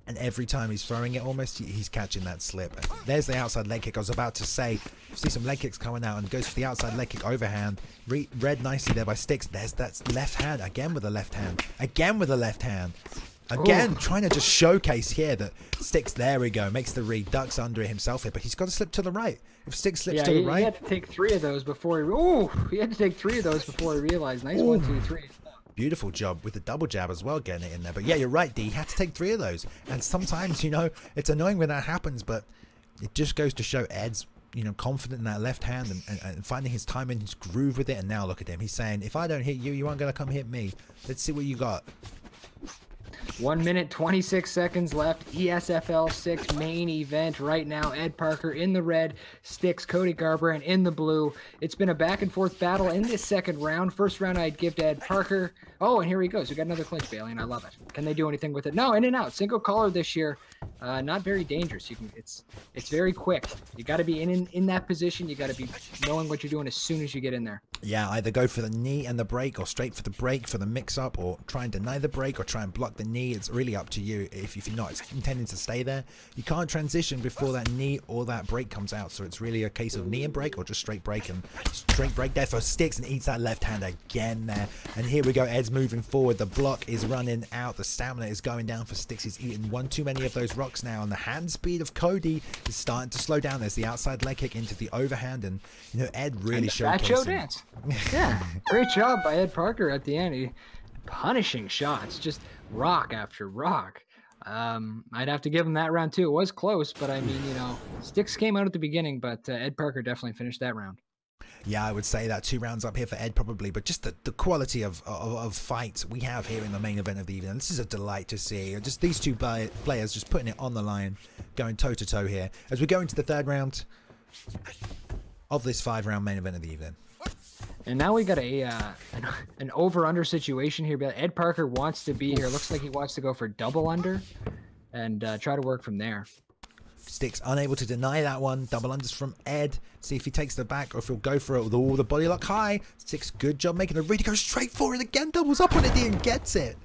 and every time he's throwing it almost, he's catching that slip. There's the outside leg kick. I was about to say, see some leg kicks coming out, and goes for the outside leg kick overhand. Read nicely there by Sticks. There's that left hand, again with the left hand. Again with the left hand. Again, trying to just showcase here that Sticks, there we go, makes the read, ducks under it himself here, but he's got to slip to the right. If Sticks slips to the right... he had to take 3 of those before he had to take 3 of those before he realized. Nice 1, 2, 3. Beautiful job with the double jab as well, getting it in there. But yeah, you're right, D. He had to take 3 of those. And sometimes, you know, it's annoying when that happens, but it just goes to show Ed's, you know, confident in that left hand and finding his time and his groove with it. And now look at him. He's saying, if I don't hit you, you aren't going to come hit me. Let's see what you got. 1 minute, 26 seconds left. ESFL 6 main event right now. Ed Parker in the red, Sticks, Cody Garbrandt in the blue. It's been a back and forth battle in this second round. First round I'd give to Ed Parker. Oh, and here he goes. We got another clinch, Bailey, and I love it. Can they do anything with it? No, in and out. Single collar this year. Not very dangerous. It's very quick. You got to be in that position. You got to be knowing what you're doing as soon as you get in there. Yeah, either go for the knee and the break, or straight for the break for the mix-up, or try and deny the break, or try and block the knee. It's really up to you if you're not intending to stay there. You can't transition before that knee or that break comes out, so it's really a case of knee and break, or just straight break. And straight break there for Sticks, and eats that left hand again there. And here we go, Ed's moving forward. The block is running out. The stamina is going down for Sticks. He's eating one too many of those rocks now, and the hand speed of Cody is starting to slow down. There's the outside leg kick into the overhand, and you know, Ed really showcasing. Show dance. Yeah, great job by Ed Parker at the end. He punishing shots, just rock after rock. I'd have to give him that round too. It was close, but I mean, you know, Sticks came out at the beginning, but Ed Parker definitely finished that round. Yeah, I would say that 2 rounds up here for Ed probably, but just the quality of fights we have here in the main event of the evening. This is a delight to see. Just these two players just putting it on the line, going toe-to-toe here. As we go into the 3rd round of this 5-round main event of the evening. And now we got an over-under situation here. But Ed Parker wants to be here. Looks like he wants to go for double under and try to work from there. Sticks unable to deny that one. Double unders from Ed. See if he takes the back or if he'll go for it with all the body lock high. Sticks, good job making the read. He goes straight for it again. Doubles up on it and gets it.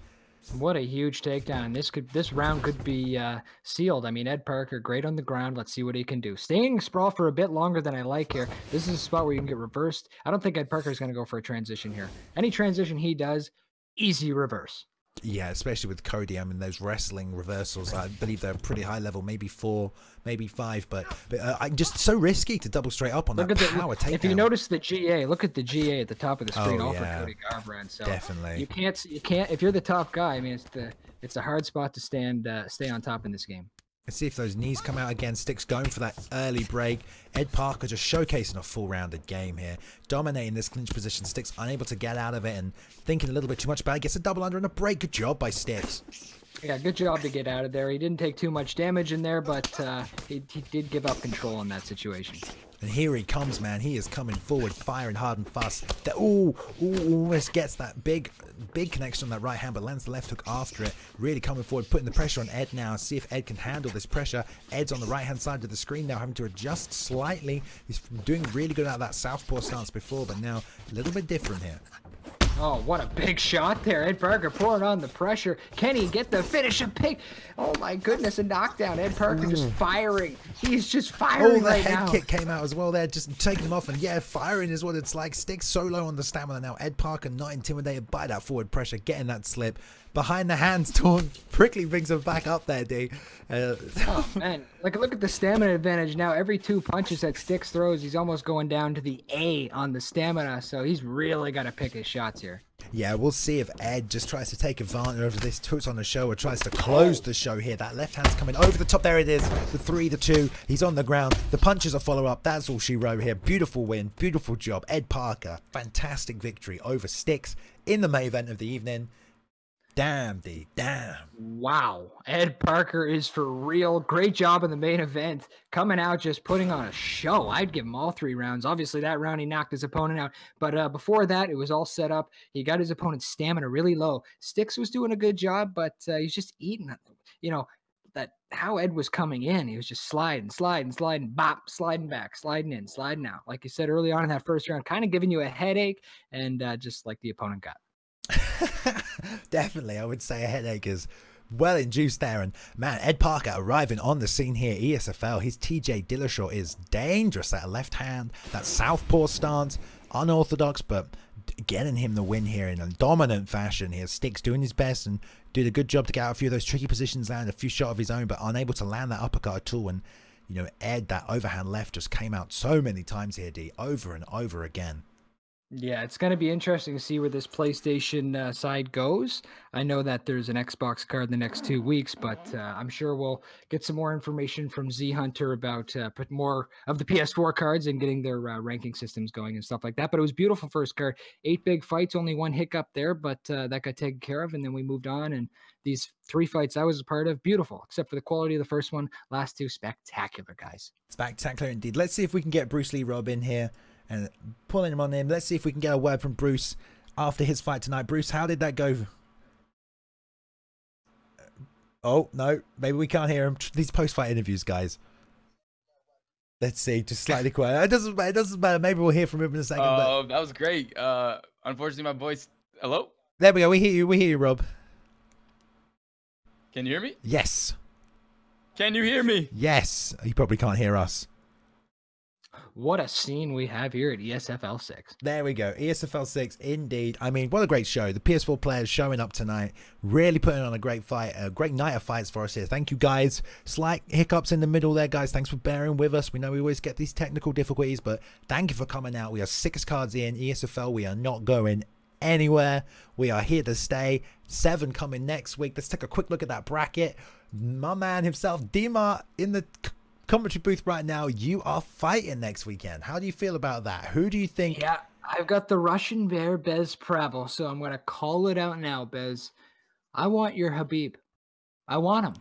What a huge takedown. This round could be sealed. I mean, Ed Parker, great on the ground. Let's see what he can do. Staying sprawl for a bit longer than I like here. This is a spot where you can get reversed. I don't think Ed Parker is going to go for a transition here. Any transition he does, easy reverse. Yeah, especially with Cody. I mean, those wrestling reversals, I believe they're pretty high level, maybe 4, maybe 5, but just so risky to double straight up on that power takedown. If you notice the GA, look at the GA at the top of the screen, all for Cody Garbrandt. So definitely. You can't. If you're the top guy, I mean, it's a hard spot to stay on top in this game. Let's see if those knees come out again. Sticks going for that early break. Ed Parker just showcasing a full-rounded game here. Dominating this clinch position. Sticks unable to get out of it and thinking a little bit too much about it. Gets a double under and a break. Good job by Sticks. Yeah, good job to get out of there. He didn't take too much damage in there, but he did give up control in that situation. And here he comes, man. He is coming forward, firing hard and fast. Almost gets that big connection on that right hand, but lands the left hook after it. Really coming forward, putting the pressure on Ed now. See if Ed can handle this pressure. Ed's on the right-hand side of the screen now, having to adjust slightly. He's doing really good out of that southpaw stance before, but now a little bit different here. Oh, what a big shot there. Ed Parker pouring on the pressure. Can he get the finish? A pig. Oh, my goodness, a knockdown. Ed Parker just firing. He's just firing the right head now. kick came out as well there, just taking him off. And yeah, firing is what it's like. Sticks so low on the stamina now. Ed Parker not intimidated by that forward pressure, getting that slip. Behind the hands torn. Prickly brings him back up there, D. Oh, man. Look at the stamina advantage now. Every 2 punches that Sticks throws, he's almost going down to the A on the stamina. So he's really got to pick his shots here. Yeah, we'll see if Ed just tries to take advantage of this twist on the show or tries to close the show here. That left hand's coming over the top. There it is. The 3, the 2. He's on the ground. The punches are follow-up. That's all she wrote here. Beautiful win. Beautiful job. Ed Parker. Fantastic victory over Sticks in the main event of the evening. Damn, D. Damn. Wow. Ed Parker is for real. Great job in the main event. Coming out, just putting on a show. I'd give him all 3 rounds. Obviously, that round he knocked his opponent out. But before that, it was all set up. He got his opponent's stamina really low. Sticks was doing a good job, but he's just eating, you know, that how Ed was coming in. He was just sliding, bop, sliding back, sliding in, sliding out. Like you said early on in that first round, kind of giving you a headache, and just like the opponent got. Definitely, I would say a headache is well induced there. And man, Ed Parker arriving on the scene here. ESFL, his TJ Dillashaw is dangerous. That left hand, that southpaw stance, unorthodox, but getting him the win here in a dominant fashion here. Sticks doing his best and did a good job to get out a few of those tricky positions, land a few shots of his own, but unable to land that uppercut at all. And you know, Ed, that overhand left just came out so many times here, D, over and over again. Yeah, it's going to be interesting to see where this PlayStation side goes. I know that there's an Xbox card in the next 2 weeks, but I'm sure we'll get some more information from Z Hunter about put more of the PS4 cards and getting their ranking systems going and stuff like that. But it was beautiful first card. 8 big fights, only 1 hiccup there, but that got taken care of, and then we moved on. And these 3 fights I was a part of, beautiful, except for the quality of the first one. Last 2, spectacular, guys. Spectacular indeed. Let's see if we can get Bruce Lee Rob in here and pulling him on in. Let's see if we can get a word from Bruce after his fight tonight. Bruce, how did that go? Oh, no. Maybe we can't hear him. These post-fight interviews, guys. Let's see. Just slightly quiet. It doesn't matter. Maybe we'll hear from him in a second. Oh, that was great. Unfortunately, my voice... Hello? There we go. We hear you. We hear you, Rob. Can you hear me? Yes. Can you hear me? Yes. You probably can't hear us. What a scene we have here at ESFL 6. There we go. ESFL 6, indeed. I mean, what a great show. The PS4 players showing up tonight, really putting on a great fight, a great night of fights for us here. Thank you, guys. Slight hiccups in the middle there, guys. Thanks for bearing with us. We know we always get these technical difficulties, but thank you for coming out. We are 6 cards in. ESFL, we are not going anywhere. We are here to stay. 7 coming next week. Let's take a quick look at that bracket. My man himself, D-Mart, in the commentary booth right now. You are fighting next weekend. How do you feel about that? Who do you think? Yeah, I've got the Russian bear, Bez Pravel, so I'm going to call it out now, Bez. I want your Habib. I want him.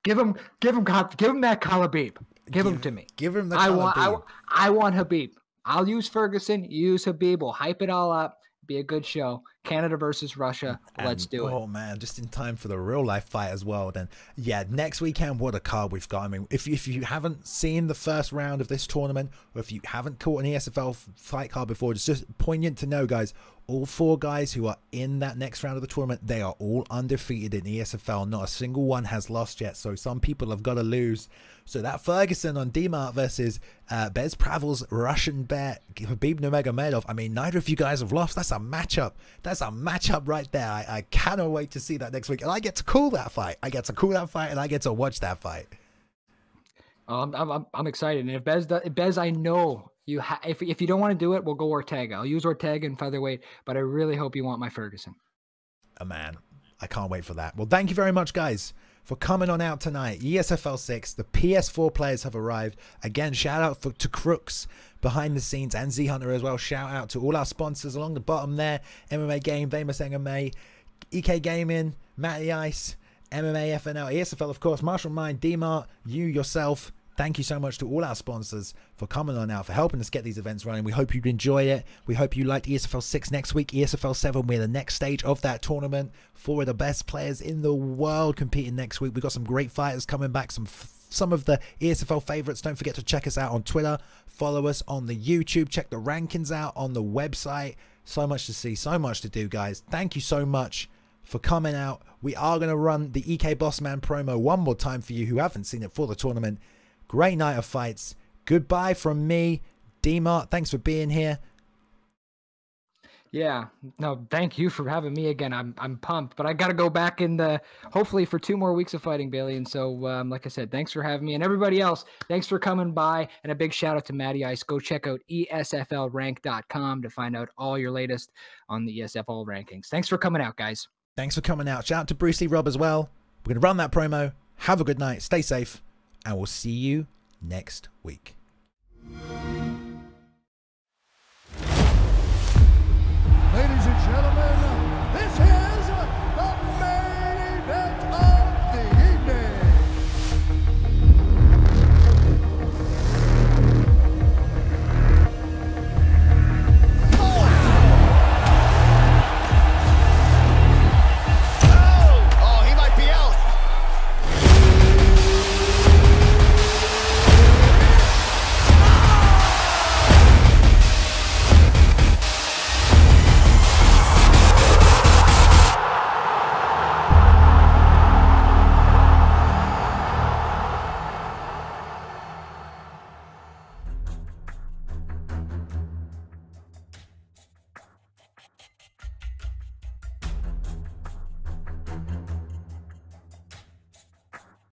Give him that Khabib. Give him to me. Give him the Khabib. I want Habib. I'll use Ferguson. You use Habib. We'll hype it all up. Be a good show. Canada versus Russia. Let's do it. Oh man, just in time for the real life fight as well. Then yeah, next weekend, what a card we've got. I mean, if you haven't seen the first round of this tournament, or if you haven't caught an ESFL fight card before, it's just poignant to know, guys, all 4 guys who are in that next round of the tournament, they are all undefeated in ESFL. Not a single one has lost yet, so some people have got to lose. So that Ferguson on D-Mart versus Bez Pravel's Russian bear, Habib Nurmagomedov. I mean, neither of you guys have lost. That's a matchup. That's a matchup right there. I cannot wait to see that next week. And I get to call that fight. I get to call that fight, and I get to watch that fight. I'm excited. And if Bez, I know you. If you don't want to do it, we'll go Ortega. I'll use Ortega in featherweight, but I really hope you want my Ferguson. Oh man, I can't wait for that. Well, thank you very much, guys, for coming on out tonight. ESFL 6, the PS4 players have arrived. Again, shout out to Crooks behind the scenes and Z Hunter as well. Shout out to all our sponsors along the bottom there. MMA Game, Famous MMA, EK Gaming, Matty Ice, MMA FNL, ESFL, of course, Martial Mind, D-Mart, you yourself. Thank you so much to all our sponsors for coming on out, for helping us get these events running. We hope you enjoy it. We hope you liked ESFL 6 next week. ESFL 7, we're the next stage of that tournament. 4 of the best players in the world competing next week. We've got some great fighters coming back, some of the ESFL favorites. Don't forget to check us out on Twitter. Follow us on the YouTube. Check the rankings out on the website. So much to see, so much to do, guys. Thank you so much for coming out. We are going to run the EK Bossman promo one more time for you who haven't seen it for the tournament. Great night of fights. Goodbye from me, D-Mart. Thanks for being here. Yeah, no, thank you for having me again. I'm pumped, but I got to go back in the hopefully for 2 more weeks of fighting, Bailey. And so, like I said, thanks for having me, and everybody else. Thanks for coming by, and a big shout out to Matty Ice. Go check out esflrank.com to find out all your latest on the ESFL rankings. Thanks for coming out, guys. Thanks for coming out. Shout out to Bruce Lee Rob as well. We're going to run that promo. Have a good night. Stay safe, and we'll see you next week.